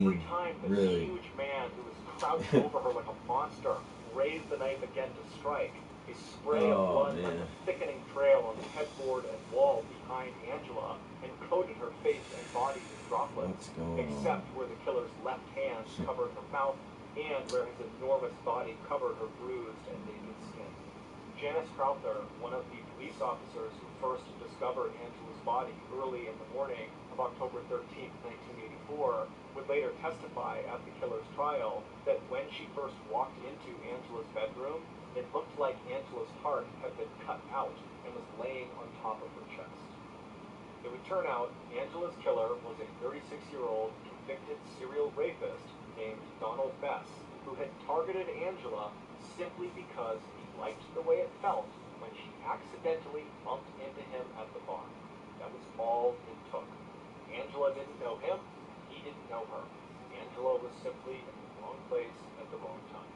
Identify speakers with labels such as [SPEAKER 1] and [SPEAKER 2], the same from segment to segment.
[SPEAKER 1] Every time this
[SPEAKER 2] Really?
[SPEAKER 1] huge man who was crouched over her like a monster raised the knife again to strike, a spray of
[SPEAKER 2] Oh,
[SPEAKER 1] blood left
[SPEAKER 2] man.
[SPEAKER 1] a thickening trail on the headboard and wall behind Angela and coated her face and body in droplets,
[SPEAKER 2] What's going
[SPEAKER 1] except
[SPEAKER 2] on?
[SPEAKER 1] where the killer's left hand covered her mouth and where his enormous body covered her bruised and naked skin. Janice Crowther, one of the police officers who first discovered Angela's body early in the morning of October 13, 1984, would later testify at the killer's trial that when she first walked into Angela's bedroom, it looked like Angela's heart had been cut out and was laying on top of her chest. It would turn out Angela's killer was a 36-year-old convicted serial rapist named Donald Bess, who had targeted Angela simply because he liked the way it felt when she accidentally bumped into him at the bar. That was all it took. Angela didn't know him, he didn't know her. Angela was simply in the wrong place at the wrong time.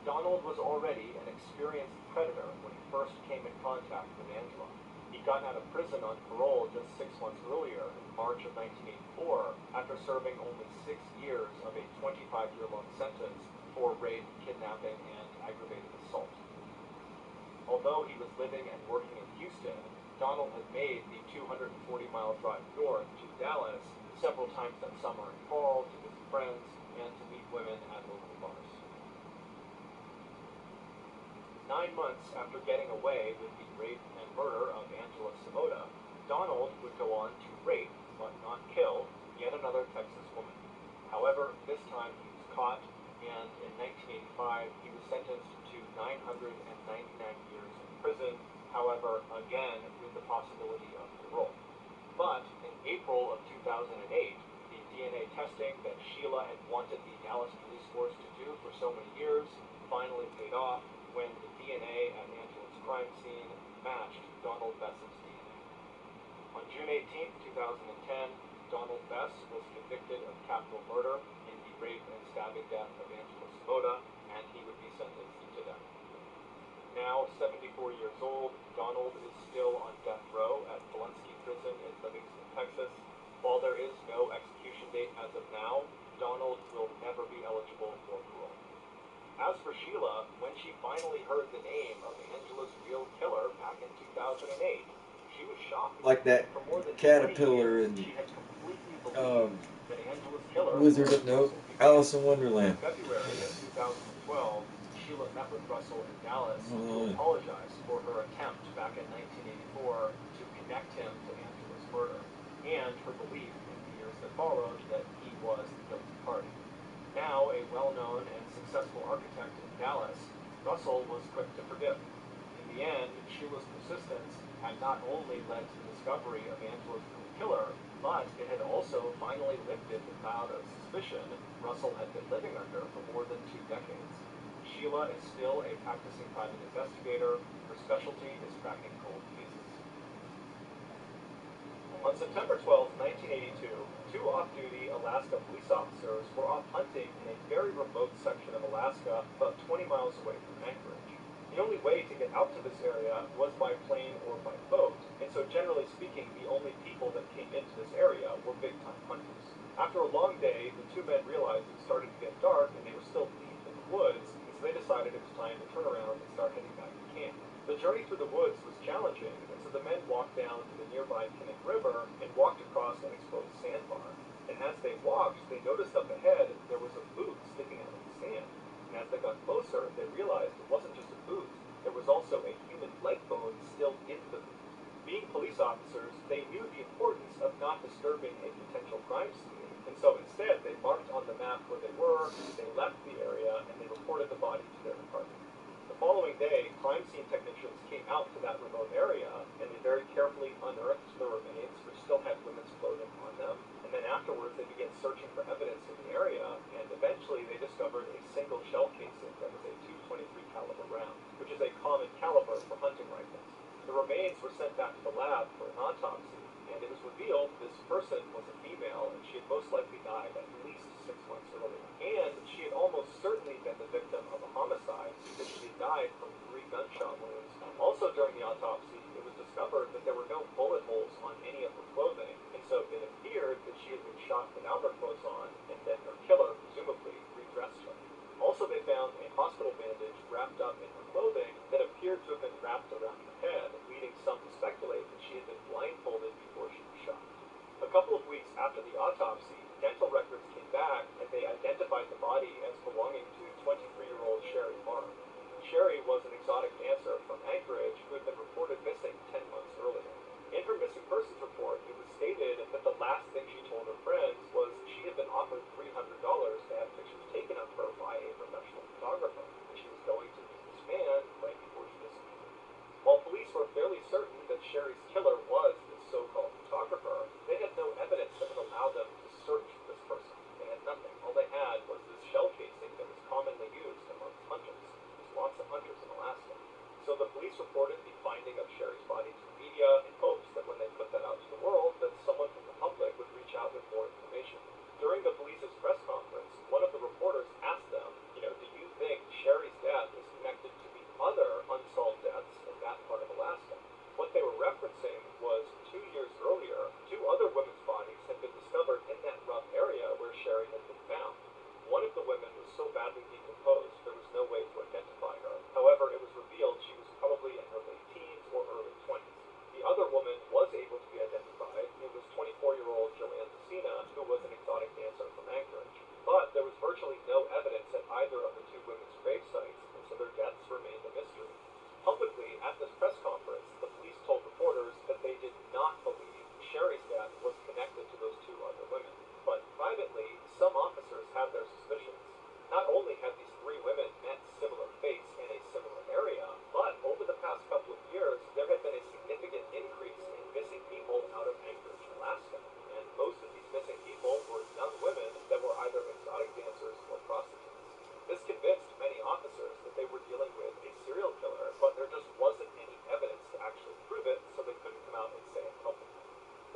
[SPEAKER 1] Donald was already an experienced predator when he first came in contact with Angela. He'd gotten out of prison on parole just 6 months earlier, in March of 1984, after serving only 6 years of a 25-year-long sentence for rape, kidnapping, and aggravated assault. Although he was living and working in Houston, Donald had made the 240-mile drive north to Dallas several times that summer and fall to visit friends and to meet women at local bars. 9 months after getting away with the rape and murder of Angela Sabota, Donald would go on to rape, but not kill, yet another Texas woman. However, this time he was caught, and in 1985 he was sentenced to 999 years in prison, however, again with the possibility of parole. But in April of 2008, the DNA testing that Sheila had wanted the Dallas police force to do for so many years finally paid off when the DNA at Angela's crime scene matched Donald Bess's DNA. On June 18, 2010, Donald Bess was convicted of capital murder in the rape and stabbing death of Angela Sabota, and he would be sentenced to death. Now 74 years old, Donald is still on death row at Valencia Prison in Livingston, Texas. While there is no execution date as of now, Donald will never be eligible for parole. As for Sheila, when she finally heard the name of Angela's real killer back in 2008, she was shocked.
[SPEAKER 2] Like that
[SPEAKER 1] For more than 20
[SPEAKER 2] caterpillar
[SPEAKER 1] years,
[SPEAKER 2] in
[SPEAKER 1] she had completely believed that Angela's killer
[SPEAKER 2] Wizard
[SPEAKER 1] was
[SPEAKER 2] of No,
[SPEAKER 1] Russell Buchanan.
[SPEAKER 2] Alice in
[SPEAKER 1] In
[SPEAKER 2] Wonderland.
[SPEAKER 1] February of 2012, Sheila met with Russell in Dallas to apologize for her attempt back in 1984 to connect him to Angela's murder, and her belief in the years that followed that he was the guilty party. Now a well-known and successful architect in Dallas, Russell was quick to forgive. In the end, Sheila's persistence had not only led to the discovery of Angela's killer, but it had also finally lifted the cloud of suspicion Russell had been living under for more than 2 decades. Sheila is still a practicing private investigator. Her specialty is cracking cold cases. On September 12, 1982, 2 off-duty Alaska police officers were off hunting in a very remote section of Alaska about 20 miles away from Anchorage. The only way to get out to this area was by plane or by boat, and so generally speaking, the only people that came into this area were big-time hunters. After a long day, the 2 men realized it started to get dark and they were still deep in the woods, and so they decided it was time to turn around and start heading back to camp. The journey through the woods was challenging, and so the men walked down to the nearby Kinnick River and walked across an exposed sandbar. And as they walked, they noticed up ahead there was a boot sticking out of the sand. And as they got closer, they realized it wasn't just a boot. There was also a human leg bone still in the boot. Being police officers, they knew the importance of not disturbing a potential crime scene, and so instead they marked on the map where they were, they left the area, and they reported the body to their department. The following day, crime scene technicians came out to that remote area, and they very carefully unearthed the remains, which still had women's clothing on them. And then afterwards, they began searching for evidence in the area, and eventually they discovered a single shell casing that was a .223 caliber round, which is a common caliber for hunting rifles. The remains were sent back to the lab for an autopsy, and it was revealed this person was a female, and she had most likely died at least 6 months earlier. And she had almost certainly been the victim of a homicide because she had died from 3 gunshot wounds. Also during the autopsy, it was discovered that there were no bullet holes on any of her clothing, and so it appeared that she had been shot without her clothes on, and then badly decomposed, there was no way to identify her. However, it was revealed she was probably in her late teens or early 20s. The other woman was able to be identified. It was 24-year-old Joanne Messina, who was an exotic dancer from Anchorage. But there was virtually no evidence at either of the two women's grave sites, and so their deaths remained a mystery. Publicly, at this press conference, the police told reporters that they did not believe Sherry's death was connected to those two other women. But privately, some officers had their suspicions. Not only had these three women met similar fates in a similar area, but over the past couple of years, there had been a significant increase in missing people out of Anchorage, Alaska. And most of these missing people were young women that were either exotic dancers or prostitutes. This convinced many officers that they were dealing with a serial killer, but there just wasn't any evidence to actually prove it, so they couldn't come out and say it publicly.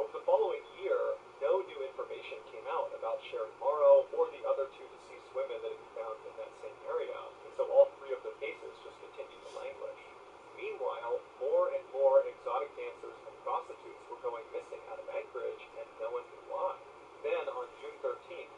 [SPEAKER 1] Over the following year, no new information came out about Sherry Morrow or the other two deceased women that had been found in that same area, and so all three of their cases just continued to languish. Meanwhile, more and more exotic dancers and prostitutes were going missing out of Anchorage, and no one knew why. Then, on June 13,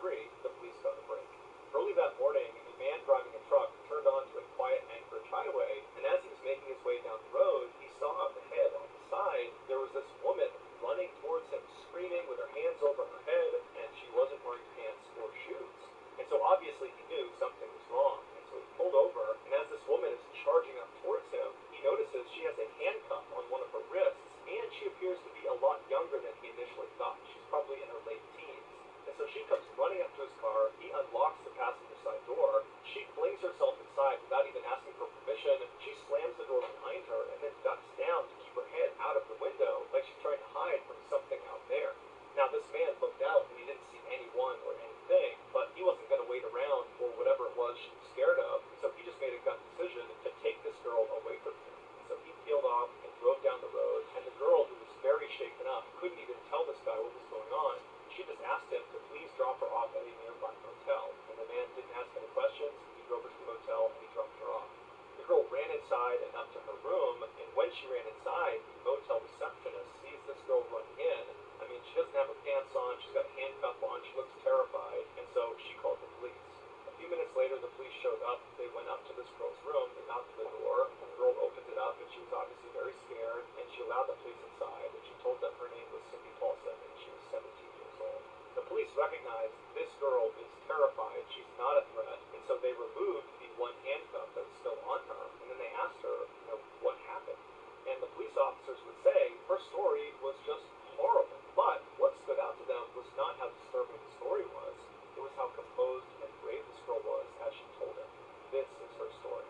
[SPEAKER 1] 1983, the police got a break. Early that morning, a man driving a truck turned onto a quiet Anchorage highway, and as he was making his way down the road, he saw up ahead on the side there was this woman running towards him, screaming with her hands over her head, and she wasn't wearing pants or shoes. And so obviously he knew something was wrong, and so he pulled over, and as this woman is charging up towards him, he notices she has a handcuff on one of her wrists, and she appears to be a lot younger than he initially thought. She's probably in her late teens. And so she comes running up to his car, he unlocks the passenger side door, she flings herself inside without even asking for permission, she slams the door behind her, and then ducks down to keep her head out of the window, like she's trying to hide from something out there. Now this man looked out and he didn't see anyone or anything, but he wasn't going to wait around for whatever it was she was scared of, so he just made a gut decision to take this girl away from him. So he peeled off and drove down the road, and the girl, who was very shaken up, couldn't even tell this guy what was going on. She just asked him to please drop her off at a nearby motel, and the man didn't ask any questions. He drove her to the motel and he dropped her off. The girl ran inside and up to her room, and when she ran inside, the motel receptionist sees this girl running in. I mean, she doesn't have her pants on, she's got a handcuff on, she looks terrified, and so she called the police. A few minutes later, the police showed up. They went up to this girl's room, they knocked on the door, the girl opened it up, and she was obviously very scared, and she allowed the police inside, and she told them her name was Cindy Paulson, and she was 17 years old. The police recognized this girl is terrified, she's not a threat, and so they removed the one handcuff that was still on her, and then they asked her, what happened? And the police officers would say her story was just horrible. But what stood out to them was not how disturbing the story was, it was how composed and brave this girl was as she told it. This is her story.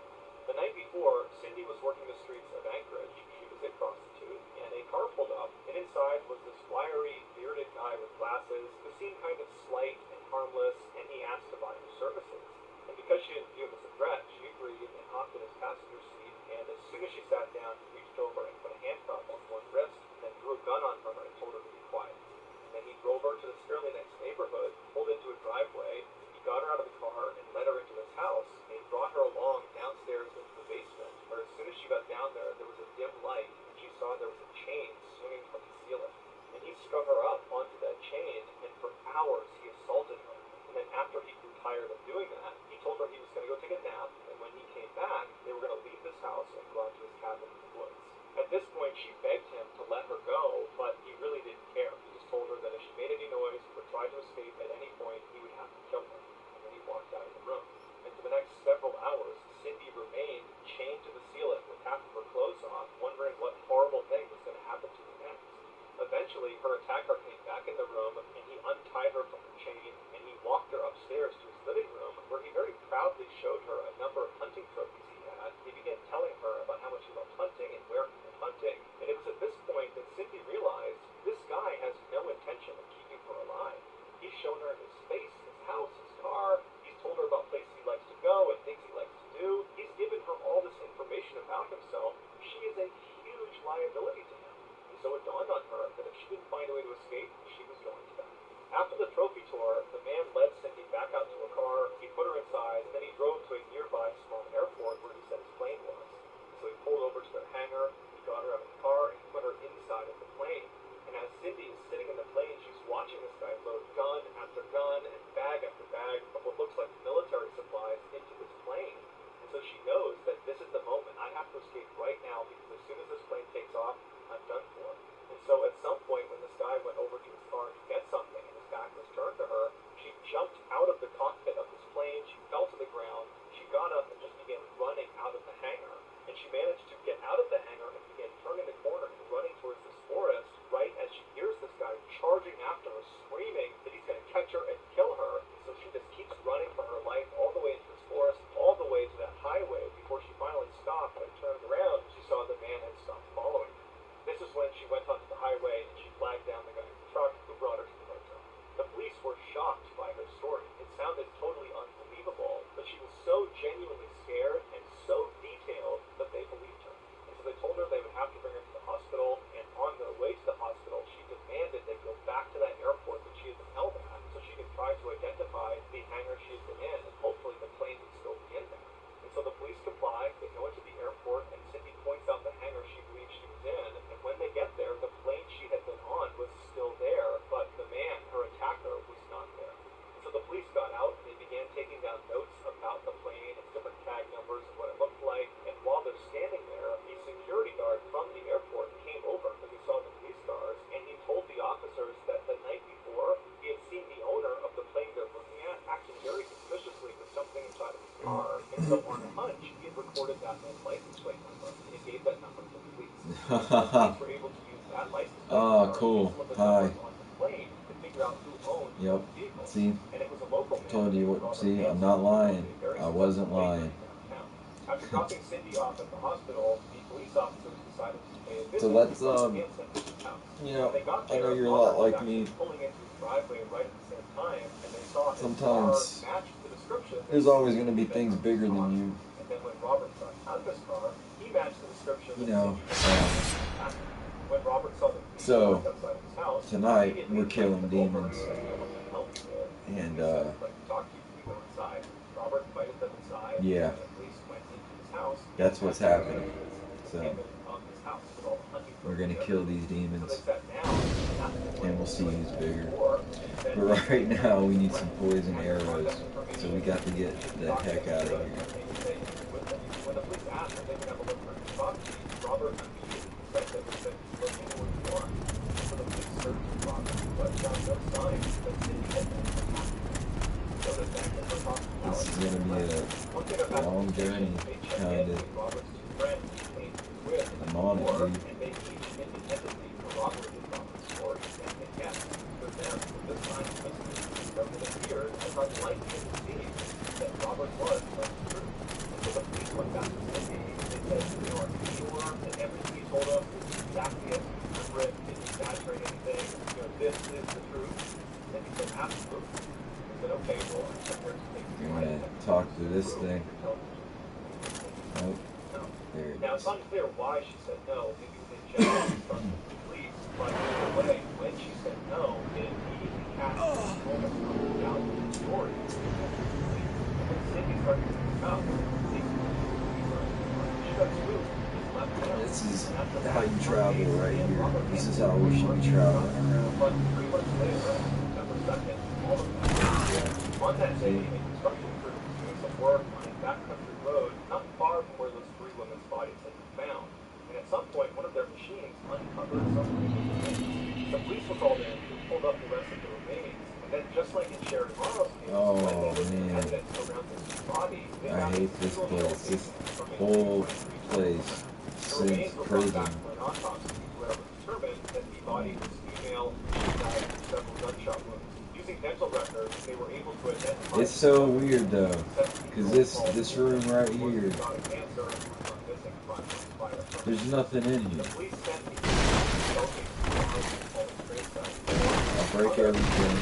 [SPEAKER 1] The night before, Cindy was working the streets of Anchorage. She was a prostitute, and a car pulled up, and inside was this wiry, bearded guy with glasses who seemed kind of slight and harmless, and he asked to buy her services. And because she didn't view him as a threat, she agreed and hopped in his passenger seat, and as soon as she sat down, he reached over and put a handcuff on one wrist, and then drew a gun on her and told her to be quiet. And then he drove her to this fairly nice neighborhood, pulled into a driveway, he got her out of the car and led her into his house, and he brought her along downstairs into the basement, where as soon as she got down there was a dim light, and she saw there was a chain swinging from the ceiling. And he strung her up onto that chain, and for hours he assaulted her. And then after he grew tired of doing that, he told her he was going to go take a nap, and when he came back, they were going to leave this house and go out to his cabin in the woods. At this point, she begged him to let her go, but he really didn't care. He just told her that if she made any noise or tried to escape at any point, he would have to kill her. And then he walked out of the room. And for the next several hours, Cindy remained chained to the ceiling with half of her clothes off, wondering what horrible thing was going to happen to her next. Eventually, her attacker came back in the room, and he untied her from her chain, and he walked her upstairs to his living room, where he very proudly showed her a number of hunting trophies he had. He began telling her about how much he loved hunting and where he went hunting, and it was at this point that Cindy realized this guy has no intention of keeping her alive. He's shown her his space, his house, his car. He's told her about places reported that man's license plate number and gave that number to the police. The police were able to use that license plate
[SPEAKER 2] Oh,
[SPEAKER 1] number
[SPEAKER 2] cool.
[SPEAKER 1] and some of the
[SPEAKER 2] Hi.
[SPEAKER 1] numbers on the plane to figure out who owned
[SPEAKER 2] Yep.
[SPEAKER 1] the vehicle.
[SPEAKER 2] See?
[SPEAKER 1] And it was a local man
[SPEAKER 2] Told you
[SPEAKER 1] named
[SPEAKER 2] what.
[SPEAKER 1] Robert
[SPEAKER 2] See, I'm
[SPEAKER 1] Hansen
[SPEAKER 2] not
[SPEAKER 1] who
[SPEAKER 2] lying.
[SPEAKER 1] owned a very
[SPEAKER 2] I wasn't
[SPEAKER 1] successful
[SPEAKER 2] lying.
[SPEAKER 1] bakery downtown. After dropping Cindy off at the hospital, the police officers decided to pay a visit
[SPEAKER 2] So let's,
[SPEAKER 1] to Robert Hansen's house.
[SPEAKER 2] you know,
[SPEAKER 1] When they got
[SPEAKER 2] I
[SPEAKER 1] there,
[SPEAKER 2] know you're a
[SPEAKER 1] Robert
[SPEAKER 2] lot
[SPEAKER 1] was
[SPEAKER 2] like
[SPEAKER 1] actually
[SPEAKER 2] me.
[SPEAKER 1] pulling into his driveway right at the same time, and they saw his
[SPEAKER 2] Sometimes
[SPEAKER 1] car match the description.
[SPEAKER 2] there's always going to be things bigger than you.
[SPEAKER 1] And then when Robert got out of his car, he matched the description.
[SPEAKER 2] You know.
[SPEAKER 1] When Robert saw the police
[SPEAKER 2] So
[SPEAKER 1] outside his house,
[SPEAKER 2] tonight we're killing demons, and
[SPEAKER 1] Robert invited them inside.
[SPEAKER 2] yeah,
[SPEAKER 1] The police went into his house.
[SPEAKER 2] that's what's happening. So we're gonna kill these demons, and we'll see who's bigger. But right now we need some poison arrows, so we got to get the heck out of here.
[SPEAKER 1] When the police asked if they could have a look around the property, Robert immediately said that he said he was looking for the one. So the police searched the property, but found no signs that Cindy had been attacked. So the fact that her hospitality.
[SPEAKER 2] This is gonna be a long journey, kinda. I'm on it, dude.
[SPEAKER 1] And they each independently corroborated Robert's story and again, for them, this time it appeared as unlikely as it seemed that Robert was telling the truth. And so the police went back to Cindy. They said, you know, are you sure that everything you told us is exactly as you remember it? Didn't exaggerate anything? You know, this is the truth? And he said, absolutely. He said, okay, well, I'm prepared to take
[SPEAKER 2] You're gonna talk to this thing. Nope. There it
[SPEAKER 1] Now,
[SPEAKER 2] is.
[SPEAKER 1] it's unclear why she said no. Maybe it was in general from the police. But either way, when she said no, it immediately cast almost no doubt in the story. And when Cindy started to pick up, she got through his left hand.
[SPEAKER 2] This is how you travel right here. This is how we should be traveling around.
[SPEAKER 1] But 3 months later, September 2nd, all of that. On that day, a construction crew was doing some work on a backcountry road not far from where those 3 women's bodies had been found. And at some point, one of their machines uncovered some remains. The police were called in, who pulled up the rest of the remains. And then, just like in Sharon Morrow's case, when they looked at evidence around this body, they
[SPEAKER 2] I
[SPEAKER 1] found
[SPEAKER 2] hate this place. This whole place since prison.
[SPEAKER 1] for an autopsy, where it was determined that the body was female and she died from several gunshot wounds. Using dental records, they were able to identify.
[SPEAKER 2] It's so weird though, because this room right here, there's nothing in here. I'll break everything.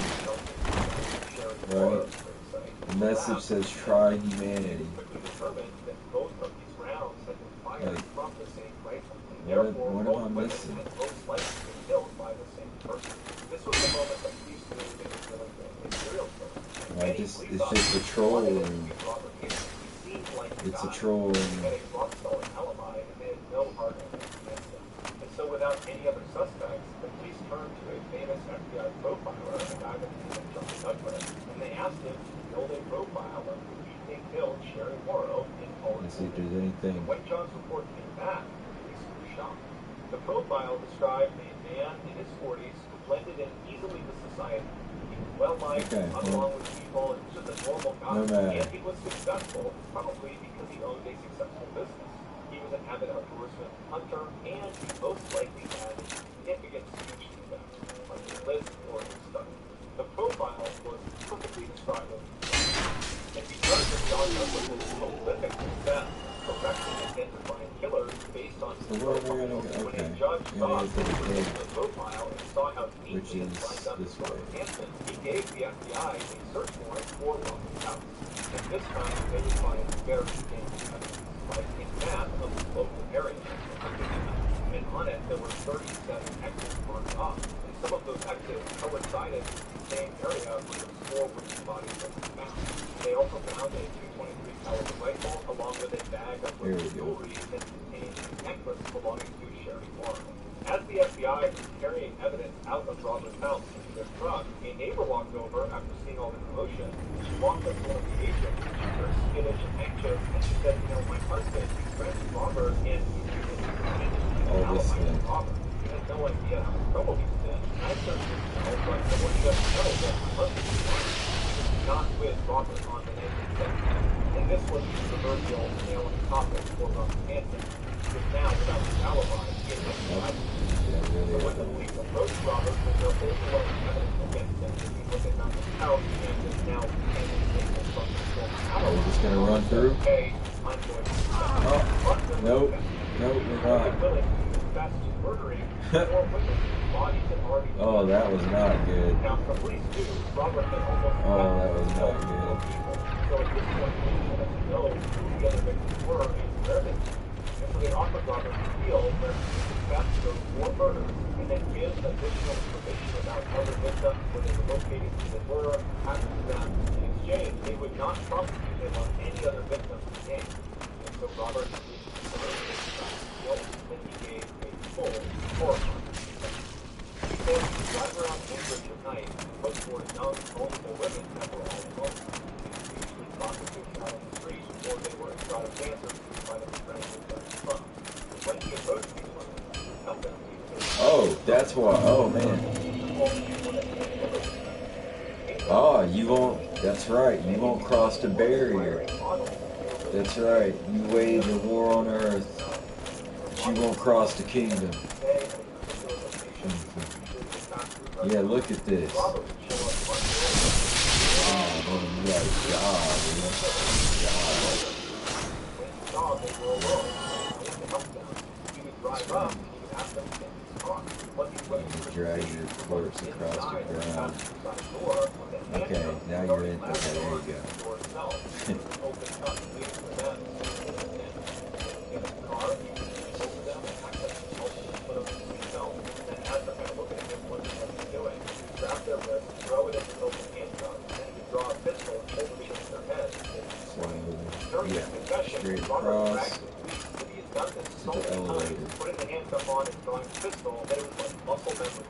[SPEAKER 2] Right? The message says try humanity. Like, what am I missing? Like, it's just a troll room. It's a troll room.
[SPEAKER 1] And so without any other suspects, the police turned to a famous FBI profiler, a guy by the name of John Douglas, and they asked him to build a profile of who he think killed Sherry Morrow in Poland.
[SPEAKER 2] Let's see if there's anything.
[SPEAKER 1] When John's report came back, police were shocked. The profile described a man in his 40s who blended in easily with society. He was well-liked, got along with people, and was just a normal guy. And he was successful, probably because he owned a successful business. He was an avid outdoorsman, hunter, and he most likely had a significant speech defect, like his list or his study. The profile was perfectly describable. And because of John Douglas' prolific success, correctly identifying killers based on his profile, when a judge saw the profile and saw how neatly it lined up with Robert Hansen, he gave the FBI a search warrant for Robert's house. And this time, they would find very dangerous evidence, like a map of the local area. And on it, there were 37 exits marked off. And some of those exits coincided with the same area where the 4 women's bodies had been found. They also found a .223 caliber rifle along with a bag of jewelry that contained a necklace belonging to Sherry Morrow. As the FBI was carrying evidence out of Robert's house into their truck, a neighbor walked over after seeing all the commotion. She walked up to one of the agents. She looked skittish and anxious, and she said, you know, my husband, he's friends with Robert, and he's using Robert. He had no idea how much trouble he was in. I certainly didn't know, but I want you guys to know that my husband was not with Robert on the night of the And this was the proverbial nail in the coffin for Robert Hansen, because now, without his alibi, he had been tried. So when the police approached Robert with their overwhelming evidence against him, if you look at Malcolm's house, Hansen now handing statements from his former house.
[SPEAKER 2] We're just gonna run through.
[SPEAKER 1] Hey, I'm going to
[SPEAKER 2] nope, nope, we're not. Oh, that was not good.
[SPEAKER 1] Now, the police knew Robert had almost
[SPEAKER 2] that was not good.
[SPEAKER 1] So at this point, they wanted to know who the other victims were and where they were. And so they offered Robert a deal where he could confess those 4 murders and then give additional information about other victims, where they were located, who they were, happened to them. In exchange, they would not prosecute him on any other victims again. And so Robert agreed to guilt, and he gave a full, horrifying confession. He said he would drive around Cambridge at night and look for young, multiple women that were all alone. Usually prostitutes out on the street, or they were exotic dancers who might have been friends with them clubs. When he approached these women, he would tell them he was
[SPEAKER 2] Oh, that's why. Oh, man. Oh, you won't. That's right. You won't cross the barrier. That's right. You wage a war on earth, but you won't cross the kingdom. Yeah, look at this. Oh, man, you got a job, You drag your corpse across the ground. Okay, now you're in. Okay, there you go. Yeah, straight across to the elevator.
[SPEAKER 1] Putting the handcuff on and drawing the pistol, then it was like muscle memory.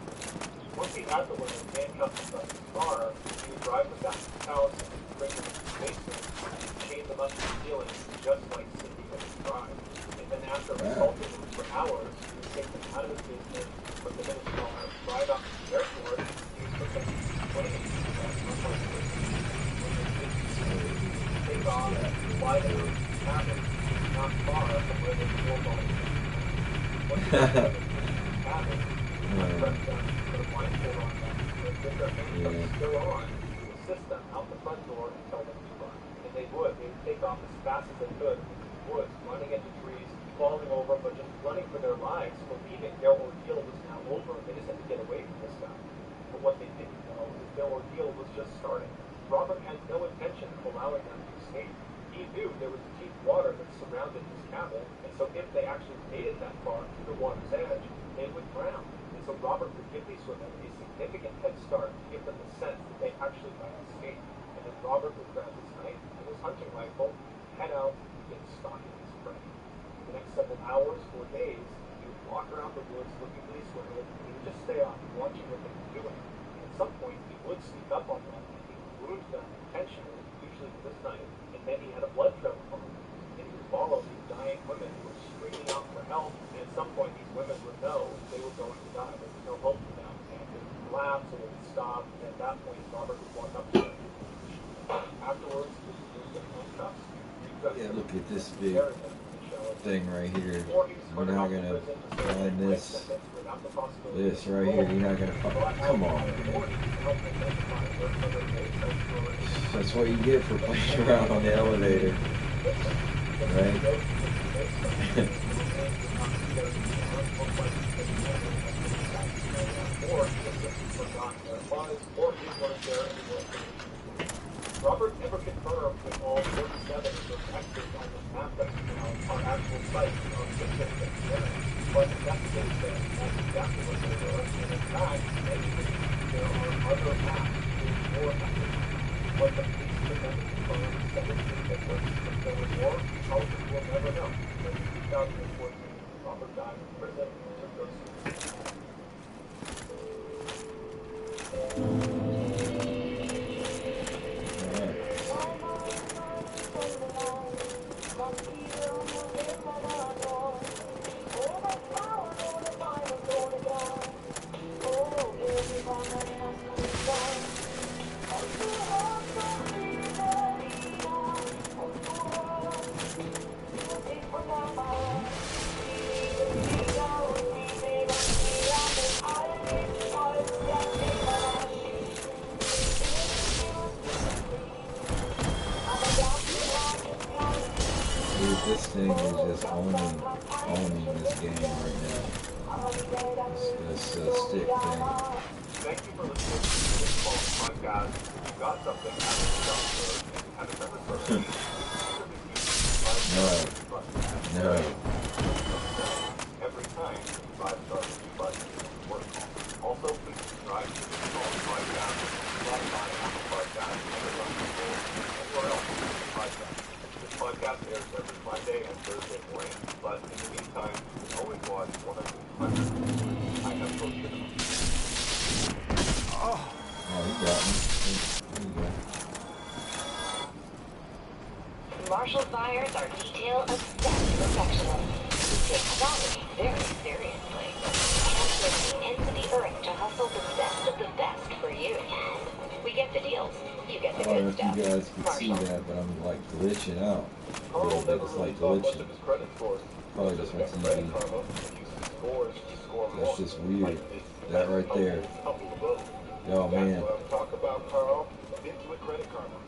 [SPEAKER 1] Once he had the woman handcuffed inside his car, he would drive them back to his house and bring them to the basement and chain them up to the ceiling, just like Cindy had described. And then after assaulting them for hours, he would take them out of his basement, put them in his car, drive out to the airport, he would put them in take off, fly them to the cabin, not far from where they were going. Once he got them in the cabin, he would press them, put a blindfold on them, and with their handcuffs still on, he would assist them out the front door and tell them to run. And they would take off as fast as they could into the woods, running into trees, falling over, but just running for their lives, believing their ordeal was now over. They just had to get away from this guy. But what they didn't know is their ordeal was just starting. Robert had no intention of allowing them to escape. He knew there was deep water that surrounded his cabin, and so if they actually made it that far to the water's edge, they would drown. And so Robert would give these women a significant head start to give them the sense that they actually might escape. And then Robert would grab his knife and his hunting rifle, head out, and begin stalking his prey. For the next several hours or days, he would walk around the woods looking for these women, and he would just stay off watching what they were doing. And at some point, he would sneak up on them, and he would wound them intentionally, usually with his knife, and then he had a blood trail on him. And he would follow these dying women who were screaming out for help, and at some point, these women would know they were going to die. There was no hope for them, and they would collapse, or they would stop, and at that point, Robert would walk up to them. Afterwards, he would remove their handcuffs.
[SPEAKER 2] Yeah, look at this big thing right here. We're not gonna find this right here. You're not gonna find. Come on, man. That's what you get for playing around on the elevator, right?
[SPEAKER 1] Robert never confirmed with all 47 of those extras on this map that are actual sites of specific areas. But investigators said that's exactly what they were, and in fact, many believe there are other maps with more extras. But the police could never confirm 17 victims. If there were more, we probably will never know. But in 2014, Robert died in prison and took those
[SPEAKER 2] This thing is just owning this game right now. This stick thing.
[SPEAKER 1] Thank you for listening to this small podcast. If you got something out of the episode and you haven't ever heard
[SPEAKER 2] No.
[SPEAKER 1] Every time, 5-star review button works. Also, please subscribe to this small podcast, Spotify, Apple Podcast, Amazon Music, anywhere else you can podcast. This podcast airs every Monday and Thursday morning, but in the meantime, you can always watch one of the hundreds of episodes I have posted them.
[SPEAKER 2] Oh, you got me. There you go.
[SPEAKER 3] Marshall Fires are detail-obsessed perfectionists who take quality very seriously and bring the into the earth to hustle the best of the best for you. We get the deals. You get the
[SPEAKER 2] I don't know
[SPEAKER 3] good
[SPEAKER 2] if
[SPEAKER 3] stuff.
[SPEAKER 2] you guys can see that, but I'm like glitching out a little bit. It's like glitching. Probably just wants to be. That's just weird. That right there. Oh man.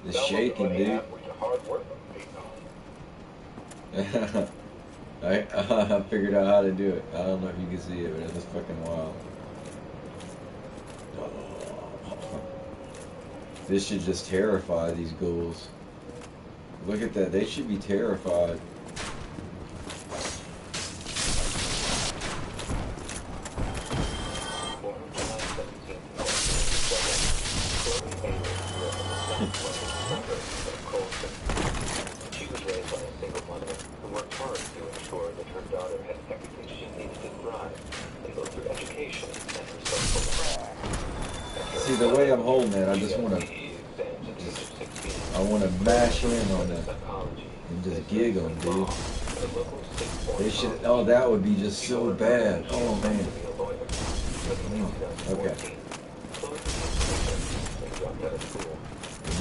[SPEAKER 2] It's shaking, dude. I figured out how to do it. I don't know if you can see it, but it was fucking wild. This should just terrify these ghouls. Look at that. They should be terrified.
[SPEAKER 1] She was raised by a single mother who worked hard to ensure that her daughter had everything she needed to thrive in both her education and her social life.
[SPEAKER 2] See, the way I'm holding it, I just want to, mash in on it and just giggle, dude. They should. Oh, that would be just so bad. Oh man. Okay.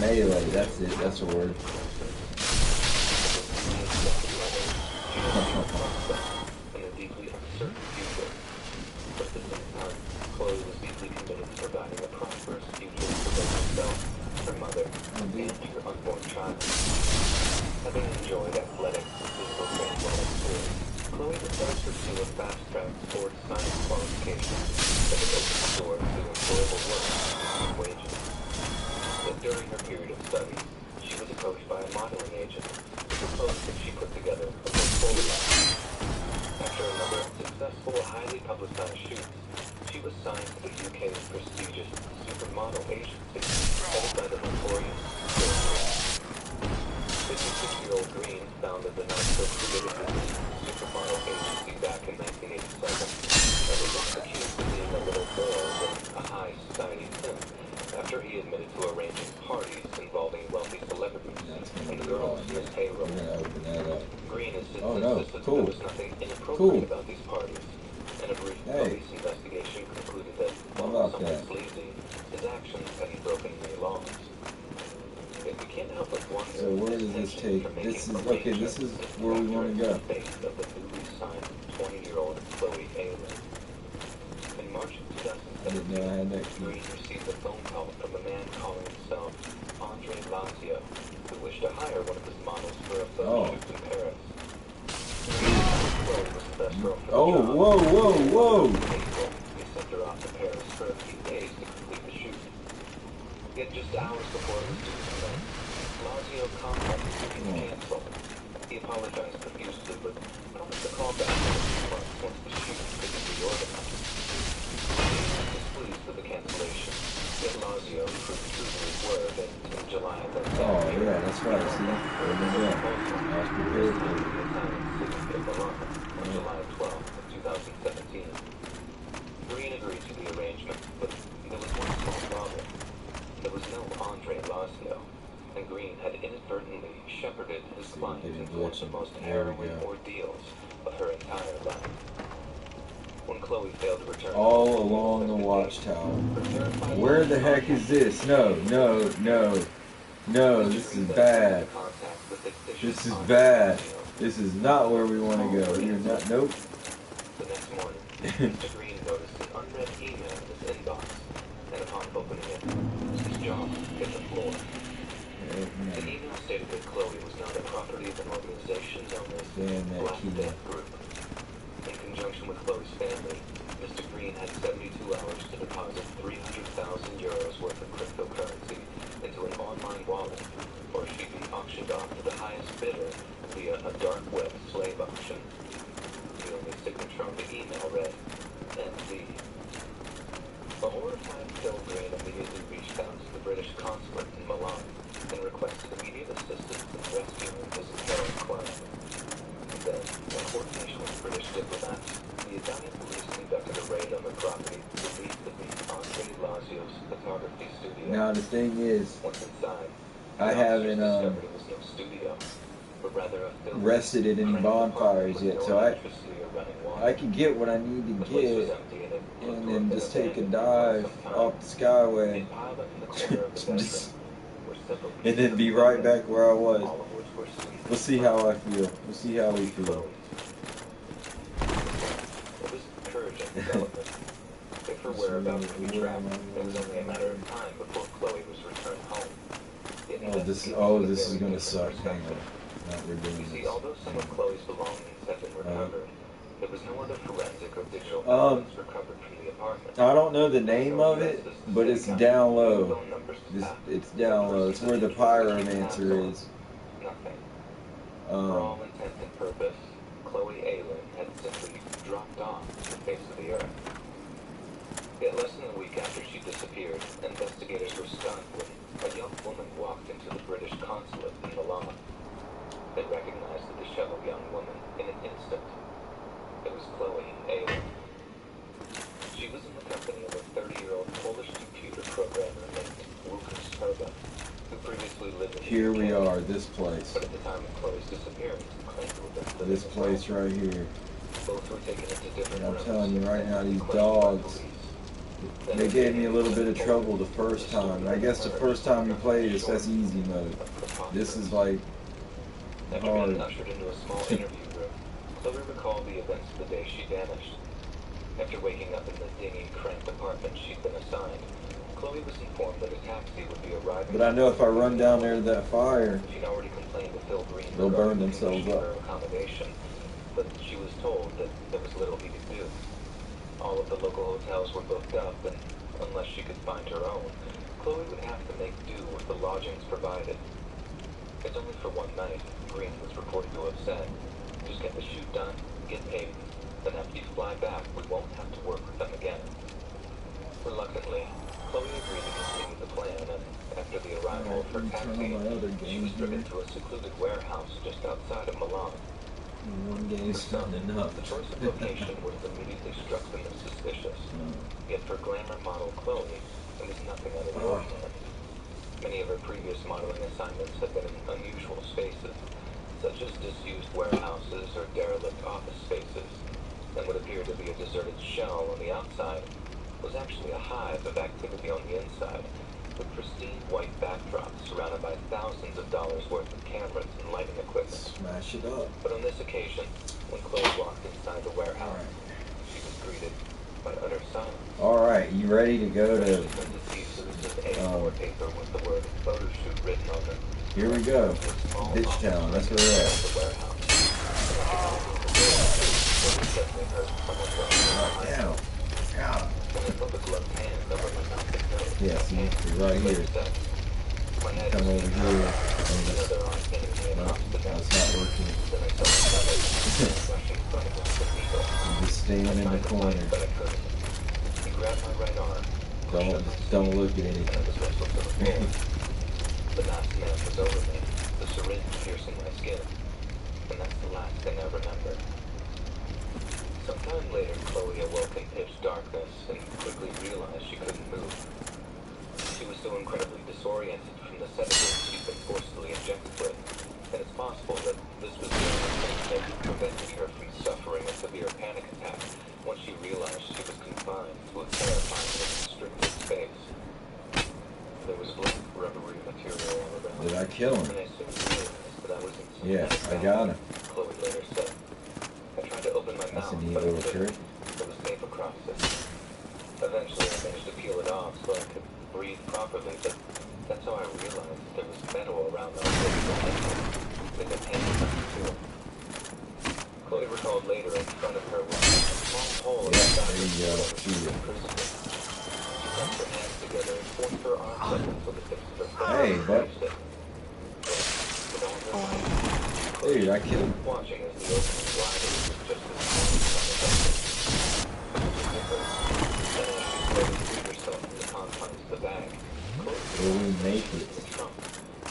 [SPEAKER 2] Melee. That's it. That's a word.
[SPEAKER 1] Chloe was deeply committed to providing a prosperous future for both herself, her mother, and her unborn child. Having enjoyed athletics and physical training while at school, Chloe decided to pursue a fast-track sports science qualification that would open the door to employable work and wages. But during her period of study, she was approached by a modeling agent who proposed that she put together a portfolio. After a number of successful, highly publicized shoots, she was signed to the UK's prestigious supermodel agency, headed by the notorious 56-year-old Green founded the not-so-creative supermodel agency back in 1987, and was once accused of being a little more than a high society pimp after he admitted to arranging parties involving wealthy celebrities and the girls in his payroll. Green insisted that there was nothing inappropriate about these parties, and a brief police investigation concluded that while somewhat sleazy, his actions had broken many laws. If we can't help but wonder,
[SPEAKER 2] so where does this take? This is okay. This is where we want to go.
[SPEAKER 1] Of the newly signed 20-year-old Chloe Ayler. In March of 2017, Green received a phone call from a man calling himself Andre Lazio, who wished to hire one of his models for a photo shoot in Paris. Chloe was the best girl for the job.
[SPEAKER 2] Whoa!
[SPEAKER 1] He sent her off to Paris for a few days to complete the shoot. Yet just hours before it was due to commence, Lazio contacted him to cancel. He apologized profusely, but promised to call back in a few months once the shoot could be reorganized. He was displeased with the cancellation, yet Lazio proved true to his word, and in July of that same year,
[SPEAKER 2] that's right. See, there we go. I was prepared for it.
[SPEAKER 1] On July 12th of 2017. Green agreed to the arrangement, but there was one small problem. There was no Andre Lazio, and Green had inadvertently shepherded his client into one of the most harrowing ordeals of her entire life. When Chloe failed to return
[SPEAKER 2] all along the watchtower. Where the heck is this? No, this is bad. This is bad. This is not where we want to go. You're not, nope.
[SPEAKER 1] The next morning, Mr. Green noticed an unread email in his inbox, and upon opening it, his jaw hit the floor. The email stated that Chloe was not at home.
[SPEAKER 4] property of an organization known as
[SPEAKER 2] Damn that
[SPEAKER 4] Black
[SPEAKER 2] key.
[SPEAKER 4] Death Group. In conjunction with Chloe's family, Mr. Green had 72 hours to deposit 300,000 euros worth of cryptocurrency into an online wallet, or she'd be auctioned off to the highest bidder via a dark web slave auction. The only signature on the email read, NZ. The horrified Phil Green immediately reached out to the British consulate in Milan and requested immediate assistance in rescuing his apparent client. Then, in coordination with British diplomats, the Italian police conducted a raid on the property believed to be Andre Lazio's photography studio.
[SPEAKER 2] Now the thing is,
[SPEAKER 4] Once inside,
[SPEAKER 2] I haven't
[SPEAKER 4] discovered it was no studio, but rather a film
[SPEAKER 2] rested at any bonfires yet, so I can get what I need to get, and then just take a dive off the Skyway, and then be right back where I was. We'll see how I feel. We'll see how we feel.
[SPEAKER 4] It was encouraging development. If her whereabouts could be tracked, it was only a matter of time before Chloe was returned home.
[SPEAKER 2] This is gonna suck. Hang on. We're doing
[SPEAKER 4] You see,
[SPEAKER 2] this.
[SPEAKER 4] although some of Chloe's belongings have been recovered, there was no other forensic or digital evidence recovered from the apartment.
[SPEAKER 2] I don't know the name of it, but it's down low. It's down low. It's where the pyromancer is.
[SPEAKER 4] Nothing. For all intent and purpose, Chloe Ayling had simply dropped off the face of the earth. Yet less than a week after she disappeared, investigators were stunned when a young woman walked into the British consulate in Milan. They recognized the disheveled young woman in an instant. It was Chloe Ayling. She was in the company of a 30-year-old Polish computer programmer named Łukasz Perba, who previously lived in the
[SPEAKER 2] Here we
[SPEAKER 4] UK,
[SPEAKER 2] are, this place.
[SPEAKER 4] but at the time of Chloe's disappearance, claimed to have been living
[SPEAKER 2] This
[SPEAKER 4] in
[SPEAKER 2] place
[SPEAKER 4] London.
[SPEAKER 2] right here.
[SPEAKER 4] Both were taken into different
[SPEAKER 2] I'm
[SPEAKER 4] rooms.
[SPEAKER 2] telling you right now, these
[SPEAKER 4] questioned by
[SPEAKER 2] dogs,
[SPEAKER 4] police.
[SPEAKER 2] they gave me a little bit of trouble the first time. I guess the first time you play this, that's easy mode. This is like
[SPEAKER 4] After
[SPEAKER 2] hard.
[SPEAKER 4] being ushered into a small interview room, Chloe recalled the events of the day she vanished. After waking up in the dingy, cramped apartment she'd been assigned, Chloe was informed that a taxi would be arriving.
[SPEAKER 2] But I know if I run down there to that fire,
[SPEAKER 4] She'd already complained to Phil Green
[SPEAKER 2] they'll burn
[SPEAKER 4] regarding the
[SPEAKER 2] themselves
[SPEAKER 4] condition of
[SPEAKER 2] up.
[SPEAKER 4] her accommodation, but she was told that there was little he could do. All of the local hotels were booked up, and unless she could find her own, Chloe would have to make do with the lodgings provided. It's only for one night, Green was reported to have said. Just get the shoot done, get paid, then after you fly back, we won't have to work with them again. Reluctantly, Chloe agreed to continue the plan, and after the arrival of her taxi, she was driven to a secluded warehouse just outside of Milan.
[SPEAKER 2] one game's not enough.
[SPEAKER 4] The choice of location would have immediately struck them as suspicious. Yet for glamour model Chloe, it was nothing out of the ordinary. Many of her previous modeling assignments had been in unusual spaces, such as disused warehouses or derelict office spaces, and what appeared to be a deserted shell on the outside was actually a hive of activity on the inside, with pristine white backdrops surrounded by thousands of dollars worth of cameras and lighting equipment.
[SPEAKER 2] Smash it up.
[SPEAKER 4] But on this occasion, when Chloe walked inside the warehouse, she was greeted by utter silence.
[SPEAKER 2] Alright, you ready to go to...
[SPEAKER 4] paper with the word photo shoot written on it.
[SPEAKER 2] Here we go. Bitch Town, that's where we're at. Right down. Yeah. Yeah, see, you're right here. Come over here. No, that's not working. You just stand in the corner. Don't look at anything.
[SPEAKER 4] The masked man was over me, the syringe piercing my skin, and that's the last thing I remember. Sometime later, Chloe awoke in pitch darkness and quickly realized she couldn't move. She was so incredibly disoriented from the sedatives she'd been forcibly injected with, and it's possible that this was the only thing that prevented her from suffering a severe panic attack once she realized she was confined to a terrifying and restricted space. There was black rubbery material all around.
[SPEAKER 2] Did I kill him?
[SPEAKER 4] And I soon realized that I was in some
[SPEAKER 2] Yeah,
[SPEAKER 4] kind of
[SPEAKER 2] I got him.
[SPEAKER 4] Chloe later said. I tried to open my
[SPEAKER 2] That's
[SPEAKER 4] mouth,
[SPEAKER 2] a neat
[SPEAKER 4] but I
[SPEAKER 2] little
[SPEAKER 4] couldn't.
[SPEAKER 2] trick.
[SPEAKER 4] There was tape across it. Eventually, I managed to peel it off so I could breathe properly, but that's how I realized there was metal around my face. With a called later in front of her was a small hole in the back of the imprisonment. She pressed her hands together and forced her arms up until the tips of her fingers.
[SPEAKER 2] Hey, bud.
[SPEAKER 4] With all her might,
[SPEAKER 2] Dude, I killed him.
[SPEAKER 4] watching as the opening glided was just as small as unaffected. Then as she slowly freed herself from the confines of the bag,
[SPEAKER 2] Will we make it
[SPEAKER 4] the trunk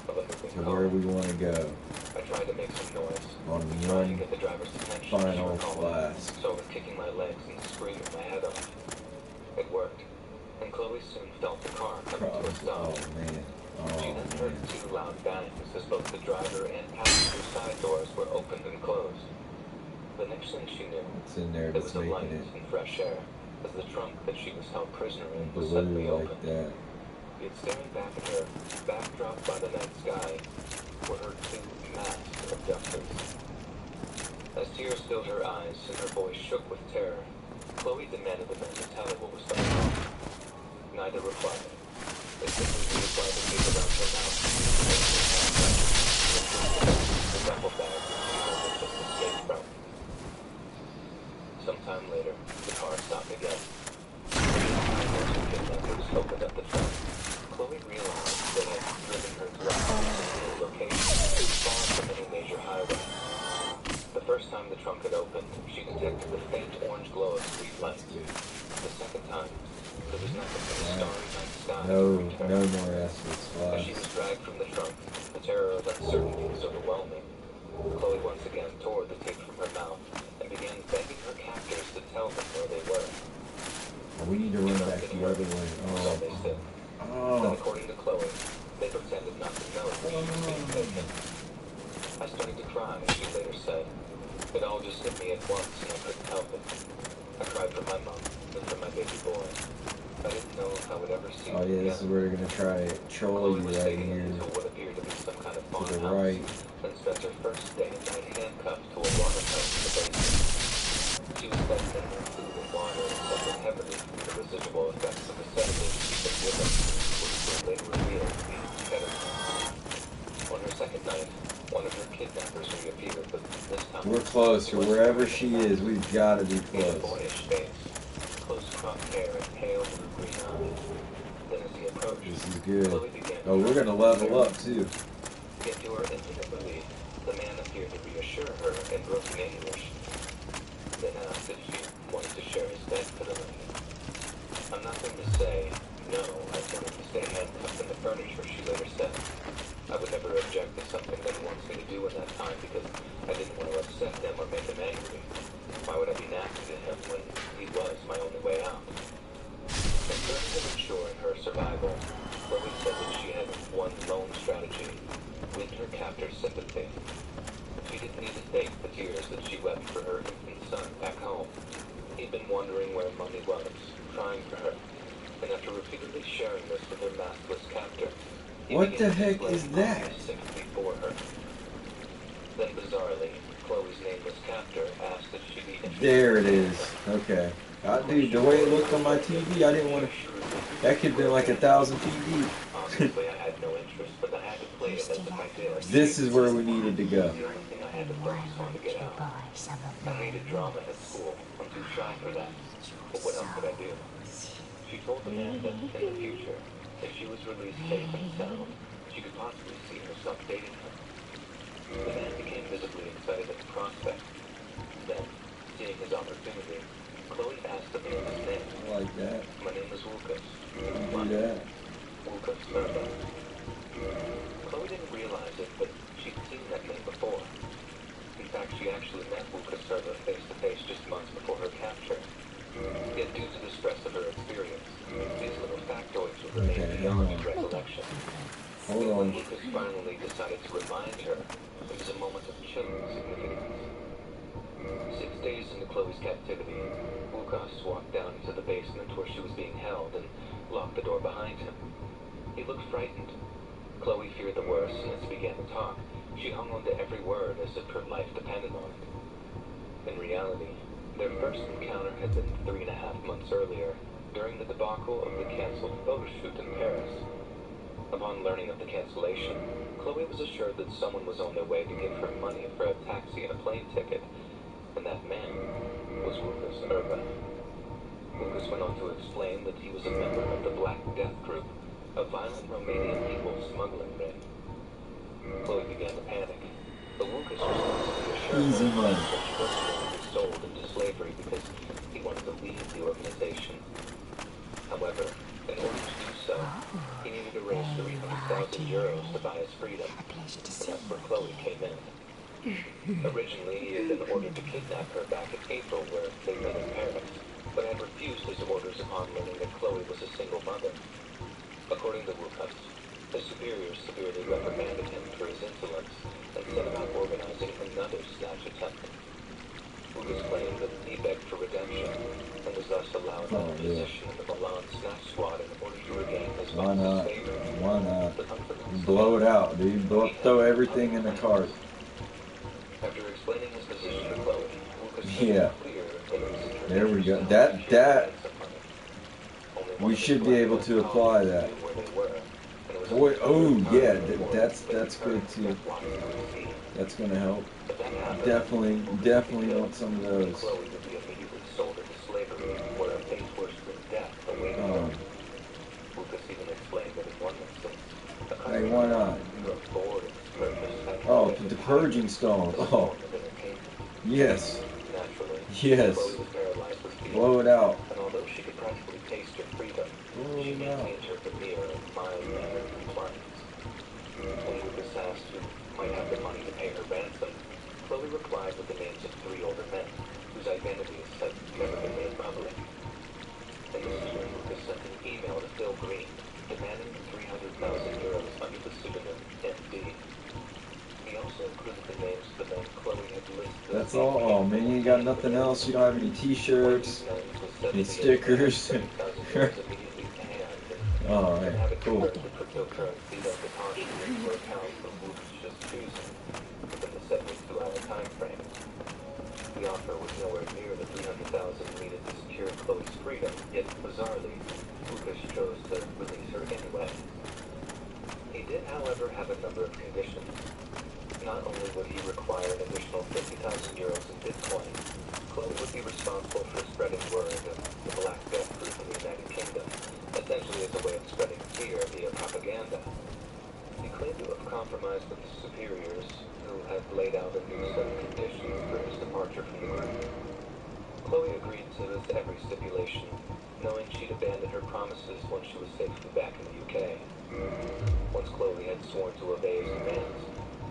[SPEAKER 4] of a moving
[SPEAKER 2] to
[SPEAKER 4] car.
[SPEAKER 2] where we want to go
[SPEAKER 4] I tried to make some noise,
[SPEAKER 2] on
[SPEAKER 4] trying to
[SPEAKER 2] one
[SPEAKER 4] get the driver's attention.
[SPEAKER 2] final blast?
[SPEAKER 4] So I was kicking my legs and screaming my head off. It worked, and Chloe soon felt the car coming to a stop.
[SPEAKER 2] Oh man.
[SPEAKER 4] She
[SPEAKER 2] Oh
[SPEAKER 4] then heard
[SPEAKER 2] man.
[SPEAKER 4] two loud bangs as both the driver and passenger side doors were opened and closed. The next thing she knew,
[SPEAKER 2] What's in there
[SPEAKER 4] there
[SPEAKER 2] that's
[SPEAKER 4] was a light
[SPEAKER 2] making it
[SPEAKER 4] and fresh air as the trunk that she was held prisoner in was suddenly
[SPEAKER 2] blue like
[SPEAKER 4] opened.
[SPEAKER 2] that?
[SPEAKER 4] Yet staring back at her, backdropped by the night sky, were her two masked abductors. As tears filled her eyes and her voice shook with terror, Chloe demanded the men to tell her what was going on. Neither replied. They simply reapplied the tape around her mouth and the duffel bag that she had just escaped from. Sometime later, the car stopped again. The kidnappers opened up the trunk. Chloe realized they had driven her to a location far from any major highway. The first time the trunk had opened, she detected the faint orange glow of street lights. The second time, there was nothing but the starry night sky to reach her.
[SPEAKER 2] No more restless
[SPEAKER 4] As she
[SPEAKER 2] flies.
[SPEAKER 4] was dragged from the trunk, the terror of uncertainty was overwhelming. Chloe once again tore the tape from her mouth and began begging her captors to tell them where they were.
[SPEAKER 2] We need to run back the other way.
[SPEAKER 4] So they said. Then,
[SPEAKER 2] Oh.
[SPEAKER 4] according to Chloe, they pretended not to know that she was being taken. I started to cry, and she later said, "It all just hit me at once, and I couldn't help it. I cried for my mom and for my baby boy. I didn't know if I would ever see
[SPEAKER 2] Oh
[SPEAKER 4] him
[SPEAKER 2] yeah, this is
[SPEAKER 4] again."
[SPEAKER 2] where they're gonna try it. Troll
[SPEAKER 4] Chloe
[SPEAKER 2] you
[SPEAKER 4] was
[SPEAKER 2] right
[SPEAKER 4] taken
[SPEAKER 2] here
[SPEAKER 4] into what appeared to be some kind of
[SPEAKER 2] to the
[SPEAKER 4] farmhouse,
[SPEAKER 2] right.
[SPEAKER 4] and spent her first day and night handcuffed to a water pipe in the basement. She was fed minimal food and water and suffered heavily from the residual effects of the sedative she'd been given, which were later revealed to be ketamine. On her second night, one of her kidnappers reappeared, but this time
[SPEAKER 2] We're closer. Wherever she is, we've got to be
[SPEAKER 4] he had a
[SPEAKER 2] close.
[SPEAKER 4] boyish face, close-cropped hair, and pale blue-green eyes. Then as he approached,
[SPEAKER 2] This is good.
[SPEAKER 4] Chloe began
[SPEAKER 2] Oh, we're gonna level up too.
[SPEAKER 4] Yet to her infinite relief, the man appeared to reassure her in broken English, then asked if she wanted to share his bed for the night. I'm not going to say, no, I wanted to stay handcuffed in the furniture, she later said. I would never object to something that he wants me to do in that time because I didn't want to upset him or make him angry. Why would I be nasty to him when he was my only way out? In terms of ensuring her survival, Chloe said that she had one lone strategy: win her captor's sympathy. She didn't need to fake the tears that she wept for her infant son back home. He'd been wondering where Mummy was, crying for her, and after repeatedly sharing this with her maskless captor, he
[SPEAKER 2] What
[SPEAKER 4] began
[SPEAKER 2] the
[SPEAKER 4] to
[SPEAKER 2] heck
[SPEAKER 4] display
[SPEAKER 2] is that?
[SPEAKER 4] obvious sympathy for her. Then bizarrely, Chloe's nameless captor asked if she be interested.
[SPEAKER 2] There it is. Okay. Dude, the way it looked on my TV, I didn't want to. That could have been like 1,000 TV.
[SPEAKER 4] Obviously, I had no interest, but I had to play it as if I did.
[SPEAKER 2] This is where we needed to go.
[SPEAKER 4] The only thing I had to focus on to get out. I hated drama at school. I'm too shy for that. But what else could I do? She told the man that in the future, if she was released safe and sound, she could possibly see herself dating him. The man became visibly excited at the prospect. Then, seeing his opportunity, Chloe asked the man's name.
[SPEAKER 2] Like that.
[SPEAKER 4] My name is Lucas.
[SPEAKER 2] Do that.
[SPEAKER 4] Lucas Serba. Chloe didn't realize it, but she'd seen that name before. In fact, she actually met Lucas Serba face-to-face just months before her capture. Yet due to the stress of her experience, these little factoids would remain
[SPEAKER 2] Okay,
[SPEAKER 4] beyond
[SPEAKER 2] hold on.
[SPEAKER 4] recollection.
[SPEAKER 2] Hold
[SPEAKER 4] When
[SPEAKER 2] on.
[SPEAKER 4] Lucas finally decided to remind her, it was a moment of chilling significance. 6 days into Chloe's captivity, Lucas walked down into the basement where she was being held and locked the door behind him. He looked frightened. Chloe feared the worst, and as he began to talk, she hung on to every word as if her life depended on it. In reality, their first encounter had been 3.5 months earlier, during the debacle of the cancelled photo shoot in Paris. Upon learning of the cancellation, Chloe was assured that someone was on their way to give her money for a taxi and a plane ticket. and that man was Lucas Urban. Lucas went on to explain that he was a member of the Black Death Group, a violent Romanian people smuggling ring. Chloe began to panic, but Lucas responsibly assured
[SPEAKER 2] Easy
[SPEAKER 4] her
[SPEAKER 2] money.
[SPEAKER 4] that she wasn't going to be sold into slavery because he wanted to leave the organization. However, in order to do so, he needed to raise 300,000 euros to buy his freedom. And that's where Chloe came in. Originally, he had been ordered to kidnap her back in April, where they met in Paris, but had refused his orders upon learning that Chloe was a single mother. According to Lucas, his superiors severely reprimanded him for his insolence and set about organizing another snatch attempt. Lucas claimed that he begged for redemption and was thus allowed a position in the Milan snatch squad in order to regain his boss's favor.
[SPEAKER 2] Why not? Blow it out, dude. Throw everything in the cart.
[SPEAKER 4] After explaining his position to Chloe, Lucas
[SPEAKER 2] Yeah.
[SPEAKER 4] clear that it was
[SPEAKER 2] There we go. That we should be able to apply that. Boy, oh yeah, that's good too. That's gonna help. Definitely want some of those.
[SPEAKER 4] Chloe would be immediately sold into slavery, where a fate worse than death awaited her. Lucas even explained that in one instance,
[SPEAKER 2] Hey, why not? Oh, the purging stone. Oh, yes. Yes. Blow it out.
[SPEAKER 4] And although she could practically taste her freedom, she maintained her veneer of mild-mannered compliance. When Lucas asked who might have the money to pay her ransom, Chloe replied with the names of 3 older men, whose identities had never been made public. And this is when Lucas sent an email to Phil Green, demanding 300,000 euros under the pseudonym MD. He also included the names of the men Chloe had listed.
[SPEAKER 2] That's all. Oh man, you ain't got nothing else. You don't have any T-shirts, any stickers. All right, cool.
[SPEAKER 4] Within the 72-hour time frame. The offer was nowhere near the 300,000 needed to secure Chloe's freedom, yet bizarrely, Lucas chose to release her anyway. He did, however, have a number of conditions. Not only would he require an additional 50,000 euros in Bitcoin, Chloe would be responsible for spreading word of the Black Death Group in the United Kingdom, essentially as a way of spreading fear via propaganda. He claimed to have compromised with his superiors, who had laid out a new set of conditions for his departure from the group. Chloe agreed to every stipulation, knowing she'd abandoned her promises once she was safely back in the UK. Once Chloe had sworn to obey his demands,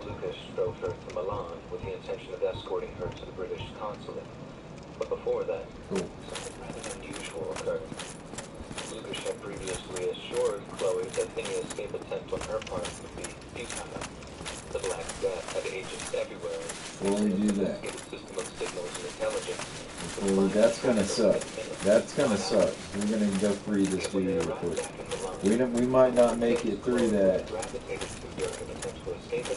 [SPEAKER 4] Lucas drove her to Milan with the intention of escorting her to the British consulate. But before that, something rather unusual occurred. Lucas had previously assured Chloe that any escape attempt on her part would be futile. The Black Death had agents everywhere.
[SPEAKER 2] Before we do that,
[SPEAKER 4] System of signals and intelligence.
[SPEAKER 2] that's gonna suck. That's gonna suck. We're gonna go free this dude real quick. We might not make it through that.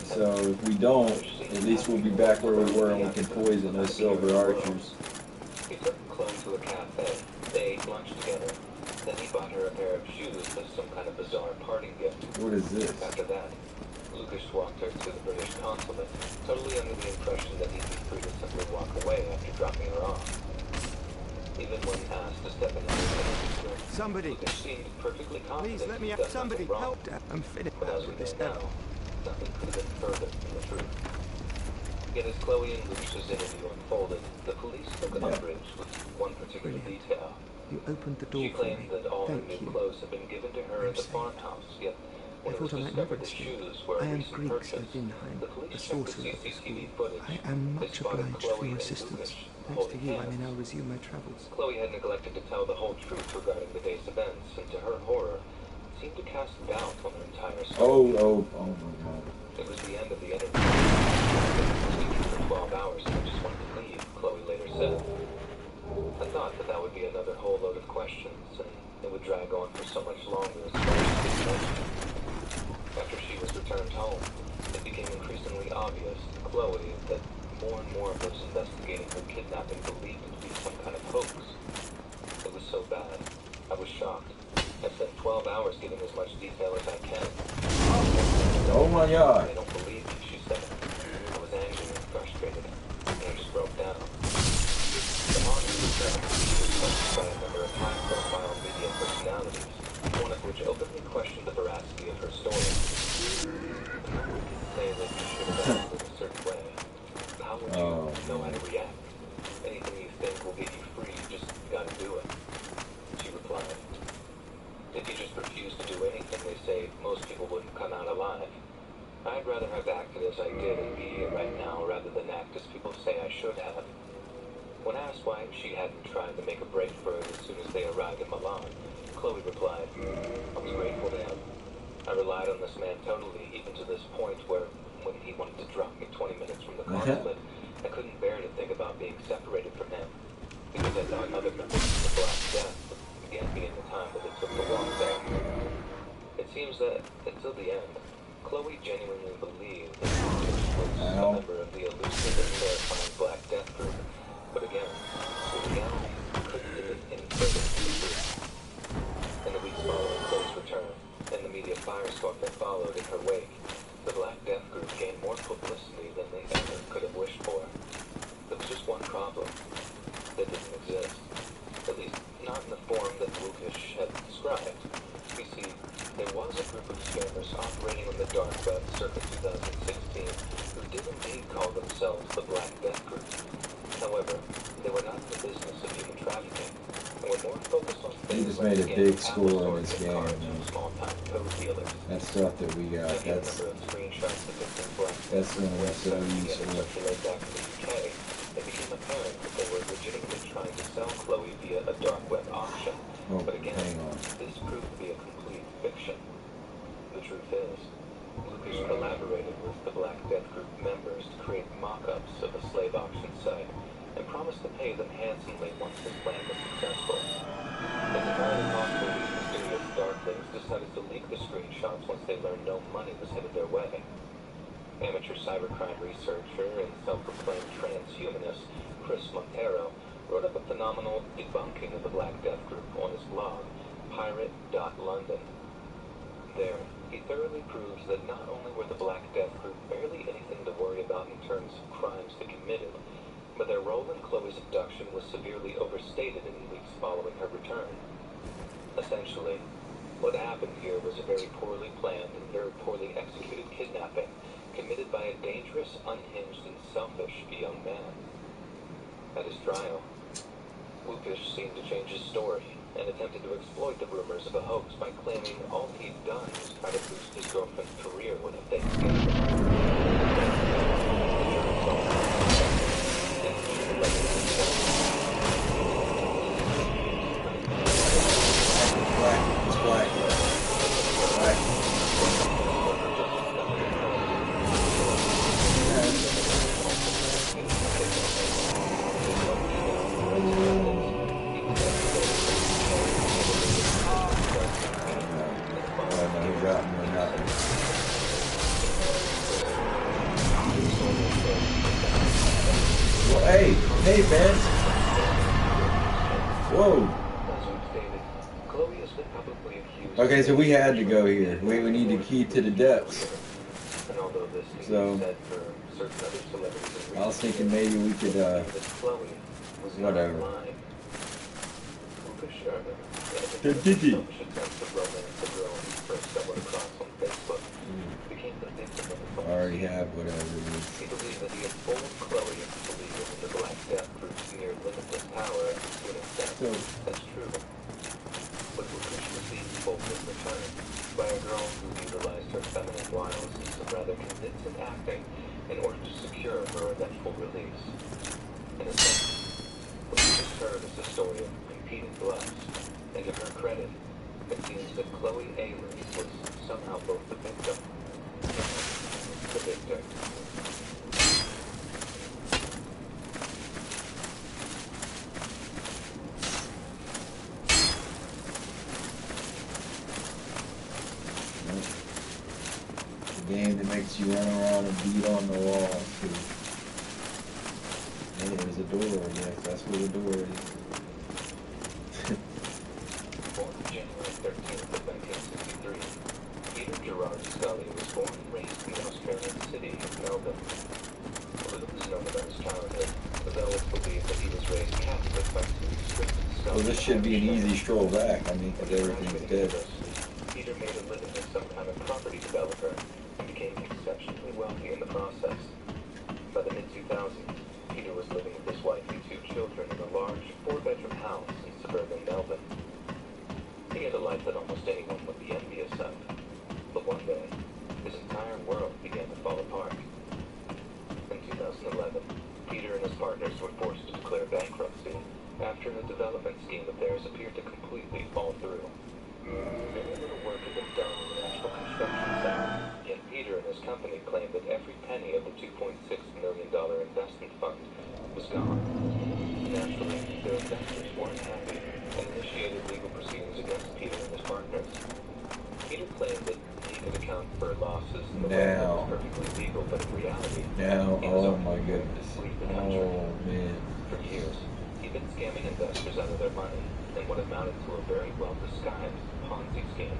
[SPEAKER 2] So if we don't, at least we'll be back where we were and we can poison those silver archers.
[SPEAKER 4] He took Chloe to a cafe. They ate lunch together. Then he bought her a pair of shoes as some kind of bizarre parting gift.
[SPEAKER 2] What is this?
[SPEAKER 4] After that, Lucas walked her to the British consulate, totally under the impression that he'd be free to simply walk away after dropping her off. Even when asked to step into the room,
[SPEAKER 5] Somebody,
[SPEAKER 4] Lucas seemed perfectly confident.
[SPEAKER 5] please let me
[SPEAKER 4] he'd
[SPEAKER 5] out.
[SPEAKER 4] done
[SPEAKER 5] Somebody,
[SPEAKER 4] nothing wrong.
[SPEAKER 5] help! I'm finished
[SPEAKER 4] But as we
[SPEAKER 5] with this
[SPEAKER 4] know
[SPEAKER 5] now.
[SPEAKER 4] now, nothing could have been further from the truth. Yet as Chloe and Lucas's interview unfolded, the police took umbrage with one particular detail.
[SPEAKER 5] You opened the door
[SPEAKER 4] She
[SPEAKER 5] for me.
[SPEAKER 4] claimed that all her
[SPEAKER 5] Thank
[SPEAKER 4] new
[SPEAKER 5] you.
[SPEAKER 4] clothes had been given to her
[SPEAKER 5] I'm
[SPEAKER 4] at the
[SPEAKER 5] safe.
[SPEAKER 4] farmhouse, yet
[SPEAKER 5] I
[SPEAKER 4] when it was
[SPEAKER 5] thought I might never
[SPEAKER 4] discovered the
[SPEAKER 5] escape.
[SPEAKER 4] shoes were a
[SPEAKER 5] I am
[SPEAKER 4] recent
[SPEAKER 5] Griggs
[SPEAKER 4] purchase,
[SPEAKER 5] of Vinheim,
[SPEAKER 4] the
[SPEAKER 5] a
[SPEAKER 4] police checked the
[SPEAKER 5] sorcerer of the
[SPEAKER 4] CCTV
[SPEAKER 5] school.
[SPEAKER 4] footage.
[SPEAKER 5] I am
[SPEAKER 4] They
[SPEAKER 5] much
[SPEAKER 4] spotted
[SPEAKER 5] obliged
[SPEAKER 4] Chloe
[SPEAKER 5] for your
[SPEAKER 4] and
[SPEAKER 5] assistance.
[SPEAKER 4] Lucas
[SPEAKER 5] Thanks to
[SPEAKER 4] holding
[SPEAKER 5] you, I may
[SPEAKER 4] hands.
[SPEAKER 5] now resume my travels.
[SPEAKER 4] Chloe had neglected to tell the whole truth regarding the day's events, and to her horror, seemed to cast doubt on her entire story.
[SPEAKER 2] Oh my god.
[SPEAKER 4] It was the end of the interview. For 12 hours, and I just wanted to leave, Chloe later said. I thought that would be another whole load of questions, and it would drag on for so much longer as far as she mentioned. After she was returned home, it became increasingly obvious to Chloe that more and more of those investigating her kidnapping believed it to be some kind of hoax. It was so bad. I was shocked. I spent 12 hours giving as much detail as I can.
[SPEAKER 2] Oh my god.
[SPEAKER 4] They don't believe me, she said. I was angry and frustrated, and I just broke down. acted as I did and be here right now rather than act as people say I should have. When asked why she hadn't tried to make a break for it as soon as they arrived in Milan, Chloe replied, "I was grateful to him. I relied on this man totally, even to this point where, when he wanted to drop me 20 minutes from the consulate, I couldn't bear to think about being separated from him, because I thought other members of the Black Death would again be in the time that it took to walk there." It seems that, until the end, Chloe genuinely believed that Lucas was a member of the elusive and terrifying Black Death group. But again, the reality couldn't have been any further from the truth. In the weeks following Chloe's return, and the media firestorm that followed in her wake, the Black Death group gained more publicity than they ever could have wished for. There was just one problem. They didn't exist. At least, not in the form that Lucas had described. You see, there was a group of scammers operating on the dark web circa 2016 who did indeed call themselves the Black Death Group. However, they were not in the business of human trafficking, and were more focused on
[SPEAKER 2] He
[SPEAKER 4] things
[SPEAKER 2] just
[SPEAKER 4] like
[SPEAKER 2] made a
[SPEAKER 4] scamming
[SPEAKER 2] big
[SPEAKER 4] Apple
[SPEAKER 2] score on
[SPEAKER 4] stores
[SPEAKER 2] this
[SPEAKER 4] and
[SPEAKER 2] game,
[SPEAKER 4] cars
[SPEAKER 2] man.
[SPEAKER 4] from small-time code dealers.
[SPEAKER 2] That stuff that we got,
[SPEAKER 4] Taking a
[SPEAKER 2] that's
[SPEAKER 4] number of screenshots of victims' Black
[SPEAKER 2] that's
[SPEAKER 4] Death
[SPEAKER 2] gonna be so
[SPEAKER 4] websites began to
[SPEAKER 2] useful.
[SPEAKER 4] circulate back in the UK, it became apparent that they were legitimately trying to sell Chloe via a dark web auction.
[SPEAKER 2] Oh,
[SPEAKER 4] But again,
[SPEAKER 2] hang on.
[SPEAKER 4] this proved to be a complete fiction. The truth is, Lucas collaborated with the Black Death Group members to create mock-ups of a slave auction site and promised to pay them handsomely once his plan was successful. It's entirely possible these mysterious darklings decided to leak the screenshots once they learned no money was headed their way. Amateur cybercrime researcher and self-proclaimed transhumanist Chris Montero wrote up a phenomenal debunking of the Black Death Group on his blog, pirate.london. There, he thoroughly proves that not only were the Black Death Group barely anything to worry about in terms of crimes they committed, but their role in Chloe's abduction was severely overstated in the weeks following her return. Essentially, what happened here was a very poorly planned and very poorly executed kidnapping committed by a dangerous, unhinged, and selfish young man. At his trial, Lucas seemed to change his story and attempted to exploit the rumors of a hoax by claiming all he'd done was try to boost his girlfriend's career with a fake scandal.
[SPEAKER 2] It's black. Well, hey, man. Whoa. Okay, so we had to go here. We need to key to the depths. So, I was thinking maybe we could, whatever. I already have whatever it is.
[SPEAKER 4] He believed that he had fooled Chloe into believing in the Black Death Group's near limitless power to an extent. That's true. But Lucas received full return by a girl who utilized her feminine wiles and some rather convincing acting in order to secure her eventual release. In a sense, what we just heard is the story of competing gloves. And to her credit, it seems that Chloe Ayler was somehow both the victim and the victor.
[SPEAKER 2] The game that makes you run around and beat on the wall. Hey, there's a door, I guess. That's where the door is.
[SPEAKER 4] Born January 13th of 1963, Peter Gerard Scully was born and raised in the Australian city of Melbourne. Little is known about his childhood, though it's believed that he was raised Catholic by two strict Scully.
[SPEAKER 2] Well, this should be an easy stroll back, I mean, because everything's dead.
[SPEAKER 4] Peter made a living as some kind of property developer and became exceptionally wealthy in the process. By the mid-2000s, Peter was living with his wife and two children in a large four-bedroom house in suburban Melbourne. He had a life that almost anyone would be envious of. But one day, his entire world began to fall apart. scheme of theirs appeared to completely fall through. Very little work had been done in the actual construction site, yet Peter and his company claimed that every penny of the $2.6 million investment fund was gone. Naturally, their investors weren't happy and initiated legal proceedings against Peter and his partners. Peter claimed that he could account for losses in the way that was perfectly legal, but in reality,
[SPEAKER 2] oh my goodness. Oh man.
[SPEAKER 4] For years, he'd been scamming investors out of their money in what amounted to a very well-disguised Ponzi scheme.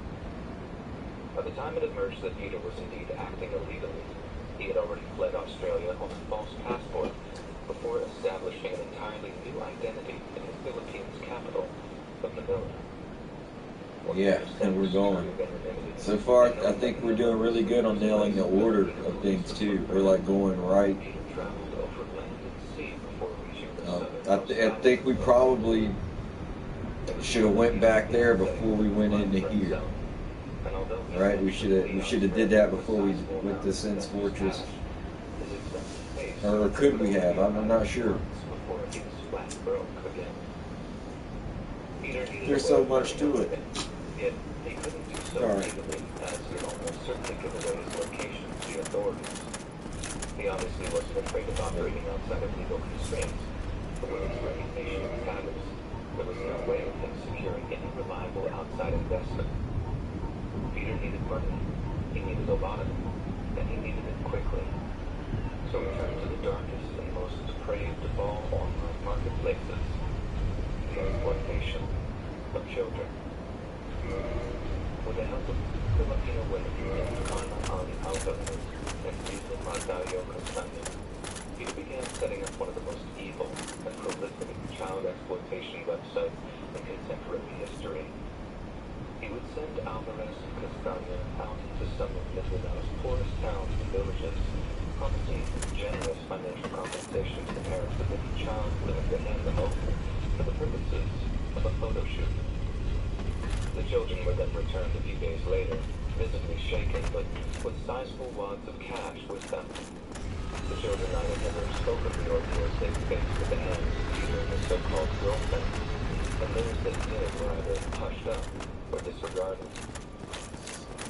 [SPEAKER 4] By the time it emerged that Peter was indeed acting illegally, he had already fled Australia on a false passport before establishing an entirely new identity in the Philippines' capital of Manila.
[SPEAKER 2] Yeah, and we're going. So far, I think we're doing really good on nailing the order of things too. We're like going right. I think we probably should have went back there before we went into here. Right? We should have did that before we went to Sin's Fortress. Or could we have? I'm not sure. There's so much to it.
[SPEAKER 4] Yet he couldn't do so legally, as he would almost certainly give away his location to the authorities. He obviously wasn't afraid of operating outside of legal constraints, but with his reputation and status, there was no way of him securing any reliable outside investment. Peter needed money, he needed a lot of it, and he needed it quickly. So he turned to the darkest and most depraved of all online marketplaces, the exploitation of children. With the help of Filipino women named Carla Alvarez and Lisa Margallo Castaño, Peter began setting up one of the most evil and prolific child exploitation websites in contemporary history. He would send Alvarez and Castaño out into some of Mindanao poorest towns and villages, promising generous financial compensation to the parents of any child willing to hand them over for the purposes of a photo shoot. The children were then returned a few days later, visibly shaken, but with sizable wads of cash with them. The children either never spoke of the ordeals they faced at the hands of Peter and his so-called girlfriend, and those that did were either hushed up or disregarded.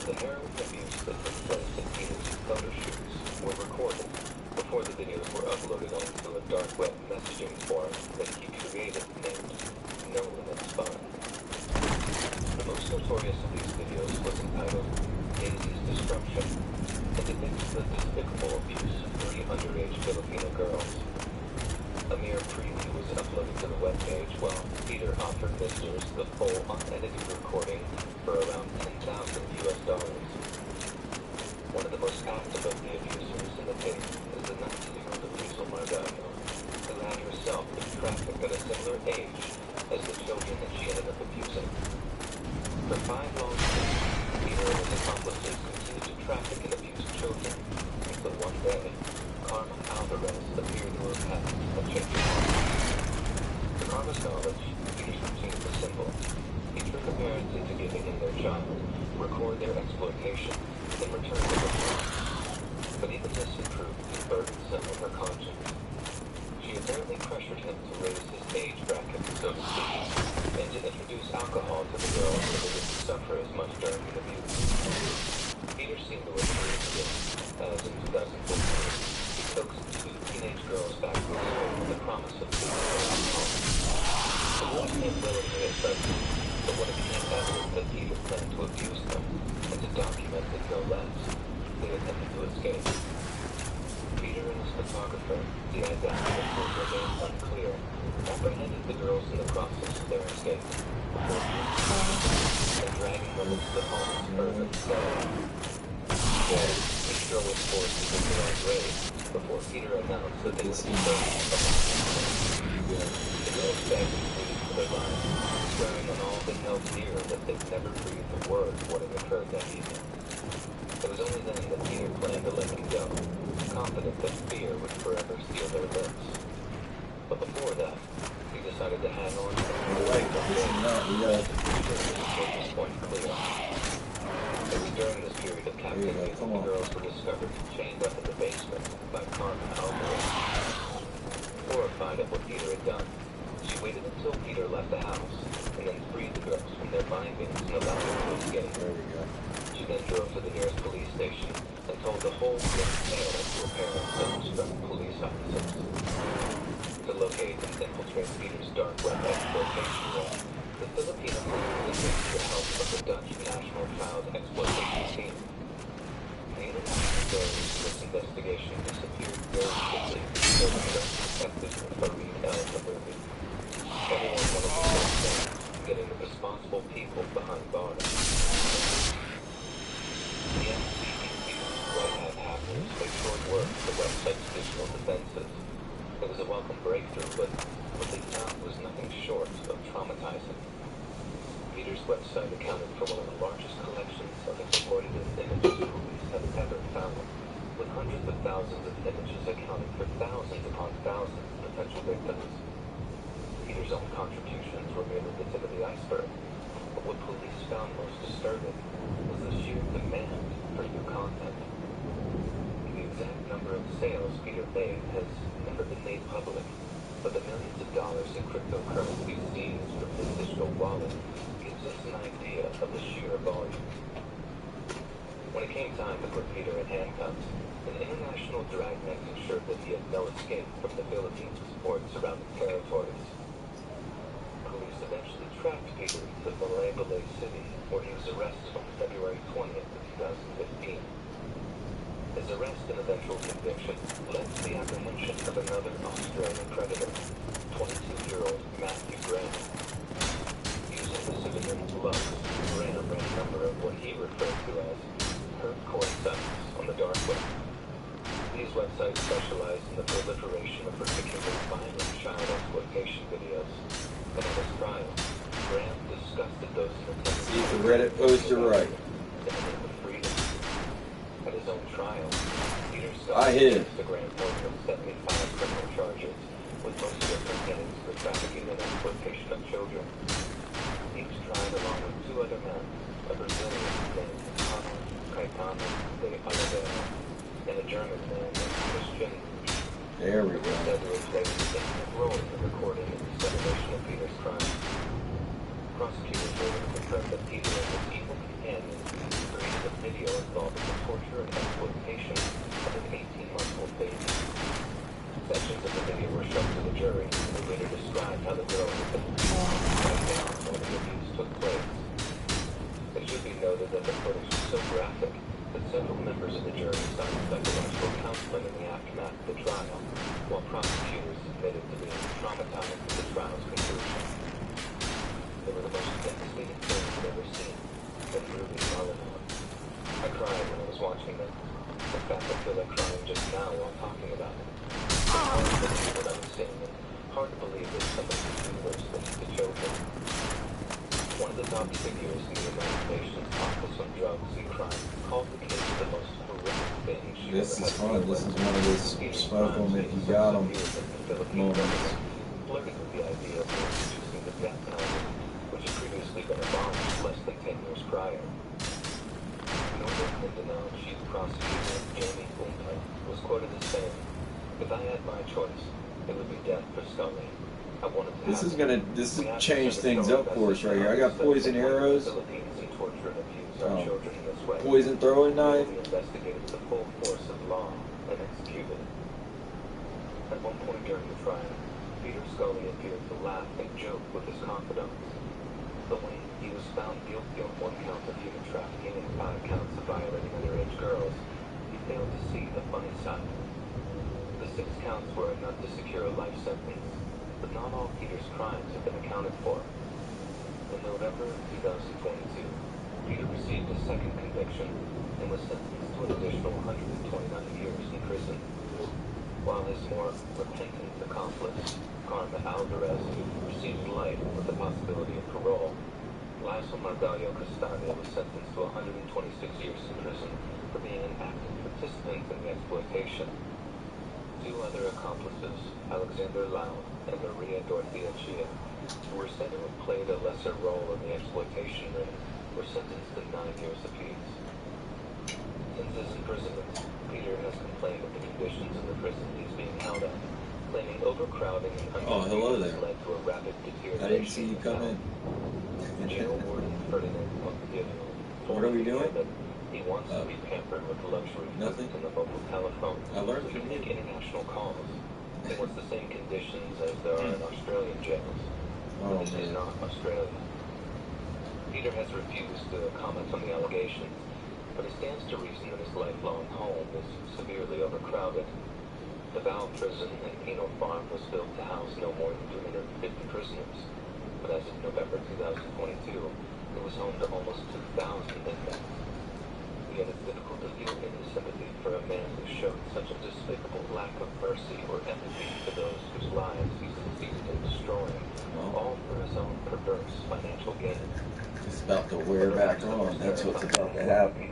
[SPEAKER 4] The harrowing abuse that took place at Peter's photo shoots were recorded before the videos were uploaded onto a dark web messaging forum that he created named No Limits Fun. The most notorious of these videos was entitled Daisy's Destruction, and depicts the despicable abuse of 3 underage Filipino girls. A mere preview was uploaded to the webpage while Peter offered visitors the full unedited recording for around $10,000 US. One of the most active of the abusers in the case is the 19-year-old Lisa Margallo, who had herself been trafficked at a similar age as the children that she ended up abusing. For 5 long years, Peter and his accomplices continued to traffic and abuse children, until one day, Carla Alvarez appeared to have had a change of heart. To Carla's knowledge, Peter's routine was simple. He tricked the parents into giving him their child, record their exploitation, then return the reports. But even this had proved to burdensome on her conscience. She apparently pressured him to raise his age bracket, so to speak, and to introduce alcohol to the girls so they didn't suffer as much during the abuse. Peter seemed to agree to this, as in 2014, he coaxed 2 teenage girls back to his home with the promise of giving them alcohol. The boys came willingly at first, but when it became evident that Peter planned to abuse them, and to document it no less, they attempted to escape. Peter and his photographer, the identity of whom remained unclear, apprehended the girls in the process of their escape, before and dragging them into the home's urban cell. There, each girl was forced to visit their grave before Peter announced that they would be burned from the girls begged and pleaded for their lives, swearing on all they held dear that they'd never breathed a word of what had occurred that evening. It was only then that Peter planned to let them go, confident that fear would forever seal their lips. But before that, he decided to hang on to them. His point clear. It was during this period of captivity that the girls were discovered chained up in the basement by Carla Alvarez. Horrified at what Peter had done, she waited until Peter Peter left the house and then freed the girls from their bindings and allowed them to escape.
[SPEAKER 2] There we go.
[SPEAKER 4] She then drove to the nearest police station and told the whole grim tale to her parents and instructed police officers. To locate and infiltrate Peter's dark web exploitation ring, the Filipino police enlisted the help of the Dutch National Child Exploitation Team. The international stories of this investigation disappeared very quickly until the Dutch detective Farid El-Kabouri. Everyone wanted to focus on getting the responsible people behind bars. The NCPC's white hat hackers made short work of the website's digital defenses. It was a welcome breakthrough, but what they found was nothing short of traumatizing. Peter's website accounted for one of the largest collections of exploitative images police have ever found, with hundreds of thousands of images accounting for thousands upon thousands of potential victims. Peter's own contributions were merely the tip of the iceberg, but what police found most disturbing was the sheer demand for new content. The exact number of sales Peter made has never been made public, but the millions of dollars in cryptocurrency seized from his digital wallet gives us an idea of the sheer volume. When it came time to put Peter in handcuffs, an international dragnet ensured that he had no escape from the Philippines or its surrounding territories. Police eventually tracked Peter to Malay City, where he was arrested on February 20th of 2015. His arrest and eventual conviction led to the apprehension of another Australian predator, 22-year-old Matthew Graham. Using the pseudonym Lux, Graham ran a number of what he referred to as hardcore sites on the dark web. These websites specialize in the proliferation of particularly violent child exploitation videos. And in his trial, Graham disgusted those in attendance.
[SPEAKER 2] See the Reddit poster right.
[SPEAKER 4] In the name of freedom. At his own trial, Peter
[SPEAKER 2] I hid.
[SPEAKER 4] the grand total of 75 criminal charges, with most of them containing for trafficking and exploitation of children. He was tried along with two other men, a Brazilian named Caetano de Oliveira, and a German man named Christian.
[SPEAKER 2] There we go.
[SPEAKER 4] Said there was a significant role in the recording and dissemination of Peter's crime. Prosecutors later confirmed that Peter and his evil companion created a video involving the torture and exploitation of an 18-month-old baby. Sections of the video were shown to the jury, who later described how the girl had been down when the abuse took place. It should be noted that the footage was so graphic that several members of the jury signed psychological counseling in the aftermath of the trial, while prosecutors admitted to being traumatized at the trial's conclusion. They were the most devastating things I've ever seen, and really well enough. I cried when I was watching them. In fact, I feel like crying just now while talking about it. It's hard to believe what I was seeing, and hard to believe that somebody could do those things to children. One of the top figures in the United Nations Office on Drugs and Crime called the case the most horrific thing she
[SPEAKER 2] This
[SPEAKER 4] ever
[SPEAKER 2] is
[SPEAKER 4] had
[SPEAKER 2] fun.
[SPEAKER 4] to deal
[SPEAKER 2] This
[SPEAKER 4] with.
[SPEAKER 2] is one of those smoke them if you got them moments.
[SPEAKER 4] Flirting with the idea of introducing the death penalty, which had previously been abolished less than 10 years prior. Northern Mindanao Chief Prosecutor Jamie Umpa was quoted as saying, "If I had my choice, it would be death for Scully. I wanted to
[SPEAKER 2] This
[SPEAKER 4] have
[SPEAKER 2] is
[SPEAKER 4] it.
[SPEAKER 2] gonna change things up for us right here. I got poison arrows, poison throwing knife.
[SPEAKER 4] Investigated the full force of law and executed. At one point during the trial, Peter Scully appeared to laugh and joke with his confidants. But when he was found guilty on 1 count of human trafficking and 5 counts of violating underage girls, he failed to see the funny side. The 6 counts were enough to secure a life sentence, but not all Peter's crimes have been accounted for. In November 2022, Peter received a second conviction and was sentenced to an additional 129 years in prison. While his more repentant accomplice, Carmen Alvarez, received life with the possibility of parole, Lazo Margallo Castaño was sentenced to 126 years in prison for being an active participant in the exploitation. 2 other accomplices, Alexander Lau and Maria Dorothea Chia, who were said to have played a lesser role in the exploitation ring, were sentenced to 9 years apiece. Since his imprisonment, Peter has complained of the conditions in the prison he's being held at. claiming overcrowding and
[SPEAKER 2] Oh, hello there.
[SPEAKER 4] led to a rapid deterioration.
[SPEAKER 2] I didn't see you come in.
[SPEAKER 4] Jail warden Ferdinand
[SPEAKER 2] What are we doing?
[SPEAKER 4] He wants to be pampered with luxury
[SPEAKER 2] Nothing.
[SPEAKER 4] and the mobile telephone.
[SPEAKER 2] I learned
[SPEAKER 4] so he
[SPEAKER 2] from
[SPEAKER 4] can make
[SPEAKER 2] you.
[SPEAKER 4] international calls. He wants the same conditions as there are in Australian jails.
[SPEAKER 2] Oh,
[SPEAKER 4] But this is
[SPEAKER 2] man.
[SPEAKER 4] not Australia. Peter has refused to comment on the allegations, but it stands to reason that his lifelong home is severely overcrowded. The Val prison and penal farm was built to house no more than 350 prisoners, but as of November 2022, it was home to almost 2,000 inmates. Yet it's difficult to feel any sympathy for a man who showed such a despicable lack of mercy or empathy to those whose lives he succeeded in destroying, all for his own perverse financial gain.
[SPEAKER 2] It's about to wear back on. That's what's about to happen.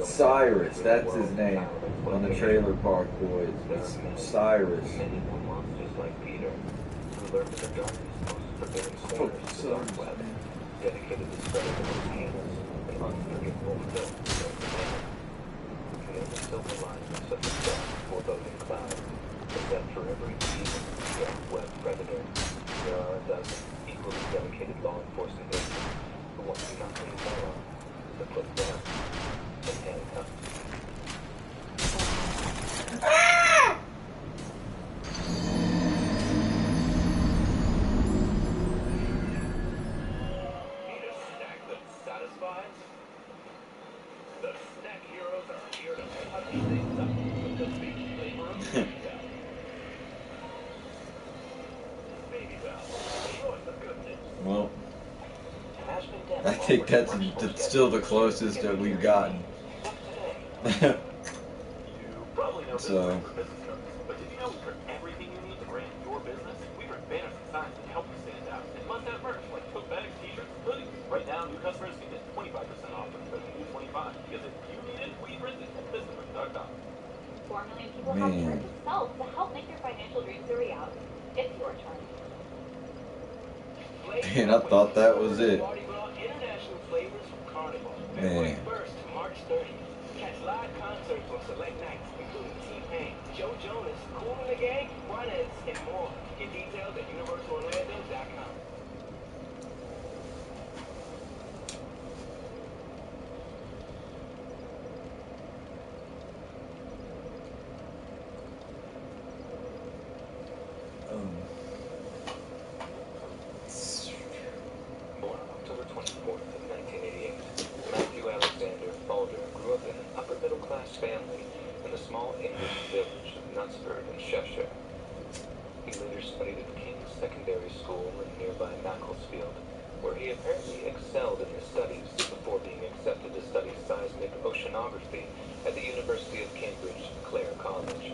[SPEAKER 2] Cyrus, that's his name on the Trailer Park Boys. It's Cyrus.
[SPEAKER 4] Many more monsters like Peter, who lurk in the darkest, most forbidding corners of the dark web, dedicated to spreading the most heinous and unforgivable filth of the man. And in the silver linings of the dark, foreboding cloud, is that for every evil, dark web predator, there are a dozen equally dedicated law enforcement agents who want nothing more than to put them in handcuffs.
[SPEAKER 2] Well, I think that's still the closest that we've gotten. So.
[SPEAKER 1] But did you know we print everything you need to brand your business? We print banners and signs to help you stand out. And must-have merch like tote bags, t-shirts, hoodies. Right now, new customers can get 25% off with the new 25. Because if you need it, we print it at businessprint.com.
[SPEAKER 3] 4 million people have turned to self to help make their financial dreams a reality. It's your turn.
[SPEAKER 2] Man, I thought that was it.
[SPEAKER 1] International flavors from Carnival.
[SPEAKER 2] Man.
[SPEAKER 1] February 1st to March 30th. Catch live concerts on select nights, including T-Pain, Joe Jonas, Kool and the Gang, Juanes, and more. Get details at universalorlando.com. Born on October 24th of 1988, Matthew Alexander Alder grew up in an upper-middle-class family in the small English village of Knutsford in Cheshire. He later studied at King's Secondary School in nearby Macclesfield, where he apparently excelled in his studies before being accepted to study seismic oceanography at the University of Cambridge Clare College.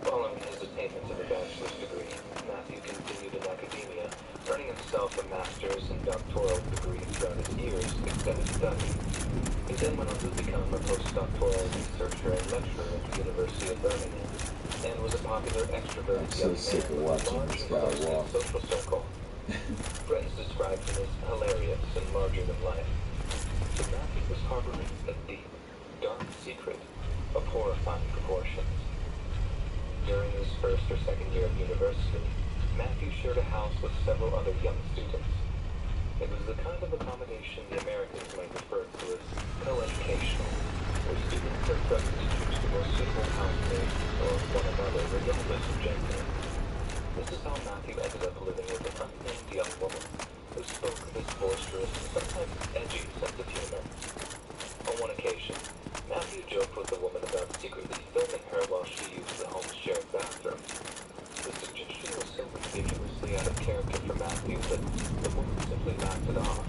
[SPEAKER 1] Following his attainment of a bachelor's degree, Matthew continued in academia, earning himself a master's and doctoral degree throughout his years of extended study. He then went on to become a postdoctoral researcher and lecturer at the University of Birmingham, and was a popular extroverted
[SPEAKER 2] I'm so
[SPEAKER 4] young
[SPEAKER 2] sick of
[SPEAKER 4] man with a
[SPEAKER 2] watching
[SPEAKER 4] large
[SPEAKER 2] this guy
[SPEAKER 4] university
[SPEAKER 2] walk.
[SPEAKER 4] social circle. Friends described him as hilarious and larger than life. But Matthew was harboring a deep, dark secret of horrifying proportions. During his first or second year of university, Matthew shared a house with several other young students. It was the kind of accommodation the Americans might refer to as co-educational, where students are trusted to choose the most suitable housemate or one another regardless of gender. This is how Matthew ended up living with an unnamed young woman who spoke with boisterous, sometimes edgy sense of humor. On one occasion, Matthew joked with the woman about secretly filming her while she used the home's shared bathroom. The suggestion was so ridiculously out of character for Matthew that the woman simply laughed it off,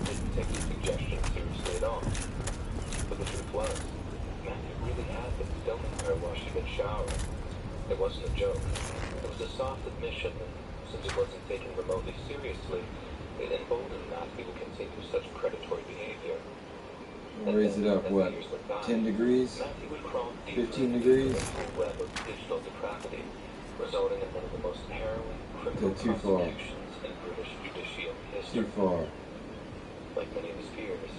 [SPEAKER 4] didn't take the suggestion seriously at all. But the truth was, Matthew really had been filming her while she'd been showering. It wasn't a joke. It was a soft admission, and since it wasn't taken remotely seriously, it emboldened Matthew to continue such predatory behavior.
[SPEAKER 2] We'll raise it up, what, 10 degrees? 15 degrees?
[SPEAKER 4] Web of digital depravity, resulting in one of the most harrowing criminal
[SPEAKER 2] Go too far.
[SPEAKER 4] prosecutions in British judicial history.
[SPEAKER 2] Too far.
[SPEAKER 4] Like many of his peers,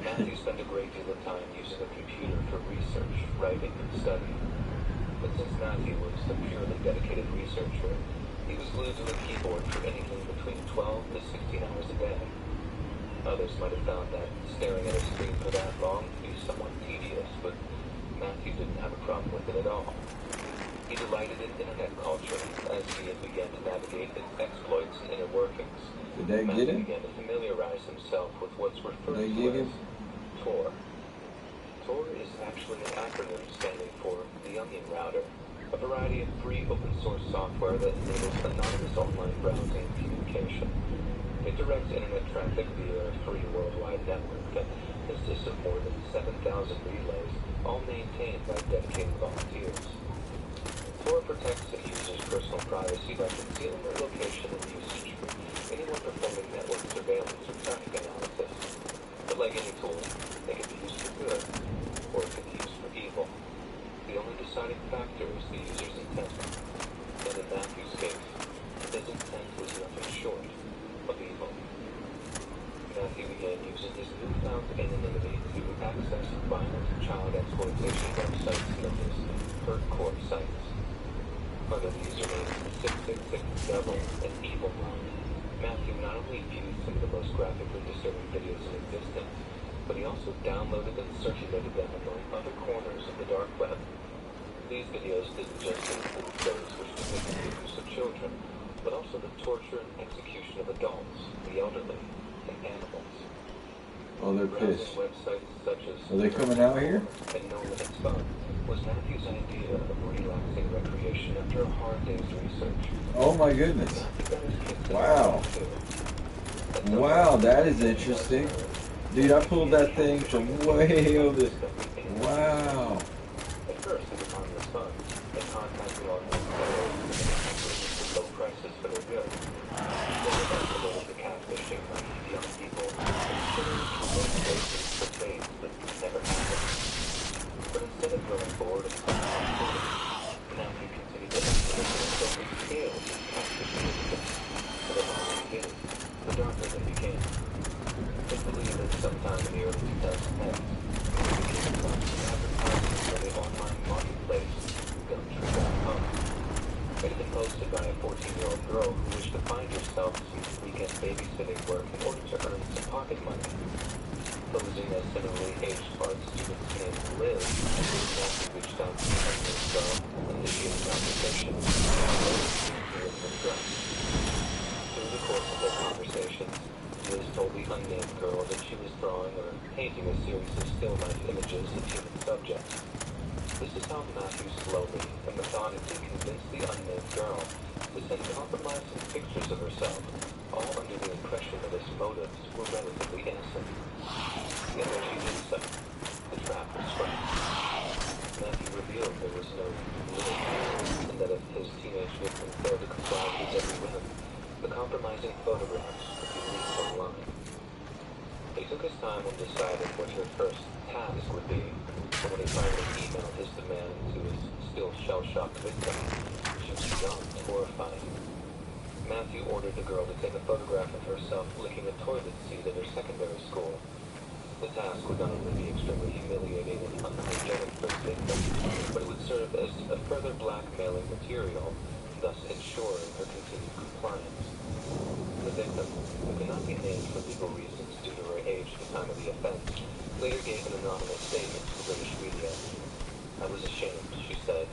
[SPEAKER 4] Matthew spent a great deal of time using a computer for research, writing, and study. But since Matthew was a purely dedicated researcher, he was glued to a keyboard for anything between 12 to 16 hours a day. Others might have found that staring at a screen for that long to be somewhat tedious, but Matthew didn't have a problem with it at all. He delighted in internet culture as he began to navigate its exploits and inner workings.
[SPEAKER 2] Did they
[SPEAKER 4] Matthew
[SPEAKER 2] get him?
[SPEAKER 4] began to familiarize himself with what's referred
[SPEAKER 2] Did they
[SPEAKER 4] to
[SPEAKER 2] get
[SPEAKER 4] as
[SPEAKER 2] him?
[SPEAKER 4] Tor. Tor is actually an acronym standing for the Onion Router, a variety of free open source software that enables anonymous online browsing and communication. It directs internet traffic via a free worldwide network that consists of more than 7,000 relays, all maintained by dedicated volunteers. Tor protects a user's personal privacy by concealing their location and usage from anyone performing network surveillance or traffic analysis. But like any tool, it can be used for good, or it can be used for evil. The only deciding factor is the user's intent. And in Matthew's case, his intent was nothing short of evil. Matthew began using his newfound anonymity to access violent child exploitation websites known as hardcore sites. Under the username 666devil and Evil One, Matthew not only viewed some of the most graphically disturbing videos in existence, but he also downloaded and circulated them among other corners of the dark web. These videos didn't just include those which depicted the abuse of children, but also the torture and execution of adults, the elderly, and animals.
[SPEAKER 2] Oh, they're
[SPEAKER 4] Browsing
[SPEAKER 2] pissed.
[SPEAKER 4] websites such as
[SPEAKER 2] Are they coming out here?
[SPEAKER 4] and No Limits Fun was Matthew's idea of relaxing recreation after a hard day's research.
[SPEAKER 2] Oh my goodness.
[SPEAKER 4] Matthew got his kicks in
[SPEAKER 2] Wow.
[SPEAKER 4] too.
[SPEAKER 2] Wow, that is interesting. Dude, I pulled that thing from way over. Wow.
[SPEAKER 4] At first, it was harmless fun, and contacting online sellers with low prices for their goods. Then it escalated to catfishing naive young people and considering promote places for things that never happened. But instead of growing bored and unconfident, Matthew continued to escalate to a silver scale of catfishing incidents. But the longer it did, the darker they became. It's believed that sometime in the early 2010s, it became across some advertising for the online marketplace, Gumtree.com. It had been posted by a 14-year-old girl who wished to find herself some weekend babysitting work in order to earn some pocket money. Posing as similarly aged art students named Liz, Matthew reached out to the unknown girl and initiated a conversation. Through the course of their conversations, Liz told the unnamed girl that she was drawing or painting a series of still life images of human subjects. This is how Matthew slowly and methodically convinced the unnamed girl to send compromising pictures of herself, all under the impression that his motives were relatively innocent. Yet when she did so, the trap was sprung. Matthew revealed there was no little and that if his teenage victim failed to comply with his every whim, the compromising photographs would be leaked online. He took his time on deciding what her first task would be, and when he finally emailed his demand to his still shell-shocked victim, she was beyond horrified. Matthew ordered the girl to take a photograph of herself licking a toilet seat at her secondary school. The task would not only be extremely humiliating and unhygienic for his victim, but it would serve as a further blackmailing material, thus ensuring her continued compliance. The victim, who could not be named for legal reasons due to her age at the time of the offense, later gave an anonymous statement to the British media. I was ashamed, she said.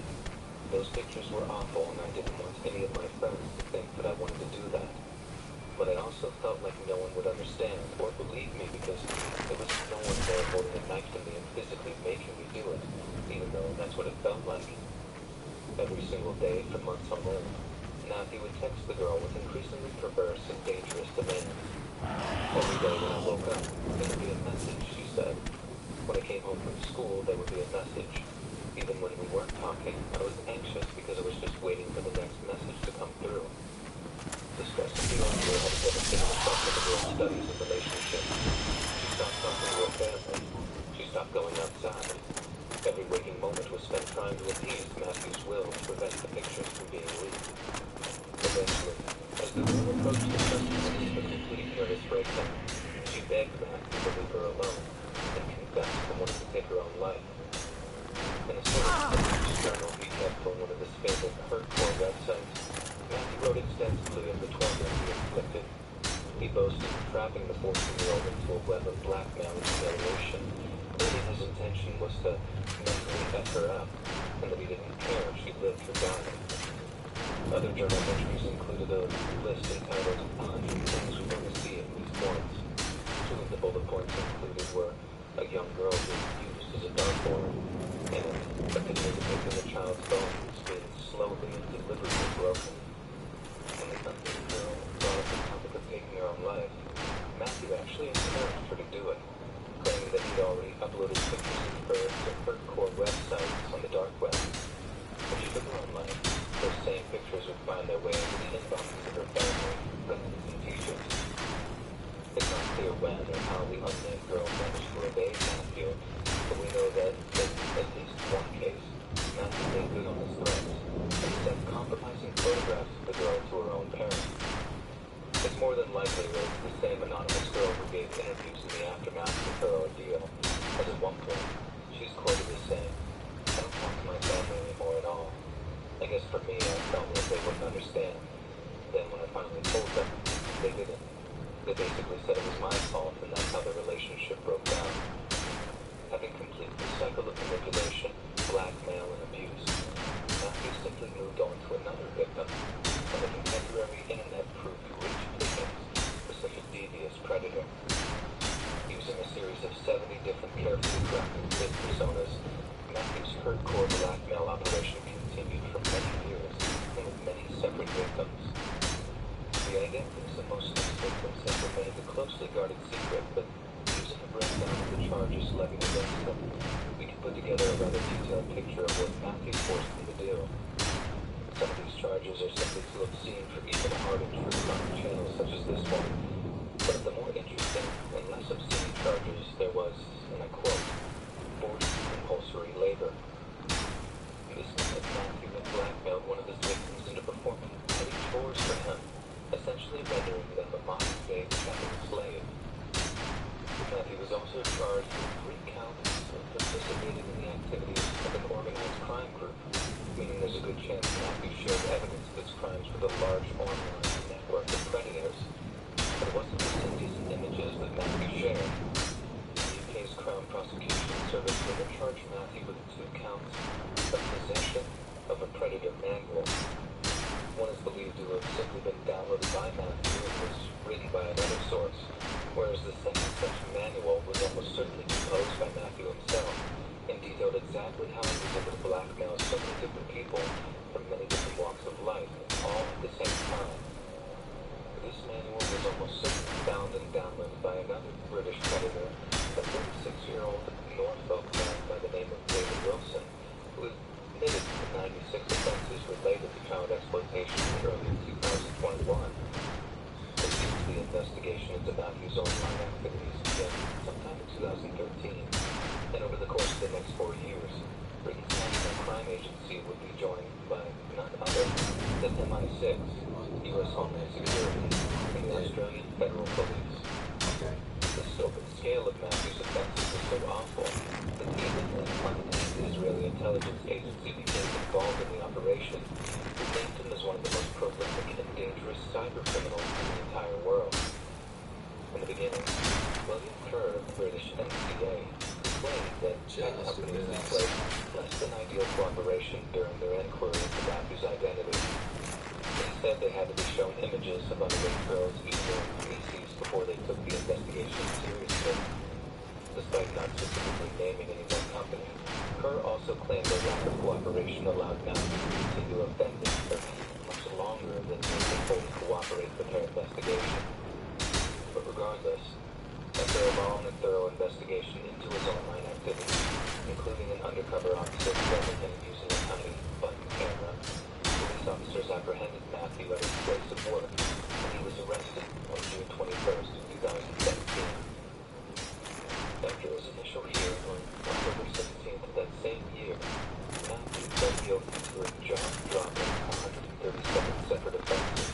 [SPEAKER 4] Those pictures were awful and I didn't want any of my friends to think that I wanted to do that. But I also felt like no one would understand or believe me because there was no one there holding a knife to me and physically making me do it, even though that's what it felt like. Every single day for months on end, Matthew would text the girl with increasingly perverse and dangerous demands. Every day when I woke up, there would be a message, she said. When I came home from school, there would be a message. Even when we weren't talking, I was anxious because I was just waiting for the next message to come through. The stress of the ordeal had a devastating effect on the girl's studies and relationships. She stopped talking to her family. She stopped going outside. Every waking moment was spent trying to appease Matthew's will to prevent the pictures from being leaked. Eventually, as the girl approached the precipice of a complete nervous breakdown, she begged Matthew to leave her alone. websites. Matthew wrote extensively of the torment he inflicted. He boasted of trapping the 14-year-old into a web of blackmail and humiliation, claiming his intention was to mentally F her up, and that he didn't care if she lived or died. Other journal entries included a list entitled 100 Things We Want to See at These Points. Two of the bullet points included were a young girl being used as a dartboard, and a picture depicting a child's bones being slowly and deliberately broken. When the unnamed girl brought up the topic of taking her own life, Matthew actually encouraged her to do it, claiming that he'd already uploaded pictures of her to hardcore websites on the dark web. If she took her own life, those same pictures would find their way into the inboxes of her family, friends, and teachers. It's not clear when or how the unnamed girl managed to evade Matthew, but we know that in at least one case, Matthew made good on his threats and sent compromising photographs of the girl to her own parents. It's more than likely that it's the same anonymous girl who gave interviews in the aftermath of her ordeal, as at one point, she's quoted as saying, "I don't talk to my family anymore at all. I guess for me, I felt like they wouldn't understand. Then when I finally told them, they didn't. They basically said it was my fault, and that's how the relationship broke down." Having completed the cycle of manipulation, blackmail, and abuse, Matthew simply moved on to another victim, and the contemporary internet proved rich pickings for such a devious predator. Using a series of 70 different carefully crafted bid personas, Matthew's hardcore blackmail operation continued for many years and with many separate victims. The identities of most of these victims have remained a closely guarded secret, but using a breakdown of the charges levied against them, we can put together a rather detailed picture of what Matthew forced them to do. Some of these charges are simply too obscene for even hardened true crime channels such as this one, but of the more interesting and less obscene charges, there was, and I quote, "forced compulsory labor." This meant that Matthew had blackmailed one of his victims into performing heavy chores for him, essentially rendering them a modern-day chattel slave. Matthew was also charged with 3 counts of participating in the activities of an organized crime group, meaning there's a good chance Matthew shared evidence of his crimes with a large online network of predators. But it wasn't just indecent images that Matthew shared. The UK's Crown Prosecution Service later charged Matthew with 2 counts of possession of a predator manual. One is believed to have simply been downloaded by Matthew and was written by another source, whereas the second such manual was almost certainly composed by Matthew himself and detailed exactly how he was able to blackmail so many different people from many different walks of life, all at the same time. This manual was almost certainly found and downloaded by another British predator, a 36-year-old Norfolk man by the name of David Wilson, who admitted to 96 offenses related to child exploitation in early 2021. It seems the investigation into Matthew's online activities began sometime in 2013, and over the course of the next 4 years, Britain's National Crime Agency would be joined by none other than MI6, U.S. Homeland Security, and the Australian Federal Police. The scope and scale of Matthew's offenses was so awful that even when the Israeli intelligence agency became involved in the operation, it named him as one of the most prolific and dangerous cyber criminals in the entire world. In the beginning, William Kerr of the British NCA claimed that tech companies displayed less than ideal cooperation during their inquiry into Matthew's identity. Instead, they had to be shown images of underage girls eating their feces before they took the investigation seriously. Despite not specifically naming any one company, Kerr also claimed their lack of cooperation allowed Matthew to continue offending for much longer than they were told to cooperate with their investigation. But regardless, after a long and thorough investigation into his online activities, including an undercover officer filming him using a tiny button camera, police officers apprehended Matthew at his place of work, and he was arrested on June 21st, 2017. After his initial hearing on October 16th of that same year, Matthew pled guilty to a jaw-dropping 137 separate offenses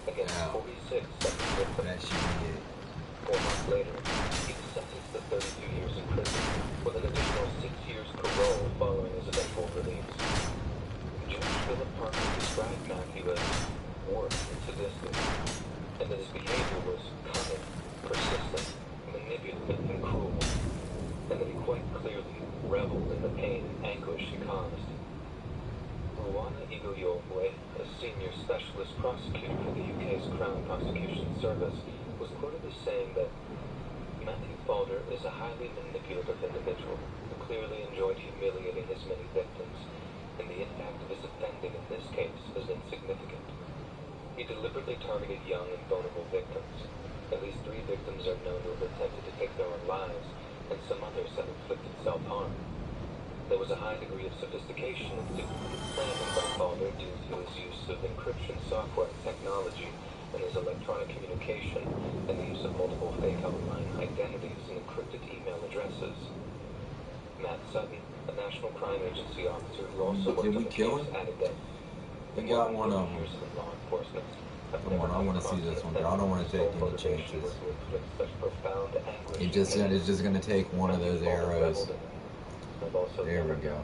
[SPEAKER 4] against 46 separate victims. 4 months later, he was sentenced to 32 years in prison, with an additional 6 years parole following his eventual release. Judge Philip Parker described Matthew caused. Luana Igoyobwe, a senior specialist prosecutor for the UK's Crown Prosecution Service, was quoted as saying that Matthew Falder is a highly manipulative individual who clearly enjoyed humiliating his many victims, and the impact of his offending in this case is insignificant. He deliberately targeted young and vulnerable victims. At least 3 victims are known to have attempted to take their own lives, and some others have inflicted self-harm. There was a high degree of sophistication and significant planning by Falder due to his use of encryption software technology in his electronic communication and the use of multiple fake online identities and encrypted email addresses. Matt Sutton, a National Crime Agency officer who also worked on the case, added that
[SPEAKER 2] We got one of them.
[SPEAKER 4] years in law enforcement,
[SPEAKER 2] Come on, I want to see this one, but I don't want to take any chances. It's just gonna take one of those arrows. There we go.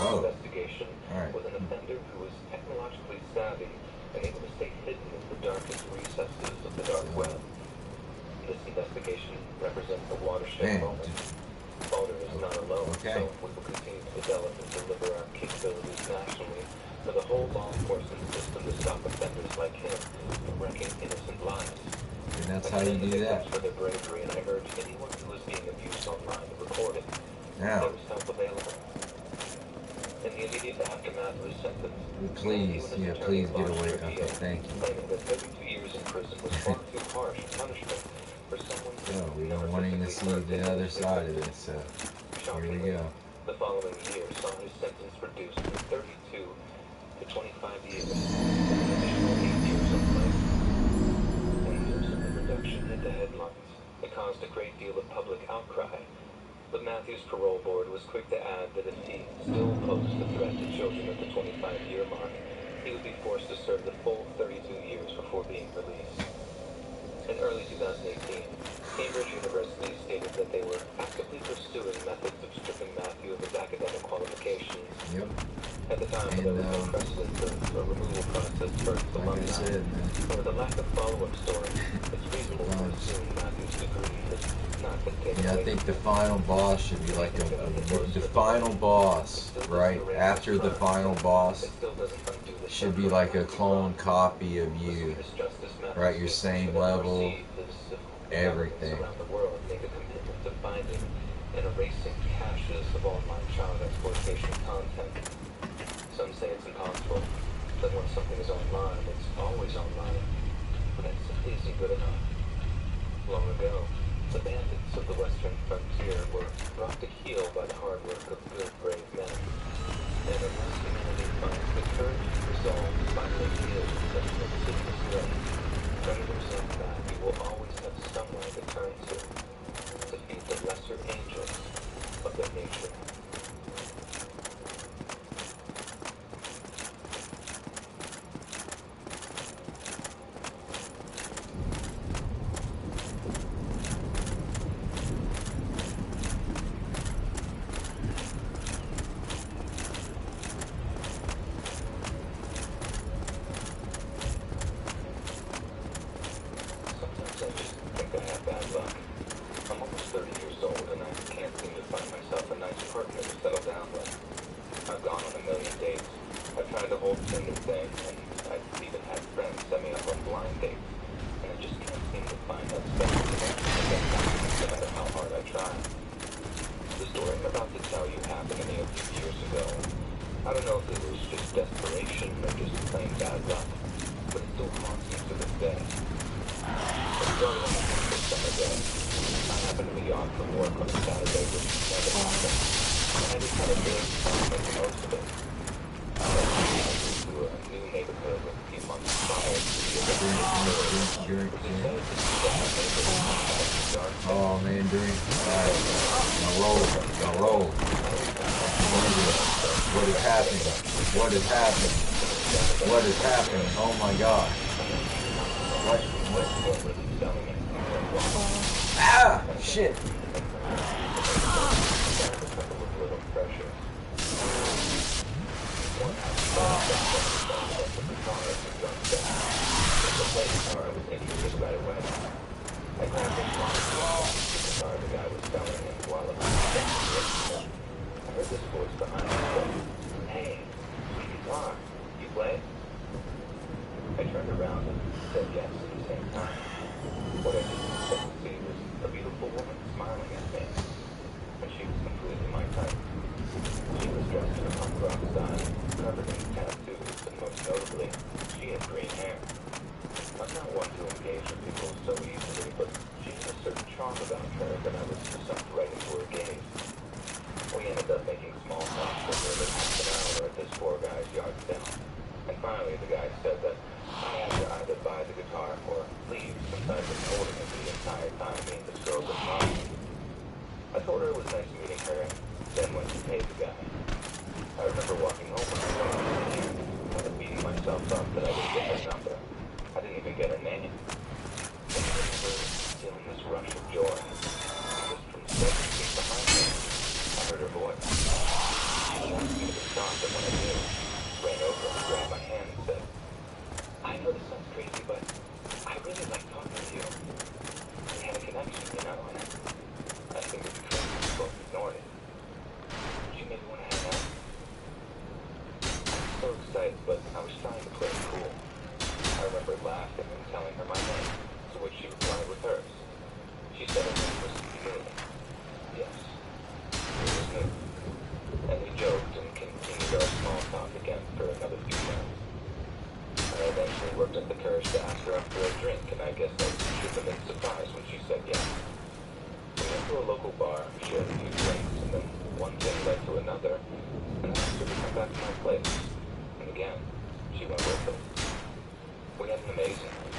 [SPEAKER 2] Whoa. Alright.
[SPEAKER 4] With an offender who is technologically savvy and able to stay hidden in the darkest recesses of the dark web. This investigation represents a watershed moment. Falder is not alone, so we will continue to develop and deliver our capabilities nationally for the whole law enforcement system to stop offenders like him from wrecking innocent lives.
[SPEAKER 2] And that's how you do that.
[SPEAKER 4] For their bravery, and I urge anyone who is being abused online to record it.
[SPEAKER 2] Now.
[SPEAKER 4] There is help available. In the immediate aftermath of his sentence,
[SPEAKER 2] Please, yeah, please get away. Okay, thank you.
[SPEAKER 4] claiming that 32 years in prison was far too harsh a punishment for someone
[SPEAKER 2] So, we are wanting to see the other side of this, so here we go.
[SPEAKER 4] The following year saw his sentence reduced from 32 to 25 years, and an additional 8 years of life. When news of the reduction hit the headlines, it caused a great deal of public outcry. But Matthew's parole board was quick to add that if he still posed a threat to children at the 25-year mark, he would be forced to serve the full 32 years before being released. In early 2018, Cambridge University stated that they were actively pursuing methods of stripping Matthew of his academic qualifications.
[SPEAKER 2] Yep.
[SPEAKER 4] At the time, there was no precedent for a removal process for alumni.
[SPEAKER 2] Like I said, man.
[SPEAKER 4] But with a lack of follow-up story, it's reasonable to assume Matthew's degree has not been taken
[SPEAKER 2] Yeah, I
[SPEAKER 4] away.
[SPEAKER 2] think the final boss should be like the final boss, right? After the final boss
[SPEAKER 4] It still doesn't undo the
[SPEAKER 2] should be like a clone copy of you, right? Your same level, everything.
[SPEAKER 4] Around the world make a commitment to finding and erasing caches of online child exploitation content. Some say it's impossible, that once something is online, it's always online. But that simply isn't good enough. Long ago, the bandits of the western frontier were brought to heel by the hard work of good, brave men. And unless humanity finds the courage and resolve to finally deal with such an insidious threat, predators like Matthew will always have somewhere to turn to feed the lesser angels of their nature. Sometimes I just think I have bad luck. I'm almost 30 years old and I can't seem to find myself a nice partner to settle down with. I've gone on a million dates. I've tried the whole Tinder thing, and I've even had friends set me up on blind dates. And I just can't seem to find that special connection to get back, no matter how hard I try. The story I'm about to tell you happened to me a few years ago. I don't know if it was just desperation or just plain bad luck, but it still haunts me to this day. It started on a beautiful summer day. I happened to be off from work on a Saturday, which never happened. And I just had a big time making the most of it. I moved to a new neighborhood a few months prior to the event.
[SPEAKER 2] Oh man, my roll. What is happening? What is happening? What is happening? Oh my god. What? Ah! Shit!
[SPEAKER 4] this voice behind me said, "Hey, sweet guitar, you play?" I turned around and said yes at the same time. What I didn't expect to see was a beautiful woman smiling at me, and she was completely my type. She was dressed in a punk rock style, covered in tattoos, and most notably, she had green hair. I'm not one to engage with people so easily, but she had a certain charm about her that I was sucked right into her gaze. We ended up making small talk for nearly half an hour at this poor guy's yard sale, and finally the guy said that I had to either buy the guitar or leave since I'd been holding it the entire time me and this girl was talking. I told her it was nice meeting her and then went to pay the guy. I remember walking home when I saw her and kind of beating myself up that I didn't get her number. I didn't even get her name. And I remember feeling this rush of joy because from 7 feet behind me, I heard her voice. She wanted me to stop, and when I did, ran over and grabbed my hand and said, "I know this sounds crazy, but I really like talking to you. We had a connection, you know, and I think it'd be crazy if we both ignored it. Would you maybe want to hang out?" I was so excited, but I was trying to play it cool. I remember laughing and telling her my name, to which she replied with hers. She said her name was Moon. Yes, it was Moon. And we joked and continued our small talk again for another few minutes. I eventually worked up the courage to ask her out for a drink, and I guess I should have been surprised when she said yes. We went to a local bar, shared a few drinks, and then one thing led to another, and I asked her to come back to my place. And again, she went with us. We had an amazing night.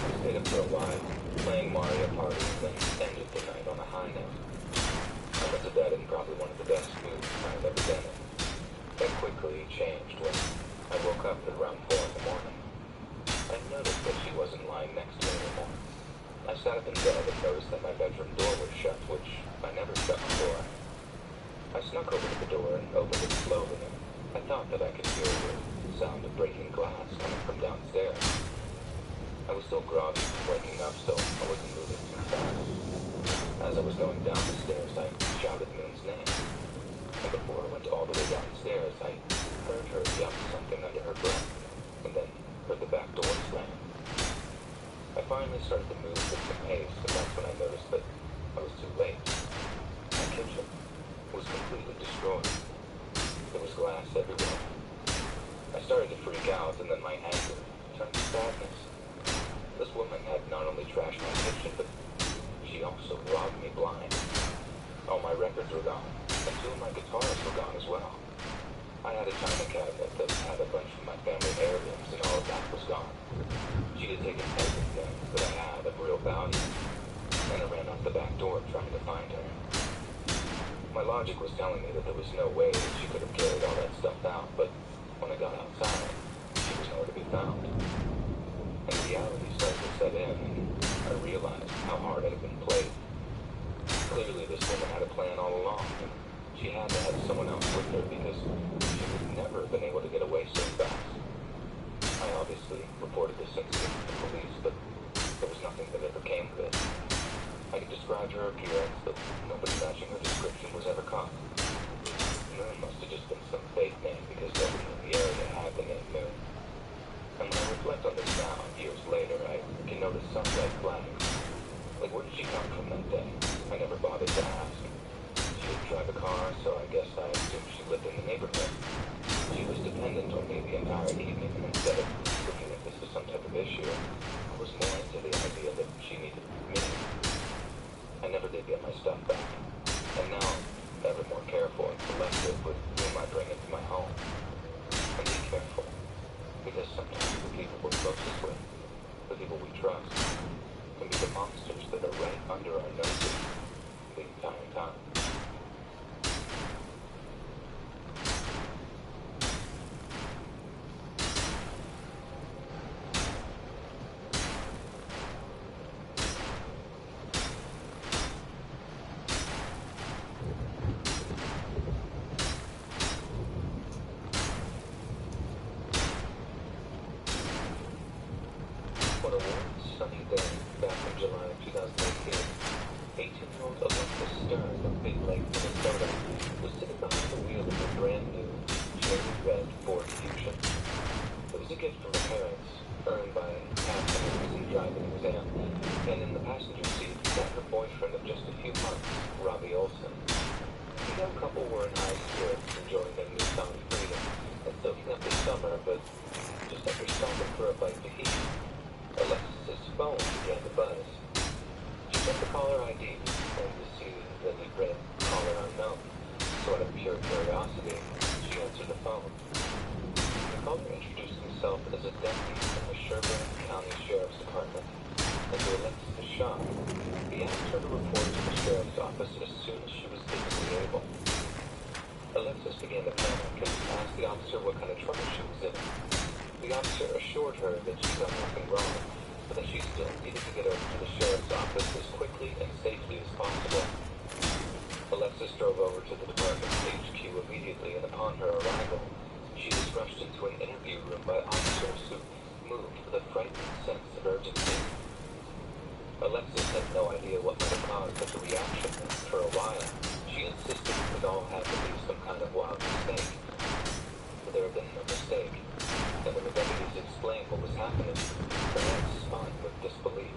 [SPEAKER 4] We stayed up for a while, playing Mario Party, and then ended the night on a high note. I went to bed in probably one of the best moods I've ever been in. That quickly changed when I woke up at around 4 in the morning. I noticed that she wasn't lying next to me anymore. I sat up in bed and noticed that my bedroom door was shut, which I never shut before. I snuck over to the door and opened it slowly, and I thought that I could hear the sound of breaking glass coming from downstairs. I was still groggy from waking up, so I wasn't moving too fast. As I was going down the stairs, I shouted Moon's name. And before I went all the way downstairs, I heard her yell something under her breath, and then heard the back door slam. I finally started to move with some haste, and that's when I noticed that I was too late. My kitchen was completely destroyed. There was glass everywhere. I started to freak out, and then my anger turned to sadness. This woman had not only trashed my kitchen, but she also robbed me blind. All my records were gone, and 2 of my guitars were gone as well. I had a china cabinet that had a bunch of my family heirlooms, and all of that was gone. She had taken everything that I had of real value, and I ran out the back door trying to find her. My logic was telling me that there was no way that she could have carried all that stuff out, but when I got outside, she was nowhere to be found. And reality started to set in, and I realized how hard I had been played. Clearly, this woman had a plan all along, and she had to have someone else with her because she would never have been able to get away so fast. I obviously reported this incident to the police, but there was nothing that ever came of it. I could describe her appearance, but nobody matching her description was ever caught. Moon must have just been some fake name because nobody in the area had the name Moon. And when I reflect on this now, years later, I can notice some red flags. Like, where did she come from that day? I never bothered to ask. She didn't drive a car, so I guess I assumed she lived in the neighborhood. She was dependent on me the entire evening, and instead of looking at this as some type of issue, I was more into the idea that she needed me. I never did get my stuff back, and now I'm ever more gift from her parents, earned by passing a recent driving exam, and in the passenger seat sat her boyfriend of just a few months, Robbie Olson. The young couple were in high spirits, enjoying their newfound freedom and soaking up the summer, but just after stopping for a bite to eat, Alexis's phone began to buzz. She checked the caller ID, only to see that it read caller unknown. So out of pure curiosity, she answered the phone. The caller introduced himself as a deputy from the Sherburne County Sheriff's Department. And to Alexis's shock, he asked her to report to the sheriff's office as soon as she was physically able. Alexis began to panic and asked the officer what kind of trouble she was in. The officer assured her that she done nothing wrong, but that she still needed to get over to the sheriff's office as quickly and safely as possible. Alexis drove over to the department's HQ immediately, and upon her arrival, she was rushed into an interview room by officers who moved with a frightening sense of urgency. Alexis had no idea what might have caused such a reaction, and for a while, she insisted it all had to be some kind of wild mistake. But there had been no mistake, and when the deputies explained what was happening, her head spun with disbelief.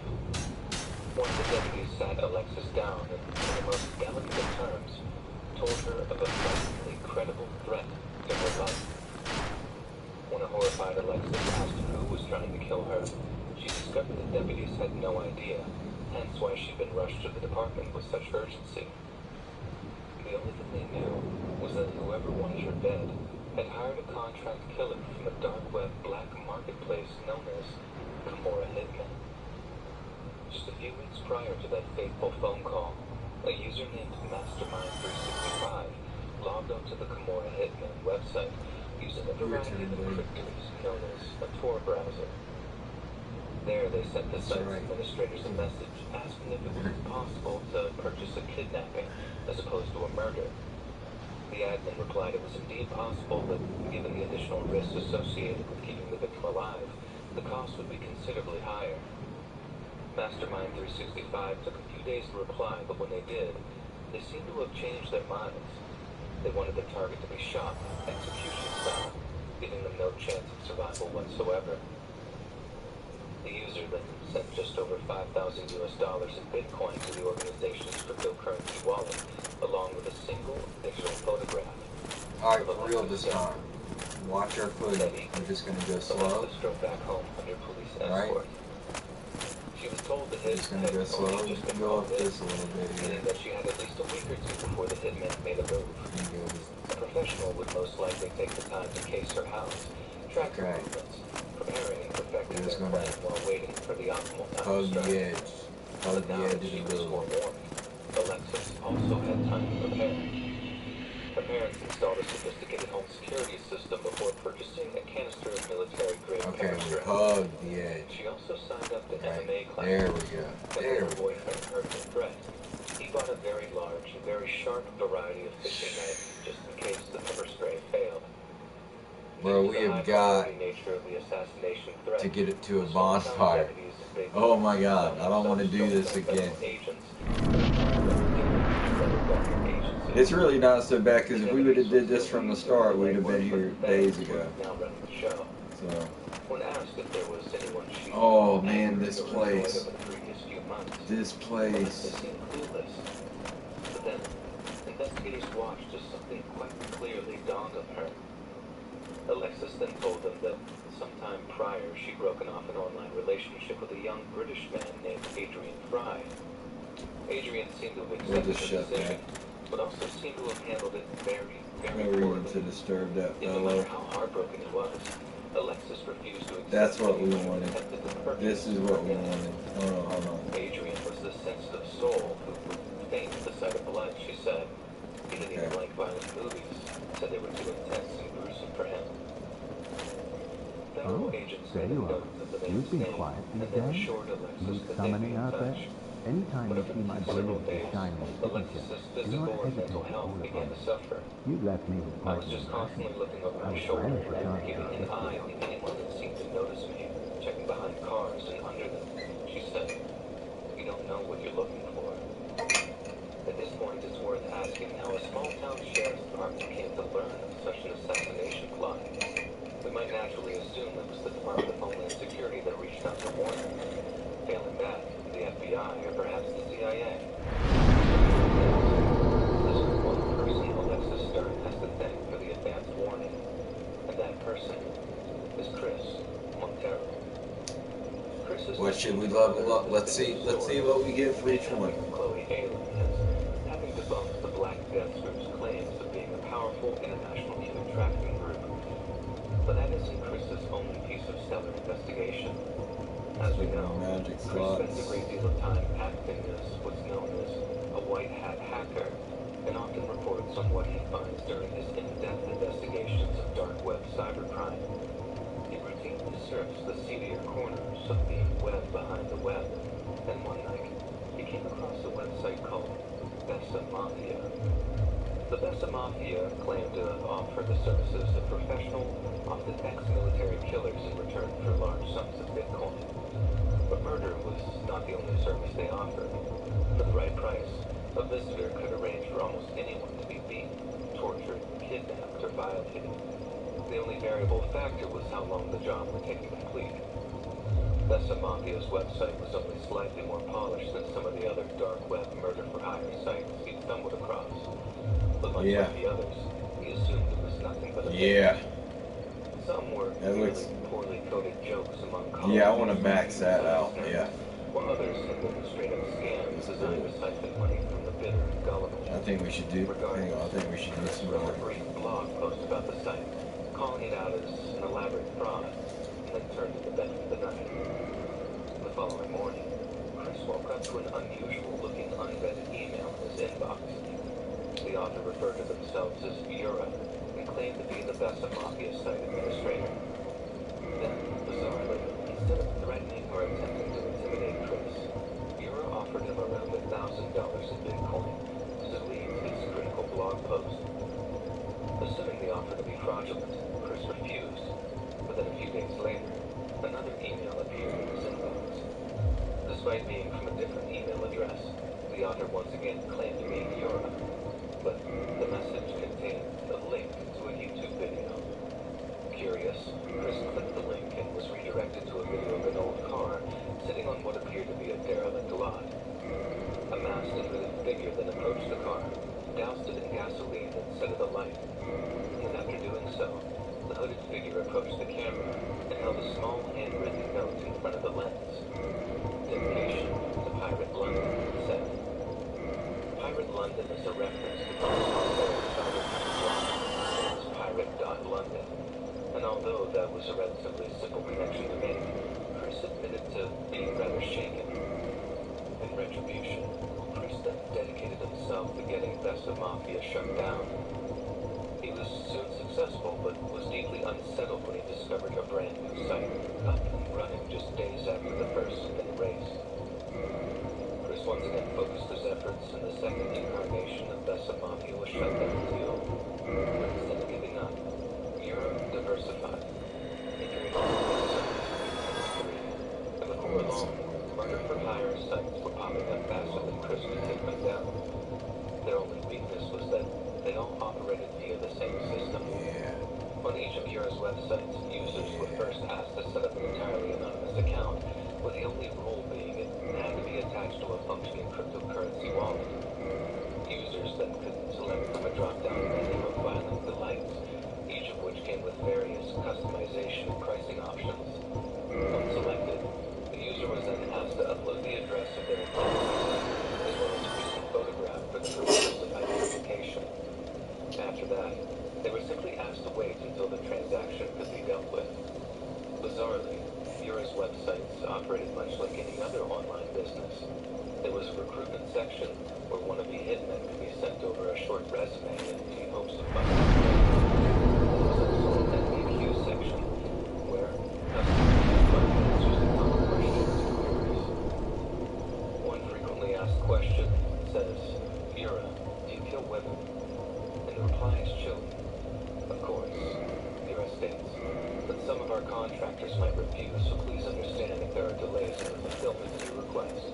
[SPEAKER 4] Once the deputies sat Alexis down and, in the most delicate of terms, told her of a frighteningly credible threat to her life. When a horrified Alexis asked who was trying to kill her, she discovered the deputies had no idea, hence why she'd been rushed to the department with such urgency. The only thing they knew was that whoever wanted her dead had hired a contract killer from a dark web black marketplace known as Kimura Hitman. Just a few weeks prior to that fateful phone call, a user named Mastermind365 logged onto the Kimura Hitman website using a variety of encryptors known as a Tor browser. There they sent the site's administrators a message asking if it was possible to purchase a kidnapping as opposed to a murder. The admin replied it was indeed possible, but given the additional risks associated with keeping the victim alive, the cost would be considerably higher. Mastermind365 took a few days to reply, but when they did, they seemed to have changed their minds. They wanted the target to be shot, execution style, giving them no chance of survival whatsoever. The user then sent just over $5,000 in Bitcoin to the organization's cryptocurrency wallet, along with a single digital photograph.
[SPEAKER 2] Alright, for real this time. Watch our footage. We're just going to go slow.
[SPEAKER 4] Alexis drove back home under police escort. She was told the hit
[SPEAKER 2] just going to go slow. Go up this a little bit here.
[SPEAKER 4] Meaning that she had at least a week or two before the hitman made a move. A professional would most likely take the time to case her house, track her movements, preparing and perfecting their plan while waiting for the optimal time to strike. But now that she was forewarned, Alexis also had time to prepare. Her parents installed a sophisticated home security system before purchasing a canister of military-grade pepper spray. She also signed up to MMA classes.
[SPEAKER 2] There we go.
[SPEAKER 4] When her boyfriend heard the threat, he bought a very large and very sharp variety of fishing knives just in case the pepper spray failed.
[SPEAKER 2] Bro, we have got to get it to a bonfire. Oh my god, I don't want to do this again. It's really not so bad, because if we would have did this from the start, we'd have been here days ago. So. Oh man, this place. This place.
[SPEAKER 4] But then, investigators watched as something quite clearly dawned on her. Alexis then told them that sometime prior she'd broken off an online relationship with a young British man named Adrian Fry. Adrian seemed to have accepted the decision, but also seemed to have handled it very, very poorly.
[SPEAKER 2] To disturb that
[SPEAKER 4] no matter how heartbroken he was, Alexis refused to accept.
[SPEAKER 2] That's what we wanted. This is what we wanted. Hold on.
[SPEAKER 4] Adrian was the sensitive soul who would faint at the sight of blood, she said. He didn't even like violent movies, said they were too intense and gruesome for him.
[SPEAKER 6] Oh, there you are. You've been quiet these days. Need summoning out there? Anytime you see my brilliantly shining signature, do not hesitate to call upon me. You left me with quite an impression. I was relish your time.
[SPEAKER 4] Keeping an eye on anyone that seemed to notice me, checking behind cars and under them. She said, "You don't know what you're looking for." At this point, it's worth asking how a small-town sheriff's department came to learn of such an assassination plot. We might naturally assumed it was the Department of Homeland Security that reached out to warn them. Failing that, the FBI or perhaps the CIA. There's only one person Alexis Stern has to thank for the advance warning, and that person is Chris Montero.
[SPEAKER 2] What should we level up? Let's see what we get for each one.
[SPEAKER 4] Chloe Aliens, having debunked the Black Death Group's claims of being a powerful international human trafficking group. But that isn't Chris's only piece of stellar investigation. As we know,
[SPEAKER 2] Magic
[SPEAKER 4] Chris
[SPEAKER 2] slots.
[SPEAKER 4] spends a great deal of time acting as what's known as a white hat hacker, and often reports on what he finds during his in-depth investigations of dark web cybercrime. He routinely surfs the seedier corners of the web behind the web, and one night he came across a website called Bessa Mafia. The Bessa Mafia claimed to offer the services of professional, often ex-military killers in return for large sums of Bitcoin. But murder was not the only service they offered. For the right price, a visitor could arrange for almost anyone to be beaten, tortured, kidnapped, or violated. The only variable factor was how long the job would take to complete. Bessa Mafia's website was only slightly more polished than some of the other dark web murder-for-hire sites he'd stumbled across. But much like the others, he assumed it was nothing but a Some were really poorly coded jokes among colleagues.
[SPEAKER 2] Yeah, I want to max that out. Yeah.
[SPEAKER 4] While others had been straight-up scams designed to siphon money from the bitter and gullible.
[SPEAKER 2] I think we should do. Hang on, I think we should do some
[SPEAKER 4] From
[SPEAKER 2] more.
[SPEAKER 4] a brief blog post about the site, calling it out as an elaborate fraud, and then turned to the benefit of the night. The following morning, Chris woke up to an unusual-looking unvetted email in his inbox. The author referred to themselves as Yura, and claimed to be the Bessa Mafia site administrator. Then, bizarrely, instead of threatening or attempting to intimidate Chris, Yura offered him around $1,000 in Bitcoin to delete his critical blog post. Assuming the offer to be fraudulent, Chris refused, but then a few days later, another email appeared in his inbox. Despite being from a different email address, the author once again claimed to be Yura, but the message contained a link to a YouTube video. Curious, Chris clicked the link and was redirected to a video of an old car sitting on what appeared to be a derelict lot. A masked and hooded figure then approached the car, doused it in gasoline, and set it alight. And after doing so, the hooded figure approached the camera and held a small handwritten note in front of the lens. Dedication to Pirate London, it said. Pirate London is a reference to the Pirate.London, and although that was a relatively simple connection to make, Chris admitted to being rather shaken. In retribution, Chris then dedicated himself to getting Bessa Mafia shut down. He was soon successful, but was deeply unsettled when he discovered a brand new site, up and running just days after the first had been erased. Chris once again focused his efforts, and the second incarnation of Bessa Mafia was shut down too. But instead of giving up, Europe diversified. He carried on and before long, murder-for-hire sites were popping up faster than Chris could take them down. Their only weakness was that they all operated via the same system. On each of Euro's websites, users were first asked to set up an entirely anonymous account, with the only rule being it had to be attached to a functioning cryptocurrency wallet. Users then could select from a drop-down menu of violent delights, each of which came with various customization and pricing options. Once selected, the user was then asked to upload the address of their account, as well as a recent photograph for the purpose of identification. After that, they were simply asked to wait until the transaction could be dealt with. Bizarrely, Yura's websites operated much like any other online business. There was a recruitment section where wannabe hitmen could be sent over a short resume in hopes of finding a job. There was also an FAQ section where customers could find answers to common questions and queries. One frequently asked question says, Yura, do you kill women? And the reply is chilling. Of course, Yura states, but some of our contractors might refuse, so please understand if there are delays in the fulfillment of your request.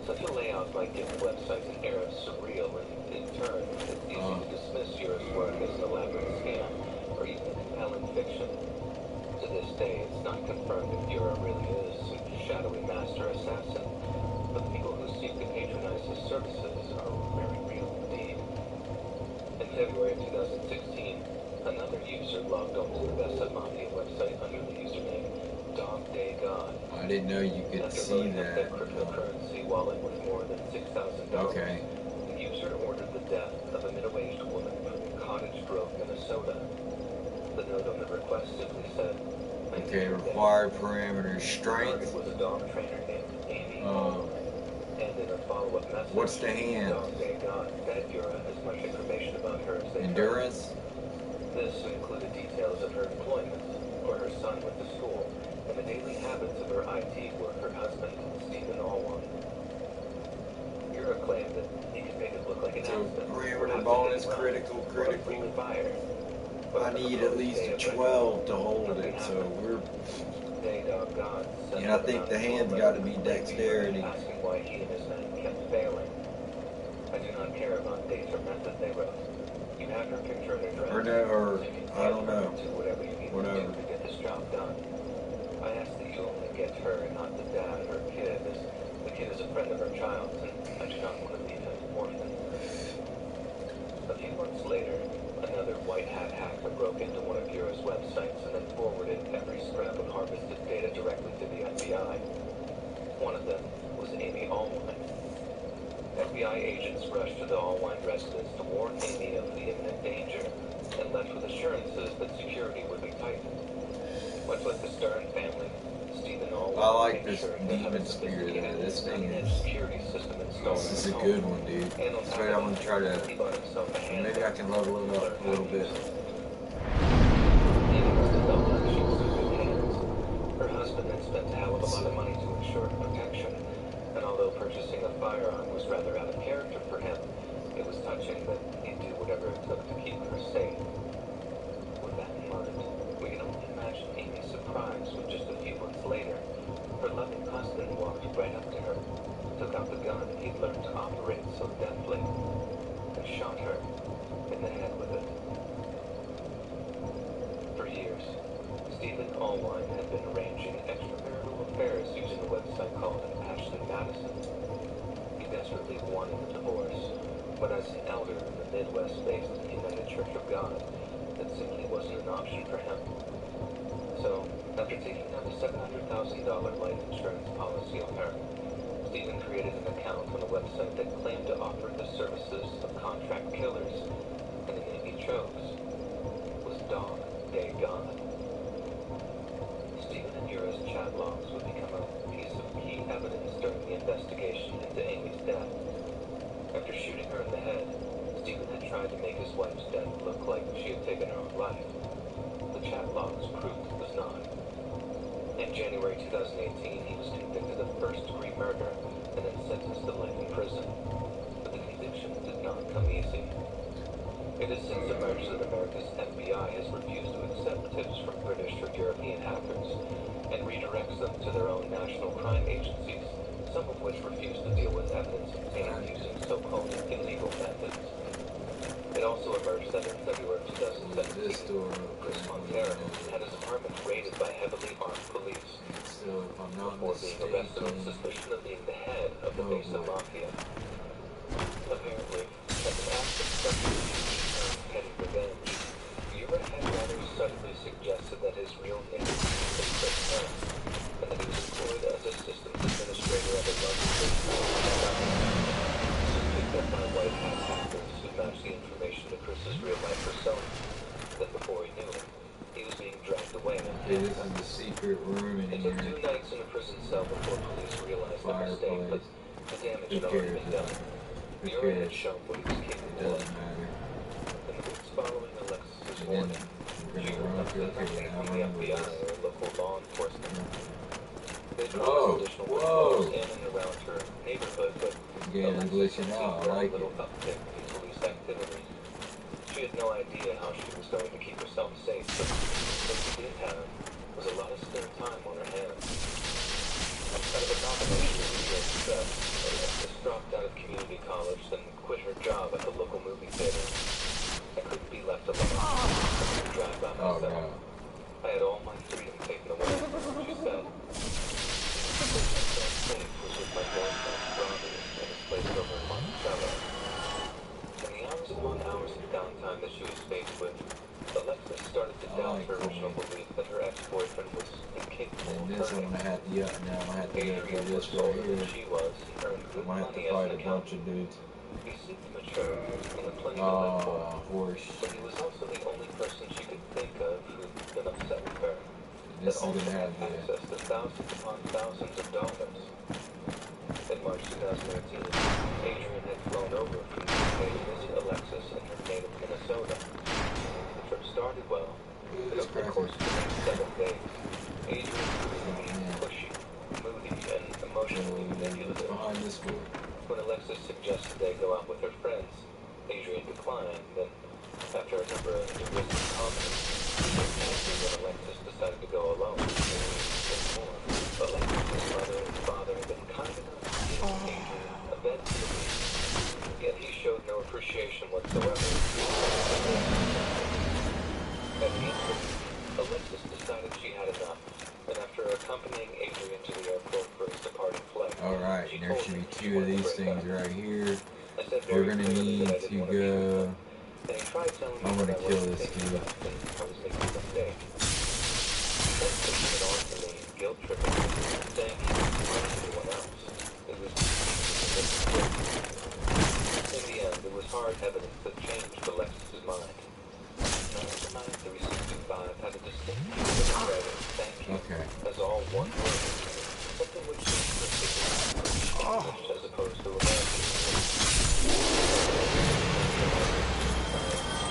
[SPEAKER 4] Such a layout might give the website an air of surreal, and in turn, it's easy to dismiss Yura's work as an elaborate scam, or even compelling fiction. day, it's not confirmed if Yura really is a shadowy master assassin, but the people who seek to patronize his services are very real indeed. In February of 2016, another user logged onto the Bessa Mafia website under the username Dog Day God.
[SPEAKER 2] I didn't know you could
[SPEAKER 4] After
[SPEAKER 2] see
[SPEAKER 4] loading up
[SPEAKER 2] that.
[SPEAKER 4] their cryptocurrency wallet with more than $6,000,
[SPEAKER 2] Okay.
[SPEAKER 4] the user ordered the death of a middle-aged woman from Cottage Grove, Minnesota. The note on the request simply said,
[SPEAKER 2] Okay, required parameters,
[SPEAKER 4] the
[SPEAKER 2] strength.
[SPEAKER 4] target was a dog trainer named Amy. And in a follow-up message,
[SPEAKER 2] What's the hand?
[SPEAKER 4] Dog Day God fed Yura as much information about her as they could.
[SPEAKER 2] Endurance.
[SPEAKER 4] This included details of her employment, where her son went to school, and the daily habits of her IT worker husband, Stephen Allwan. Yura claimed that he could make it look like an
[SPEAKER 2] So
[SPEAKER 4] accident.
[SPEAKER 2] parameter bonus, critical.
[SPEAKER 4] Fire.
[SPEAKER 2] I need at least a 12 to hold it, so we're... And I think the hand's got to be dexterity.
[SPEAKER 4] Asking why he and his men kept failing. I do not care about date or method, they wrote. You have her picture and address.
[SPEAKER 2] Or no, or
[SPEAKER 4] so you can
[SPEAKER 2] I don't
[SPEAKER 4] get her
[SPEAKER 2] know.
[SPEAKER 4] to whatever you need to do to get this job done. I ask that you only get her and not the dad or kid, as the kid is a friend of her child's, and I do not want to leave him orphaned. A few months later, another white hat hacker broke into one of Yura's websites and then forwarded every scrap of harvested data directly to the FBI. One of them was Amy Allwine. FBI agents rushed to the Allwine residence to warn Amy of the imminent danger and left with assurances that security would be tightened. Much like the Stern family, Stephen Allwine
[SPEAKER 2] I like
[SPEAKER 4] made
[SPEAKER 2] this
[SPEAKER 4] sure to have
[SPEAKER 2] demon
[SPEAKER 4] a
[SPEAKER 2] spear
[SPEAKER 4] sophisticated
[SPEAKER 2] though. This thing
[SPEAKER 4] cutting-edge
[SPEAKER 2] is...
[SPEAKER 4] security system installed
[SPEAKER 2] This is
[SPEAKER 4] in
[SPEAKER 2] a
[SPEAKER 4] his
[SPEAKER 2] good
[SPEAKER 4] home.
[SPEAKER 2] one, dude.
[SPEAKER 4] And on
[SPEAKER 2] That's
[SPEAKER 4] top
[SPEAKER 2] right,
[SPEAKER 4] of
[SPEAKER 2] I'm gonna try
[SPEAKER 4] that, he
[SPEAKER 2] to...
[SPEAKER 4] bought himself a handgun.
[SPEAKER 2] Maybe I can level it up a little bit.
[SPEAKER 4] Amy must have felt like she was in good hands. Her husband had spent a hell of a lot of money to ensure her protection, and although purchasing a firearm was rather out of character for him, it was touching that he'd do whatever it took to keep her safe. With that in mind, we can only imagine Amy's surprise when just a few months later, her loving husband walked right up to her, took out the gun he'd learned to operate so deftly, and shot her in the head with it. For years, Stephen Allwine had been arranging extramarital affairs using a website called Ashley Madison. He desperately wanted a divorce, but as an elder in the Midwest-based United Church of God, that simply wasn't an option for him. So, after taking out a $700,000 life insurance policy on her, Stephen created an account on a website that claimed to offer the services of contract killers, and the name he chose was Dog Day God. Stephen and Yura's chat logs would become a piece of key evidence during the investigation into Amy's death. After shooting her in the head, Stephen had tried to make his wife's death look like she had taken her own life. The chat logs proved it was not. In January 2018, he was convicted of first-degree murder and then sentenced to life in prison. But the conviction did not come easy. It has since emerged that America's FBI has refused to accept tips from British or European hackers and redirects them to their own national crime agencies, some of which refuse to deal with evidence obtained using so-called illegal methods. It also emerged that in February 2017, Chris Montero had his apartment raided by heavily armed police before being arrested on suspicion of being the head of the Bessa Mafia. Apparently, as an act of subterfuge petty revenge, Yura had rather suddenly suggested that his real name was Chris Hunt, and that he was employed as a systems administrator at a London-based This was picked up by white hat hackers who matched the information to Chris's real-life persona. Then before he knew it, he was being dragged away.
[SPEAKER 2] Okay, this is the secret room in
[SPEAKER 4] It took
[SPEAKER 2] here.
[SPEAKER 4] 2 nights in a prison cell before police realized the mistake, but the damage had already been done. Yura had shown what he was
[SPEAKER 2] It
[SPEAKER 4] capable of.
[SPEAKER 2] doesn't matter.
[SPEAKER 4] In the weeks following Alexis's
[SPEAKER 2] And then
[SPEAKER 4] warning,
[SPEAKER 2] we're
[SPEAKER 4] she
[SPEAKER 2] gonna run up
[SPEAKER 4] requested
[SPEAKER 2] here. Okay,
[SPEAKER 4] nothing from
[SPEAKER 2] now
[SPEAKER 4] the
[SPEAKER 2] run with
[SPEAKER 4] FBI
[SPEAKER 2] this.
[SPEAKER 4] or local law enforcement. They
[SPEAKER 2] Whoa,
[SPEAKER 4] promised additional patrols
[SPEAKER 2] whoa.
[SPEAKER 4] in and around her neighborhood, but
[SPEAKER 2] Again, I'm glitching
[SPEAKER 4] seemed
[SPEAKER 2] out. I
[SPEAKER 4] very
[SPEAKER 2] like
[SPEAKER 4] little
[SPEAKER 2] it.
[SPEAKER 4] uptick in police activity. She had no idea how she was going to keep herself safe, but what she did have was a lot of spare time on her hands. Out of a combination of years of stress, Alexis dropped out of community college, then quit her job at the local movie theater. I couldn't be left alone. I could drive by
[SPEAKER 2] Oh,
[SPEAKER 4] myself.
[SPEAKER 2] no.
[SPEAKER 4] I had all my freedom taken
[SPEAKER 2] Yeah, now I have to go through this right here. I might have to fight a bunch of dudes.
[SPEAKER 4] He seemed mature and with plenty to live for.
[SPEAKER 2] Horse.
[SPEAKER 4] But he was also the only person she could think of who'd been upset with her.
[SPEAKER 2] This is
[SPEAKER 4] also
[SPEAKER 2] gonna
[SPEAKER 4] had
[SPEAKER 2] have
[SPEAKER 4] access to thousands upon thousands of dollars. In March 2013, Adrian had flown over from the UK to visit Alexis in her native Minnesota. The trip started well, but over the course of the next 7 days, Adrian proved to be pushy, moody, and emotionally manipulative.
[SPEAKER 2] Behind this door.
[SPEAKER 4] When Alexis suggested they go out with her friends, Adrian declined, and after a number of derisive comments, when Alexis decided to go alone, Alexis' mother and father had been kind enough to give Adrian a bed to sleep, yet he showed no appreciation whatsoever. At the end of it, Alexis decided she had enough, and after accompanying Adrian to the airport for his departing flight,
[SPEAKER 2] alright, there should be 2 of these things right here. We're gonna need to go. I'm gonna kill this dude.
[SPEAKER 4] In the end, it was hard evidence that changed Alexis' mind. Tonight, the receipt had a distinct thank you as all one word, something which seems particularly as opposed to American.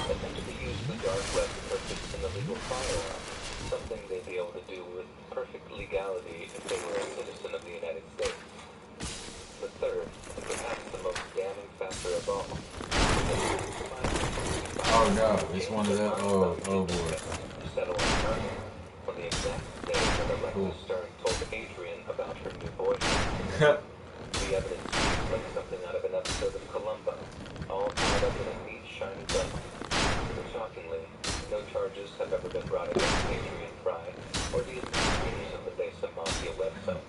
[SPEAKER 4] Attempted to use the dark web to purchase an illegal firearm, something they'd be able to do with perfect legality if they were a citizen of the United States. The third, and perhaps the most damning factor of all,
[SPEAKER 2] oh no, it's one of the, oh boy.
[SPEAKER 4] Settle on murder. On the exact day that Alexis Stern told Adrian about her new boyfriend. The evidence seems like something out of an episode of Columbo, all tied up in a neat, shiny bow. Shockingly, no charges have ever been brought against Adrian Fry or the administrators of the Besa Mafia website.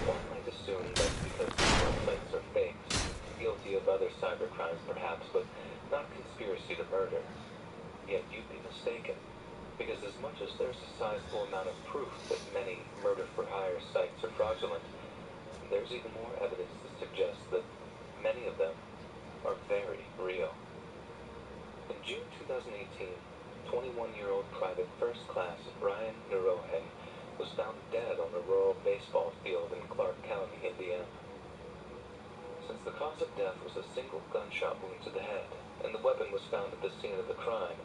[SPEAKER 4] One might assume that's because these websites are fakes, guilty of other cybercrimes perhaps, but not conspiracy to murder. Yet you'd be mistaken, because as much as there's a sizable amount of proof that many murder-for-hire sites are fraudulent, there's even more evidence to suggest that many of them are very real. In June 2018, 21-year-old Private First Class Brian Narohe was found dead on a rural baseball field in Clark County, Indiana. Since the cause of death was a single gunshot wound to the head, and the weapon was found at the scene of the crime,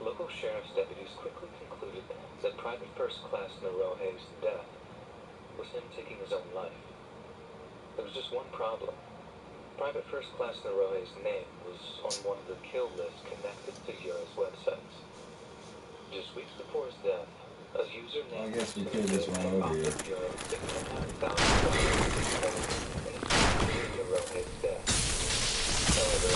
[SPEAKER 4] local sheriff's deputies quickly concluded that Private First Class Narohe's death was him taking his own life. There was just one problem. Private First Class Narohe's name was on one of the kill lists connected to Euro's websites. Just weeks before his death, a user named
[SPEAKER 2] I guess we killed this one over here.
[SPEAKER 4] Narohe's death. However,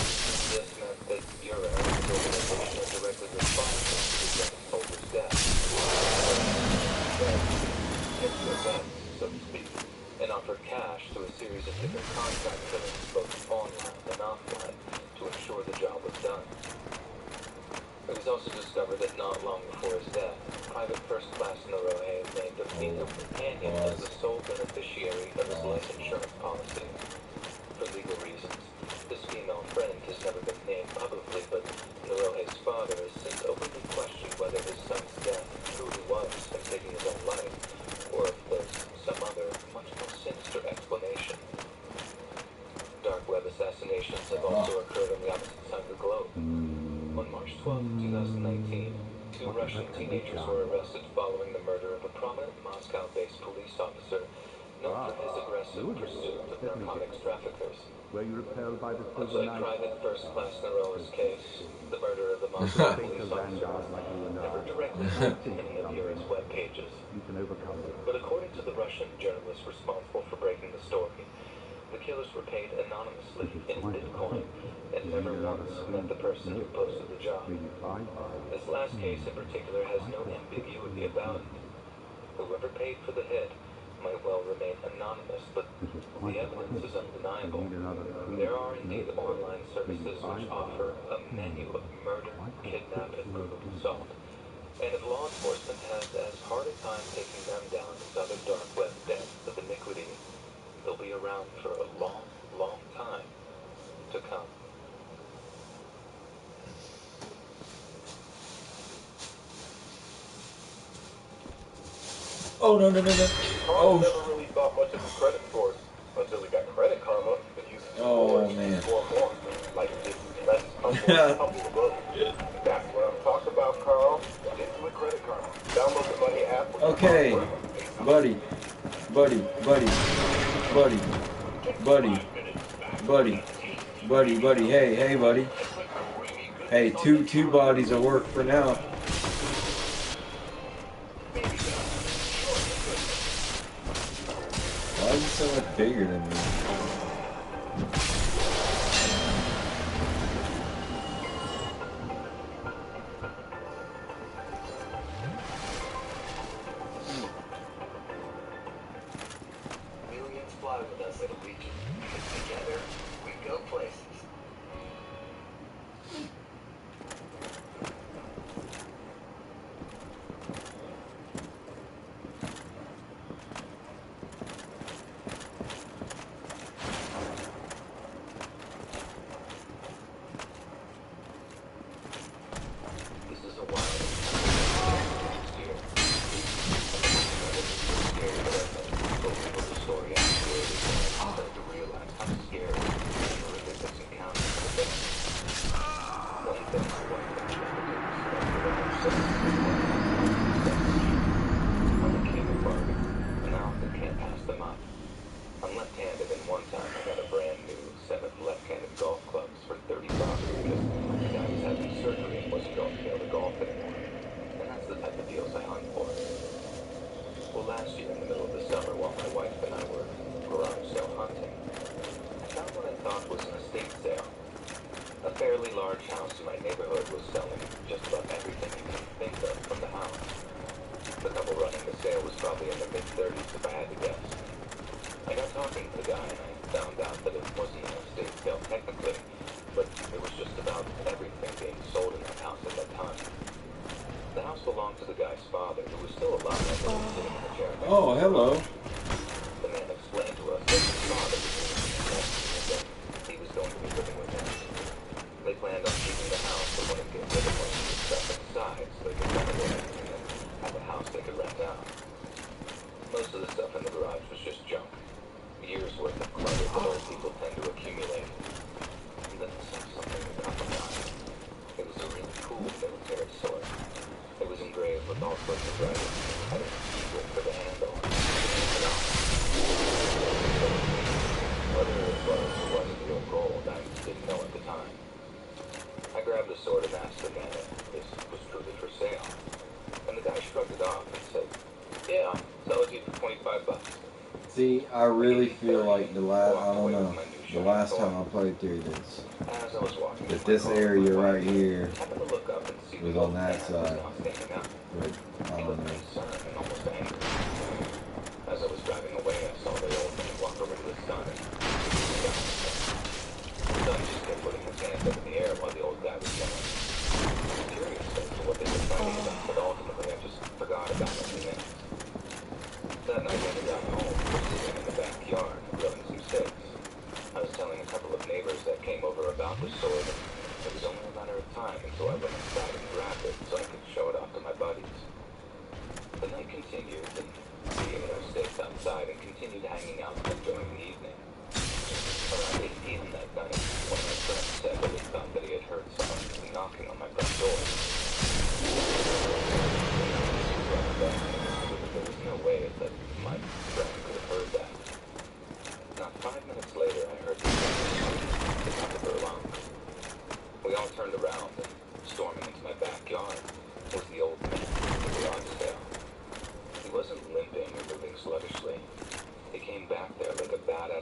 [SPEAKER 4] this meant that Euro, the organization directly responsible for Dennis Holder's death, hit to a bet, so to speak, and offered cash to a series of different contract killings, both online and offline, to ensure the job was done. It was also discovered that not long before his death, Private First Class Narohe named a female companion as the sole beneficiary of his life insurance policy. For legal reasons, this female friend has never been named publicly, but Narohe's father has since openly questioned whether his son's death truly was him taking his own life, or if there's some other, much more sinister explanation. Dark web assassinations have also occurred on the opposite side of the globe. On March 12, 2019, 2 Russian teenagers were arrested following the murder of a prominent Moscow-based police officer known for his aggressive pursuit of narcotics traffickers.
[SPEAKER 6] Were you repelled by the
[SPEAKER 4] Much
[SPEAKER 6] silver
[SPEAKER 4] like
[SPEAKER 6] knife?
[SPEAKER 4] Private First Class Narohe's case, the murder of the Moscow police officer never directly linked to any of Yuri's web pages.
[SPEAKER 6] You can overcome it.
[SPEAKER 4] But according to the Russian journalists responsible for breaking the story, the killers were paid anonymously in Bitcoin and never once met the person who posted the job. This last case in particular has no ambiguity about it. Whoever paid for the hit might well remain anonymous, but the evidence is undeniable. There are indeed online services which offer a menu of murder, kidnap, and brutal assault. And if law enforcement has as hard a time taking them down as other dark web depths of iniquity, they'll be around for a long, long time to come.
[SPEAKER 2] Oh, no, no, no, no.
[SPEAKER 1] Carl never really thought much of his credit scores until he got Credit Karma and used his scores to score more. Like this less humble road. That's what I'm talking about, Carl. Get into the Credit Karma. Download the Money app.
[SPEAKER 2] Okay. Buddy. Buddy. Buddy. Buddy. Buddy. Buddy. Buddy. Buddy. Hey, hey, buddy. Hey, two bodies will work for now. Why is he so much bigger than me?
[SPEAKER 4] Millions fly with us at Allegiant. Together, we go places. This is a wild year. The story actually started to realize how scary and horrific this encounter could have been. One thing I I'm a king of bargains, and I often can't pass them up. I'm left-handed, and one time I got a brand new set of left-handed golf clubs for $30 because the guy was having surgery and wasn't going to be able to golf anymore. And that's the type of deals I hunt for. Well, last year in the middle of the summer, while my wife and I were garage sale hunting, I found what I thought was an estate sale. A fairly large house in my neighborhood was selling just about everything you can think of from the house. The couple running the sale was probably in their mid-30s if I had to guess. I got talking to the guy and I found out that it wasn't an estate sale technically, but it was just about everything being sold in that house at that time. The house belonged to the guy's father, who was still alive and was sitting in the chair.
[SPEAKER 2] Oh, hello.
[SPEAKER 4] The man explained to us that his father was in and that he was going to be living with him. They planned on keeping the house and wanted to get rid of most of the stuff inside so they could rent it away and then have a house they could rent out. Most of the stuff in the garage was just junk. Years worth of clutter that old people tend to accumulate. And then I saw something that caught my eye. It was a really cool military sword. It was engraved with all sorts of writing. Had a keyboard for the handle. Whether it was or wasn't real gold, I didn't know at the time. I grabbed the sword and asked the man if this was truly for sale. And the guy shrugged it off and said, "Yeah, I'll sell it to you for $25.
[SPEAKER 2] See, I really feel like the last time I played through this,
[SPEAKER 4] As I was walking
[SPEAKER 2] that
[SPEAKER 4] to my
[SPEAKER 2] this
[SPEAKER 4] car,
[SPEAKER 2] area
[SPEAKER 4] my
[SPEAKER 2] right here
[SPEAKER 4] happened to look up and see
[SPEAKER 2] was
[SPEAKER 4] the
[SPEAKER 2] on
[SPEAKER 4] old
[SPEAKER 2] that
[SPEAKER 4] man was
[SPEAKER 2] side.
[SPEAKER 4] now standing up.
[SPEAKER 2] But I
[SPEAKER 4] He
[SPEAKER 2] don't
[SPEAKER 4] looked
[SPEAKER 2] know.
[SPEAKER 4] concerned and almost angry. As I was driving away, I saw the old man walk over to his son and the son just kept putting his hands up in the air while the old guy was yelling. I was curious as to what they were fighting about, but ultimately I just forgot about it in minutes. That night when I got home, I was sitting in the backyard grilling some steaks. I was telling a couple of neighbors that came over about the sword, and it was only a matter of time until I went inside and grabbed it so I could show it off to my buddies. The night continued, and we ate our steaks outside and continued hanging out during the evening. Around 8 p.m. that night, one of my friends said that he thought that he had heard someone knocking on my front door. There was no way that my friend could have heard that. Not 5 minutes later, I heard the top of her alarm. We all turned around, and storming into my backyard was the old man from the garage sale. He wasn't limping or moving sluggishly. He came back there like a badass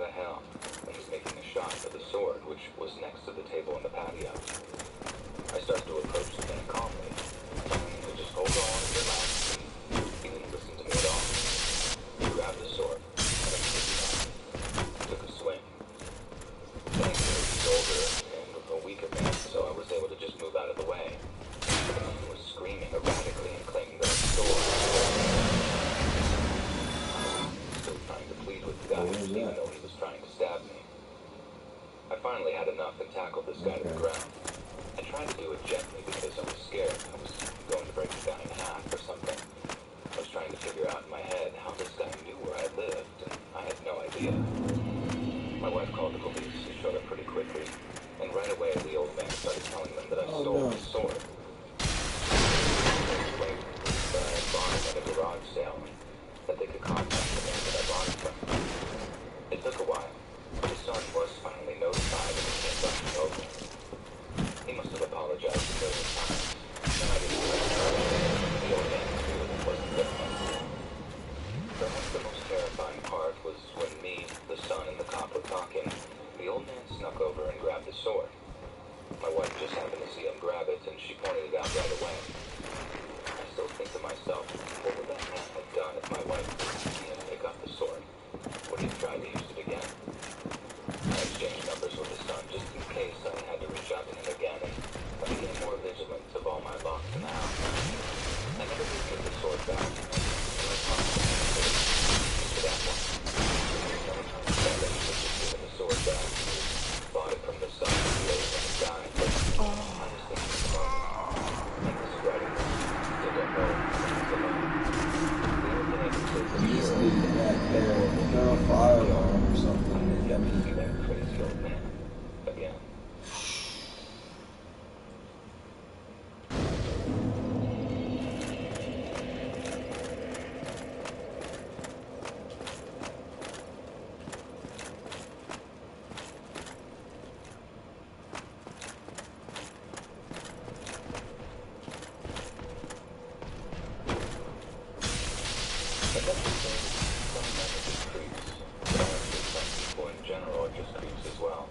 [SPEAKER 4] guess the thing is, some men are just creeps. But actually, some people in general are just creeps as well.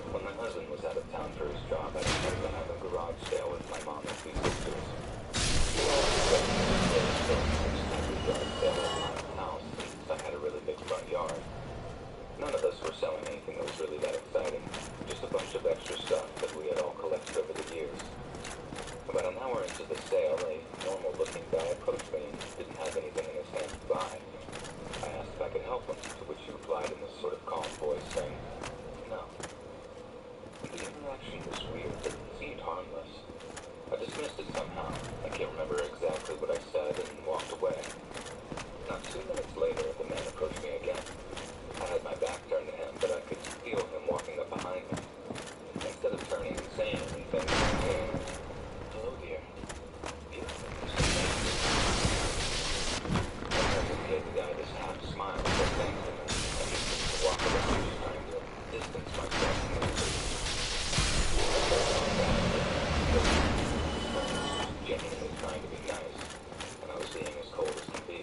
[SPEAKER 4] When my husband was out of town for his job, I decided to have a garage sale with my mom and 2 sisters. We all expected to stay still next to the garage sale at my house, since I had a really big front yard. None of us were selling anything that was really that exciting. Just a bunch of extra stuff that we had all collected over the years. About an hour into the sale, a normal-looking guy approached me and didn't have anything in his hand to buy. I asked if I could help him, to which he replied in this sort of calm voice, saying, "No." The interaction was weird, but it seemed harmless. I dismissed it somehow. I can't remember exactly what I said and walked away. Not 2 minutes later, the man approached me again. I had my back turned to him, but I could feel him walking up behind me. Instead of turning and saying anything, he said, "Hello, dear. Beautiful." I gave the guy this half smile and said thanks to him. I just needed to walk away, just trying to distance myself from the street. Genuinely trying to be nice, and I was being as cold as can be.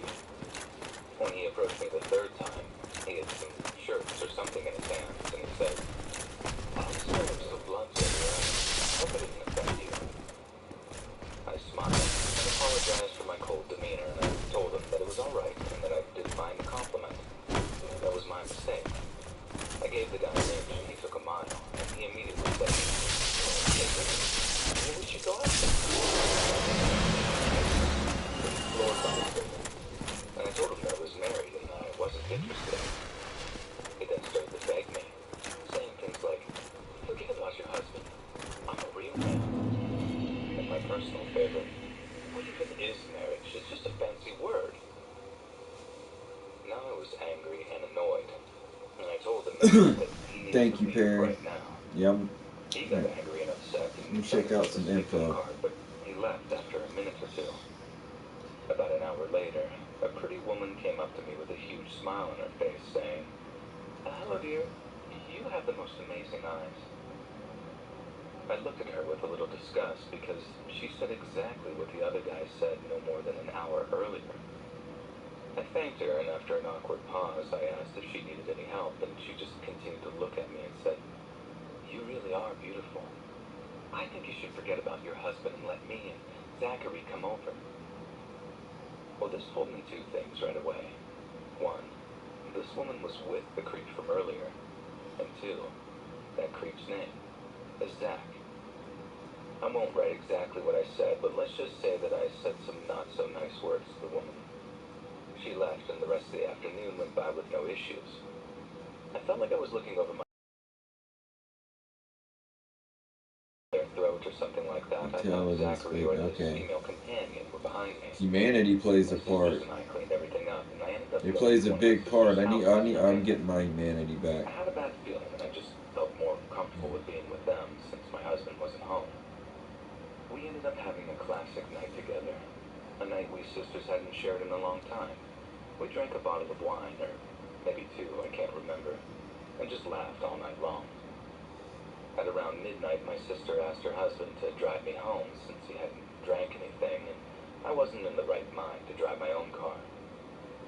[SPEAKER 4] When he approached me the 3rd time, he had some shirts or something in his hands, and he said, "Oh, sorry, so blunt in your eyes. I hope it didn't offend you." I smiled and apologized for my cold demeanor, and I told him that it was all right and that I didn't mind the compliment. That was my mistake. I gave the guy an inch, and he took a mile, and he immediately said, "Hey, maybe we should go out sometime." Floored by his statement, and I told him that I was married and I wasn't interested. He then started to beg me, saying things like, "Forget about your husband. I'm a real man." And my personal favorite, what even is marriage? It's just a fancy word. Now I was angry and annoyed, and I told him that he needed
[SPEAKER 2] Thank
[SPEAKER 4] to
[SPEAKER 2] you,
[SPEAKER 4] leave
[SPEAKER 2] Perry.
[SPEAKER 4] right now.
[SPEAKER 2] Yep.
[SPEAKER 4] He got angry and upset and
[SPEAKER 2] You check out some info.
[SPEAKER 4] card, but he left after a minute or two. About an hour later, a pretty woman came up to me with a huge smile on her face, saying, "Hello, dear. You have the most amazing eyes." I looked at her with a little disgust because she said exactly what the other guy said no more than an hour earlier. I thanked her, and after an awkward pause, I asked if she needed any help, and she just continued to look at me and said, "You really are beautiful. I think you should forget about your husband and let me and Zachary come over." Well, this told me 2 things right away. 1, this woman was with the creep from earlier. And 2, that creep's name is Zach. I won't write exactly what I said, but let's just say that I said some not-so-nice words to the woman. She left, and the rest of the afternoon went by with no issues. I felt like I was looking over my throat or something like that. I thought Zachary or his female companion were behind me.
[SPEAKER 2] Humanity plays a part. It plays a big part. I'm getting my humanity back.
[SPEAKER 4] I had a bad feeling, and I just felt more comfortable with being with them since my husband wasn't home. We ended up having a classic night together, a night we sisters hadn't shared in a long time. We drank a bottle of wine, or maybe 2, I can't remember, and just laughed all night long. At around midnight, my sister asked her husband to drive me home since he hadn't drank anything, and I wasn't in the right mind to drive my own car.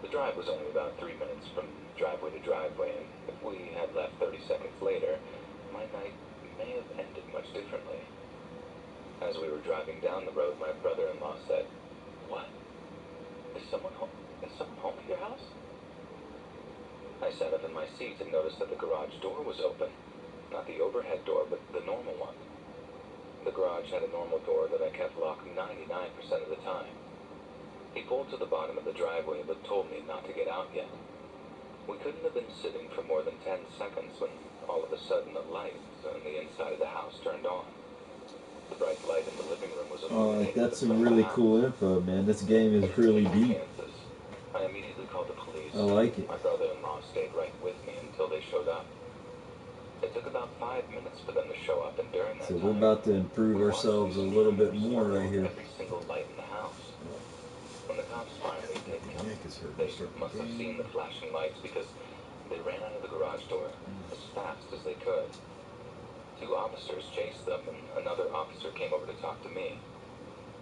[SPEAKER 4] The drive was only about 3 minutes from driveway to driveway, and if we had left 30 seconds later, my night may have ended much differently. As we were driving down the road, my brother-in-law said, "What? Is someone home? Is someone home at your house?" I sat up in my seat and noticed that the garage door was open. Not the overhead door, but the normal one. The garage had a normal door that I kept locked 99% of the time. He pulled to the bottom of the driveway but told me not to get out yet. We couldn't have been sitting for more than 10 seconds when all of a sudden the lights on the inside of the house turned on. The bright light in the living room was illuminated.
[SPEAKER 2] That's some really cool info, man. This game is really deep.
[SPEAKER 4] I immediately called the police.
[SPEAKER 2] I like it.
[SPEAKER 4] My brother-in-law stayed right with me until they showed up. It took about 5 minutes for them to show up, and during that
[SPEAKER 2] So
[SPEAKER 4] time,
[SPEAKER 2] we're about to improve ourselves a little bit more right here.
[SPEAKER 4] every single light in the house. When the cops finally did come,
[SPEAKER 2] Neck is hurting.
[SPEAKER 4] they must have seen the flashing lights because they ran out of the garage door as fast as they could. 2 officers chased them, and another officer came over to talk to me.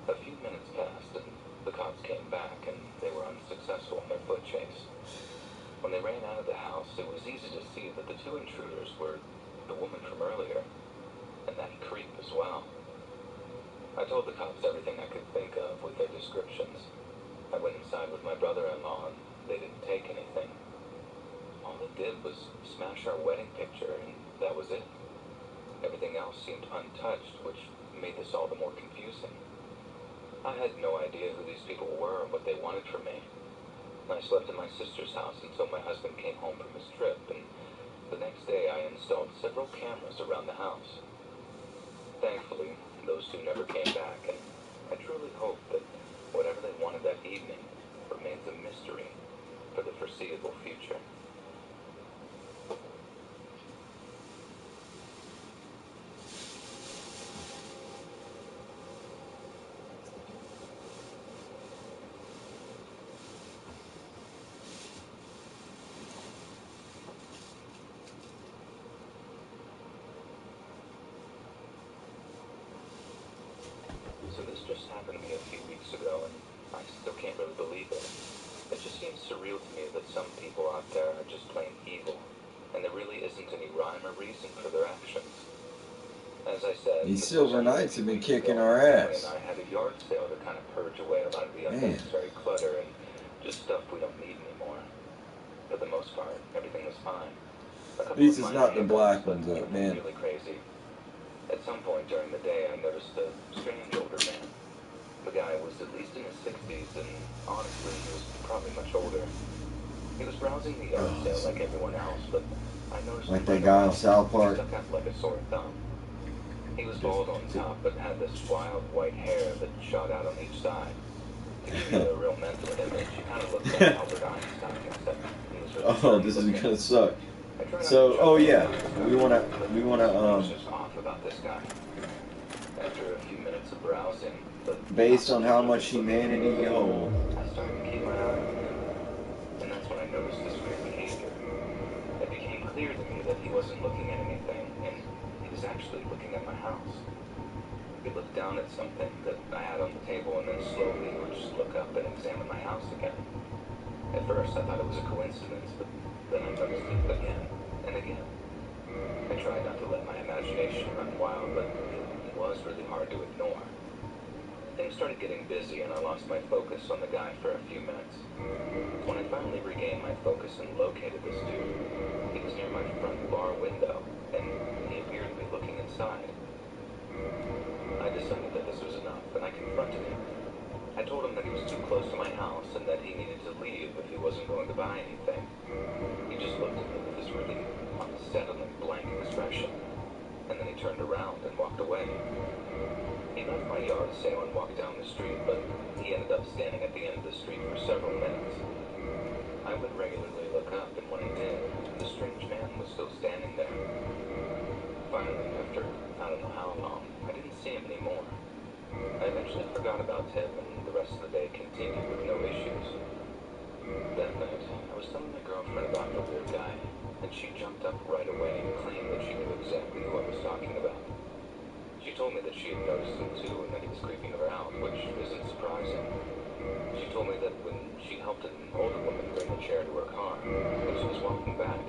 [SPEAKER 4] A few minutes passed, and the the cops came back, and they were unsuccessful in their foot chase. When they ran out of the house, it was easy to see that the two intruders were the woman from earlier, and that creep as well. I told the cops everything I could think of with their descriptions. I went inside with my brother-in-law, and they didn't take anything. All they did was smash our wedding picture, and that was it. Everything else seemed untouched, which made this all the more confusing. I had no idea who these people were or what they wanted from me. I slept in my sister's house until my husband came home from his trip, and the next day I installed several cameras around the house. Thankfully, those two never came back, and I truly hope that whatever they wanted that evening remains a mystery for the foreseeable future. So this just happened to me a few weeks ago, and I still can't really believe it. It just seems surreal to me that some people out there are just plain evil, and there really isn't any rhyme or reason for their actions. As I said,
[SPEAKER 2] these Silver Knights have been kicking our ass.
[SPEAKER 4] And I had a yard sale to kind of purge away a lot of the unnecessary clutter and just stuff we don't need anymore. For the most part, everything was fine.
[SPEAKER 2] This is not the black ones, though, man.
[SPEAKER 4] Really crazy. At some point during the day, I noticed a strange older man. The guy was at least in his 60s, and honestly, he was probably much older. He was browsing the yard sale like everyone else, but I noticed
[SPEAKER 2] like that guy on South Park.
[SPEAKER 4] He stuck out like a sore thumb. He was bald on top, but had this wild white hair that shot out on each side. To give you a real mental image, he kind of looked like Albert Einstein, except he was really
[SPEAKER 2] Oh, this is gonna suck. So, oh yeah, we wanna
[SPEAKER 4] about this guy. After a few minutes of browsing,
[SPEAKER 2] based on how much humanity you hold.
[SPEAKER 4] I started to keep my eye on him, and that's when I noticed this weird behavior. It became clear to me that he wasn't looking at anything, and he was actually looking at my house. He looked down at something that I had on the table, and then slowly he would just look up and examine my house again. At first, I thought it was a coincidence, but then I noticed it again and again. I tried not to let my imagination run wild, but it was really hard to ignore. Things started getting busy, and I lost my focus on the guy for a few minutes. When I finally regained my focus and located this dude, he was near my front bar window, and he appeared to be looking inside. I decided that this was enough, and I confronted him. I told him that he was too close to my house and that he needed to leave if he wasn't going to buy anything. He just looked at me with this really unsettling blank expression, and then he turned around and walked away. He left my yard sale and walked down the street, but he ended up standing at the end of the street for several minutes. I would regularly look up, and when I did, the strange man was still standing there. Finally, after I don't know how long, I didn't see him anymore. I eventually forgot about him, and the rest of the day continued with no issues. That night, I was telling my girlfriend about the weird guy, and she jumped up right away and claimed that she knew exactly who I was talking about. She told me that she had noticed him too, and that he was creeping her out, which isn't surprising. She told me that when she helped an older woman bring a chair to her car, when she was walking back,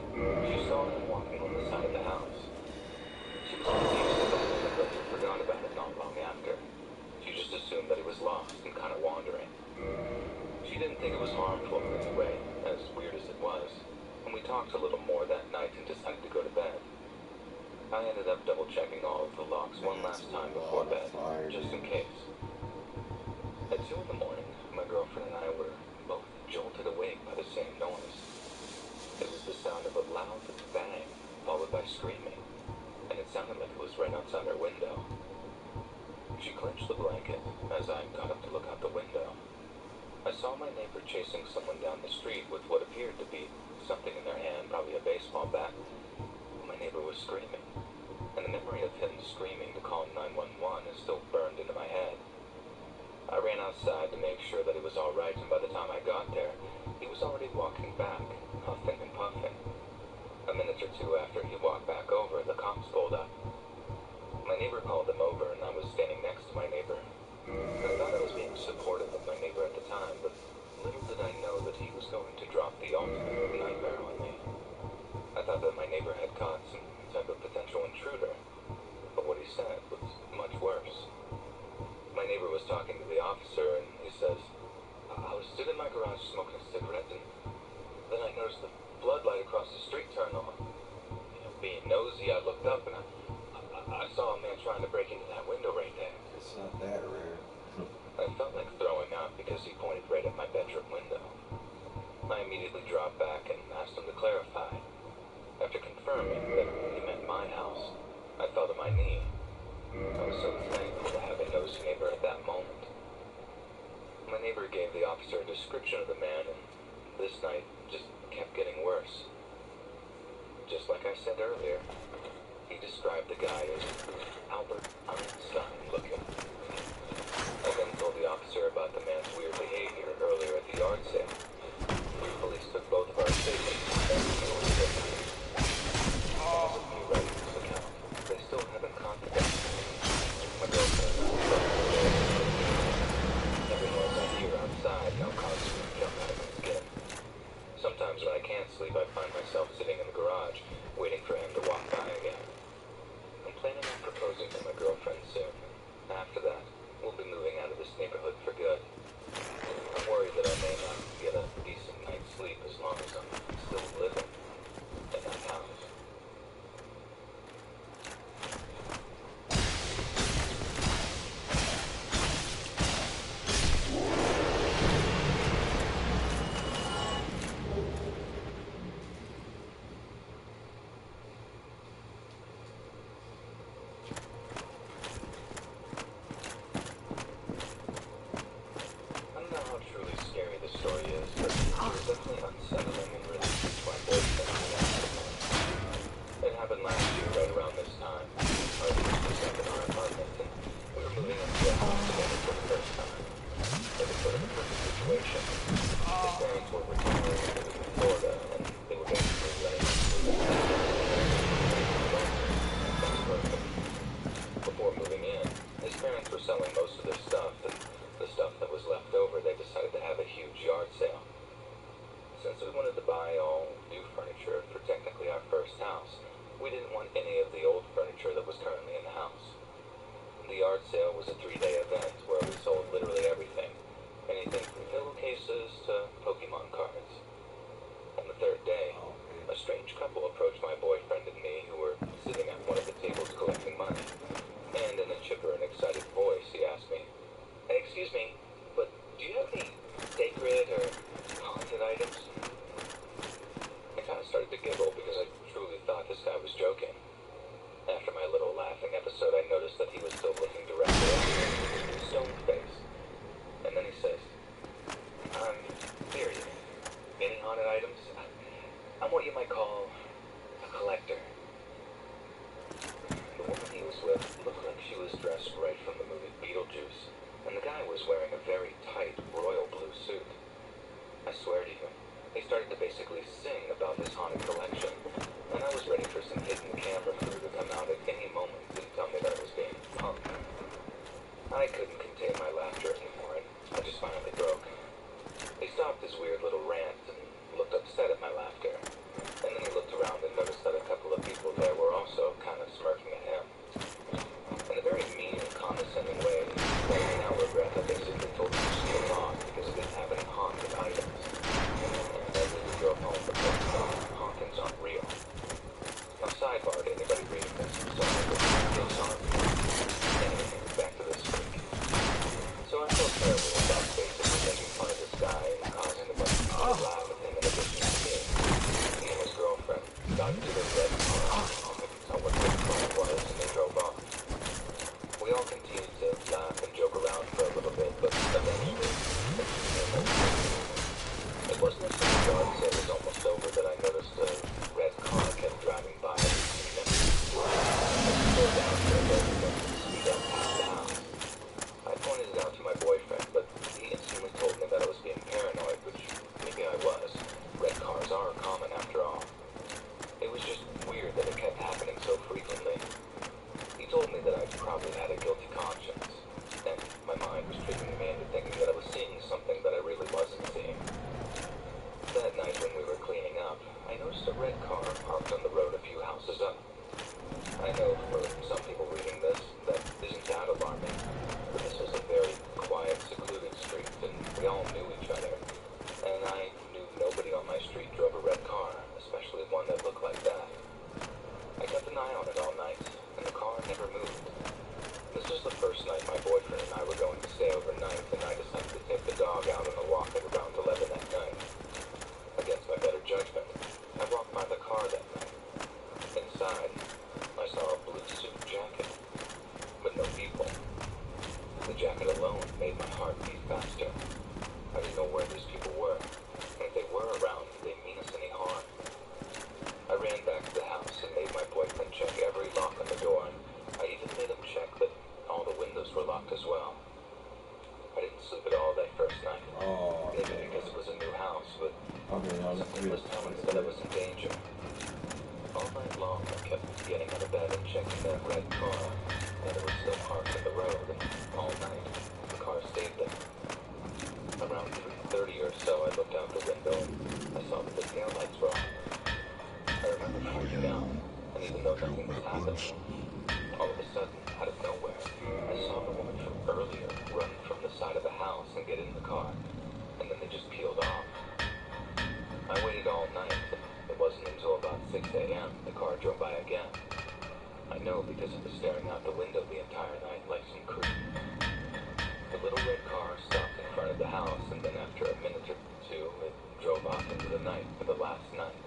[SPEAKER 4] she saw him walking on the side of the house. She was confused about it, but forgot about it not long after. She just assumed that he was lost and kind of wandering. She didn't think it was harmful in any way, as weird as it was, and we talked a little more that night and decided to go to bed. I ended up double-checking all of the locks one last time before bed, just in case. At 2 in the morning, my girlfriend and I were both jolted awake by the same noise. It was the sound of a loud bang, followed by screaming, and it sounded like it was right outside our window. She clenched the blanket as I got up to look out the window. I saw my neighbor chasing someone down the street with what appeared to be something in their hand, probably a baseball bat. My neighbor was screaming, and the memory of him screaming to call 911 is still burned into my head. I ran outside to make sure that he was all right, and by the time I got there, he was already walking back, huffing and puffing. A minute or two after he walked back over, the cops pulled up. My neighbor called them over, and I was standing next to my neighbor. I thought I was being supportive of my neighbor at the was talking to the officer, and he says, I was sitting in my garage smoking a cigarette, and then I noticed the floodlight across the street turn on. Being nosy, I looked up, and I saw a man trying to break into that window right there.
[SPEAKER 2] It's not that rare.
[SPEAKER 4] I felt like throwing up because he pointed right at my bedroom window. I immediately dropped back and asked him to clarify. After confirming that he meant my house, I fell to my knee. I was so thankful to have a nosy neighbor at that moment. My neighbor gave the officer a description of the man, and this night just kept getting worse. Just like I said earlier, he described the guy as Albert Einstein looking. I then told the officer about the man's weird behavior earlier at the yard sale. Police took both of our statements and with me writing this account, they still haven't contacted me. My girlfriend every noise I hear outside now causes me to jump out of my skin. Sometimes when I can't sleep, I find myself sitting in the garage, waiting for him to walk by again. I'm planning on proposing to my girlfriend soon. After that, we'll be moving out of this neighborhood for good. I'm worried that I may not get a decent night's sleep as long as I'm still living in that house. first night.
[SPEAKER 2] Oh,
[SPEAKER 4] Maybe because it was a new house, but
[SPEAKER 2] okay, now
[SPEAKER 4] something was telling me that I was in danger. All night long, I kept getting out of bed and checking that red car, that it was still parked in the road, and all night, the car stayed there. Around 3:30 or so, I looked out the window, and I saw that the taillights were on. I remember freaking out, and even though nothing was happening, all of a sudden, out of nowhere, I saw the woman from earlier run from the side of the house and get in the car, and then they just peeled off. I waited all night, and it wasn't until about 6 a.m. the car drove by again. I know because I was staring out the window the entire night like some creep. The little red car stopped in front of the house, and then after a minute or two, it drove off into the night for the last night.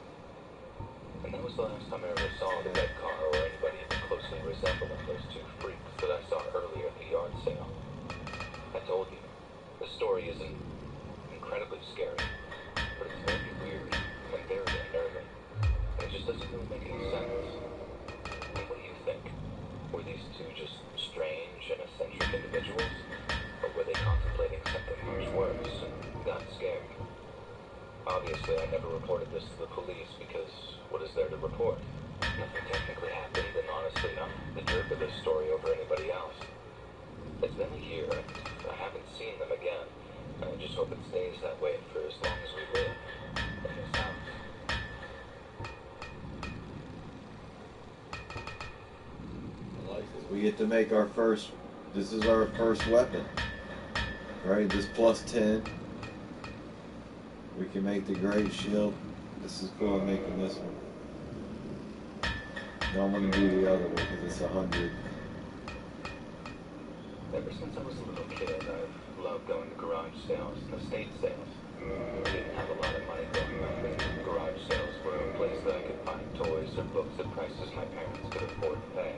[SPEAKER 4] And that was the last time I ever saw the red car or anybody even closely resembling those two freaks that I saw earlier at the yard sale. I told you, the story isn't incredibly scary, but it's very weird and very unnerving. And it just doesn't really make any sense. What do you think? Were these two just strange and eccentric individuals? Or were they contemplating something much worse and got scared? Obviously, I never reported this to the police because what is there to report? Nothing technically happened, and honestly, I'm the jerk of this story over anybody else. It's been a year, and I haven't seen them again. And I just hope it stays that way for as long as we live in this house.
[SPEAKER 2] I like this. We get to make our first. This is our first weapon, right? This plus 10. We can make the great shield. This is cool. I'm making this one. Now I'm gonna do the other one because it's 100.
[SPEAKER 4] Ever since I was a little kid, I've loved going to garage sales and estate sales. I didn't have a lot of money growing up, and garage sales were a place that I could find toys or books at prices my parents could afford to pay.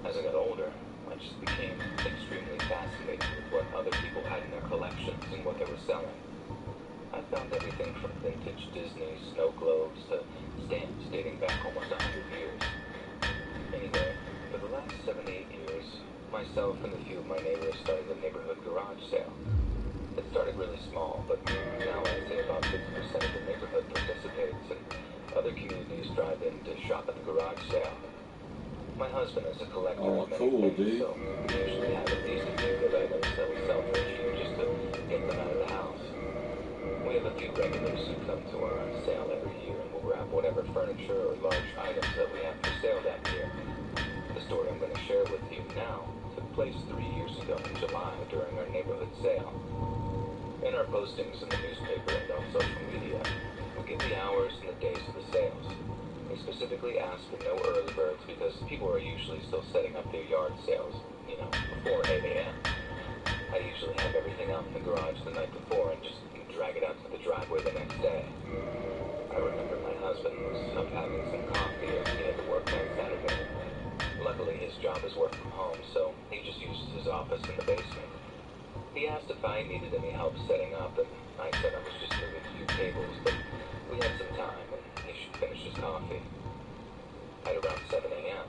[SPEAKER 4] As I got older, I just became extremely fascinated with what other people had in their collections and what they were selling. I found everything from vintage Disney snow globes to stamps dating back almost 100 years. Anyway, for the last 7 to 8 years, myself and a few of my neighbors started a neighborhood garage sale. It started really small, but now I'd say about 50% of the neighborhood participates, and other communities drive in to shop at the garage sale. My husband is a collector of many things, so we usually have at least a few good items that we sell for cheap just to get them out of the house. We have a few regulars who come to our sale every year and will grab whatever furniture or large items that we have for sale that year. The story I'm going to share with you now took place 3 years ago in July during our neighborhood sale. In our postings in the newspaper and on social media, we give the hours and the days of the sales. We specifically ask for no early birds because people are usually still setting up their yard sales, before 8 a.m. I usually have everything out in the garage the night before and just drag it out to the driveway the next day. I remember my husband was up having some coffee as he had to work on Saturday. Luckily, his job is work from home, so he just uses his office in the basement. He asked if I needed any help setting up, and I said I was just moving a few tables, but we had some time, and he should finish his coffee. At around 7 a.m.,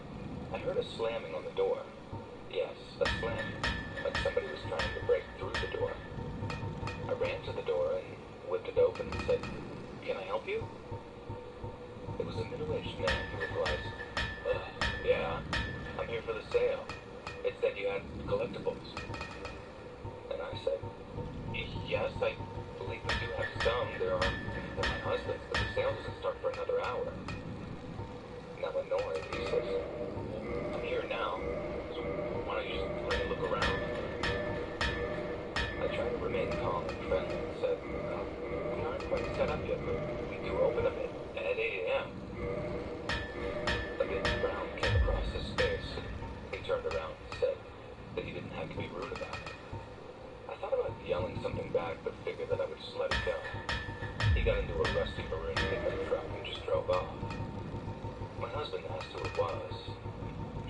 [SPEAKER 4] I heard a slamming on the door. Yes, a slamming, like somebody was trying to break through the door. I ran to the door and whipped it open and said, "Can I help you?" It was a middle-aged man who replies, "Yeah, I'm here for the sale. It said you had collectibles." And I said, "Yes, I believe we do have some. They're my husband's, but the sale doesn't start for another hour." Now annoyed, he says, "I'm here now, so why don't you just let me look around?" I tried to remain calm and friendly and said, "We aren't quite set up yet, but we do open them at 8 a.m. A big frown came across his face, and he turned around and said that he didn't have to be rude about it. I thought about yelling something back, but figured that I would just let it go. He got into a rusty maroon pickup truck and just drove off. My husband asked who it was.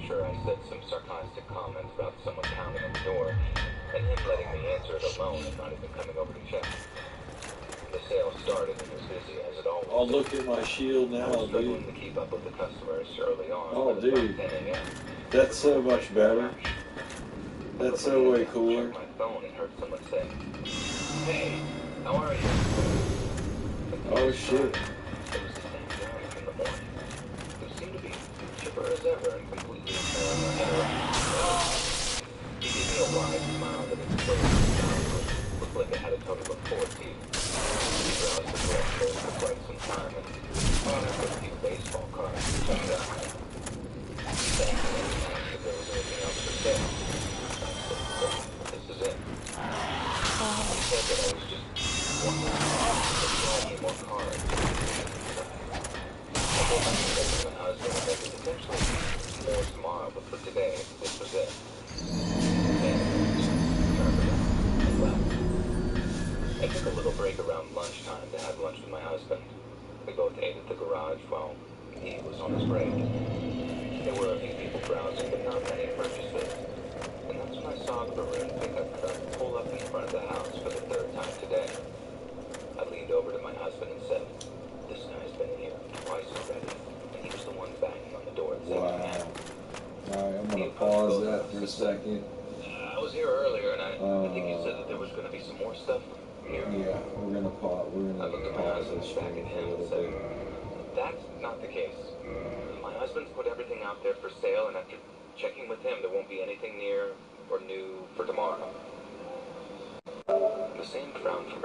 [SPEAKER 4] Sure, I said some sarcastic comments about someone pounding on the door, and him letting me answer it alone and not even coming over to check. The sale started and was busy as it always
[SPEAKER 2] Oh, look at my shield now,
[SPEAKER 4] I was struggling
[SPEAKER 2] dude.
[SPEAKER 4] to keep up with the customers early on.
[SPEAKER 2] Oh,
[SPEAKER 4] but at
[SPEAKER 2] dude.
[SPEAKER 4] 10 a.m.,
[SPEAKER 2] That's so much better. That's so way cooler.
[SPEAKER 4] My phone and heard someone say, "Hey, how are you?"
[SPEAKER 2] Oh shit.
[SPEAKER 4] It was the same guy from the morning, who seemed to be chipper as ever and completely He gave me a wide smile that exposed his mouth, which looked like it had a total of 4 teeth. He browsed the collection for quite some time and brought up a few baseball cards and checked out. He thanked me and asked if there was anything else for sale. This is it. He said that I was just one more card, but he had me more cards. I told my husband that there could potentially be more tomorrow, but for today, this was it. I took a little break around lunchtime to have lunch with my husband. We both ate at the garage while he was on his break. There were a few people browsing, but not many purchases. And that's when I saw the maroon pickup truck pull up in front of the house for the third time today. I leaned over to my husband and said, "This guy's been here twice already, and he was the one banging on the door at the same time."
[SPEAKER 2] Alright, I'm gonna pause that for a second.
[SPEAKER 4] I was here earlier, and I think you said that there was going to be some more stuff here.
[SPEAKER 2] Yeah, we're gonna pause this
[SPEAKER 4] back at him and said, "That's not the case. My husband's put everything out there for sale, and after checking with him, there won't be anything near or new for tomorrow." The same frown from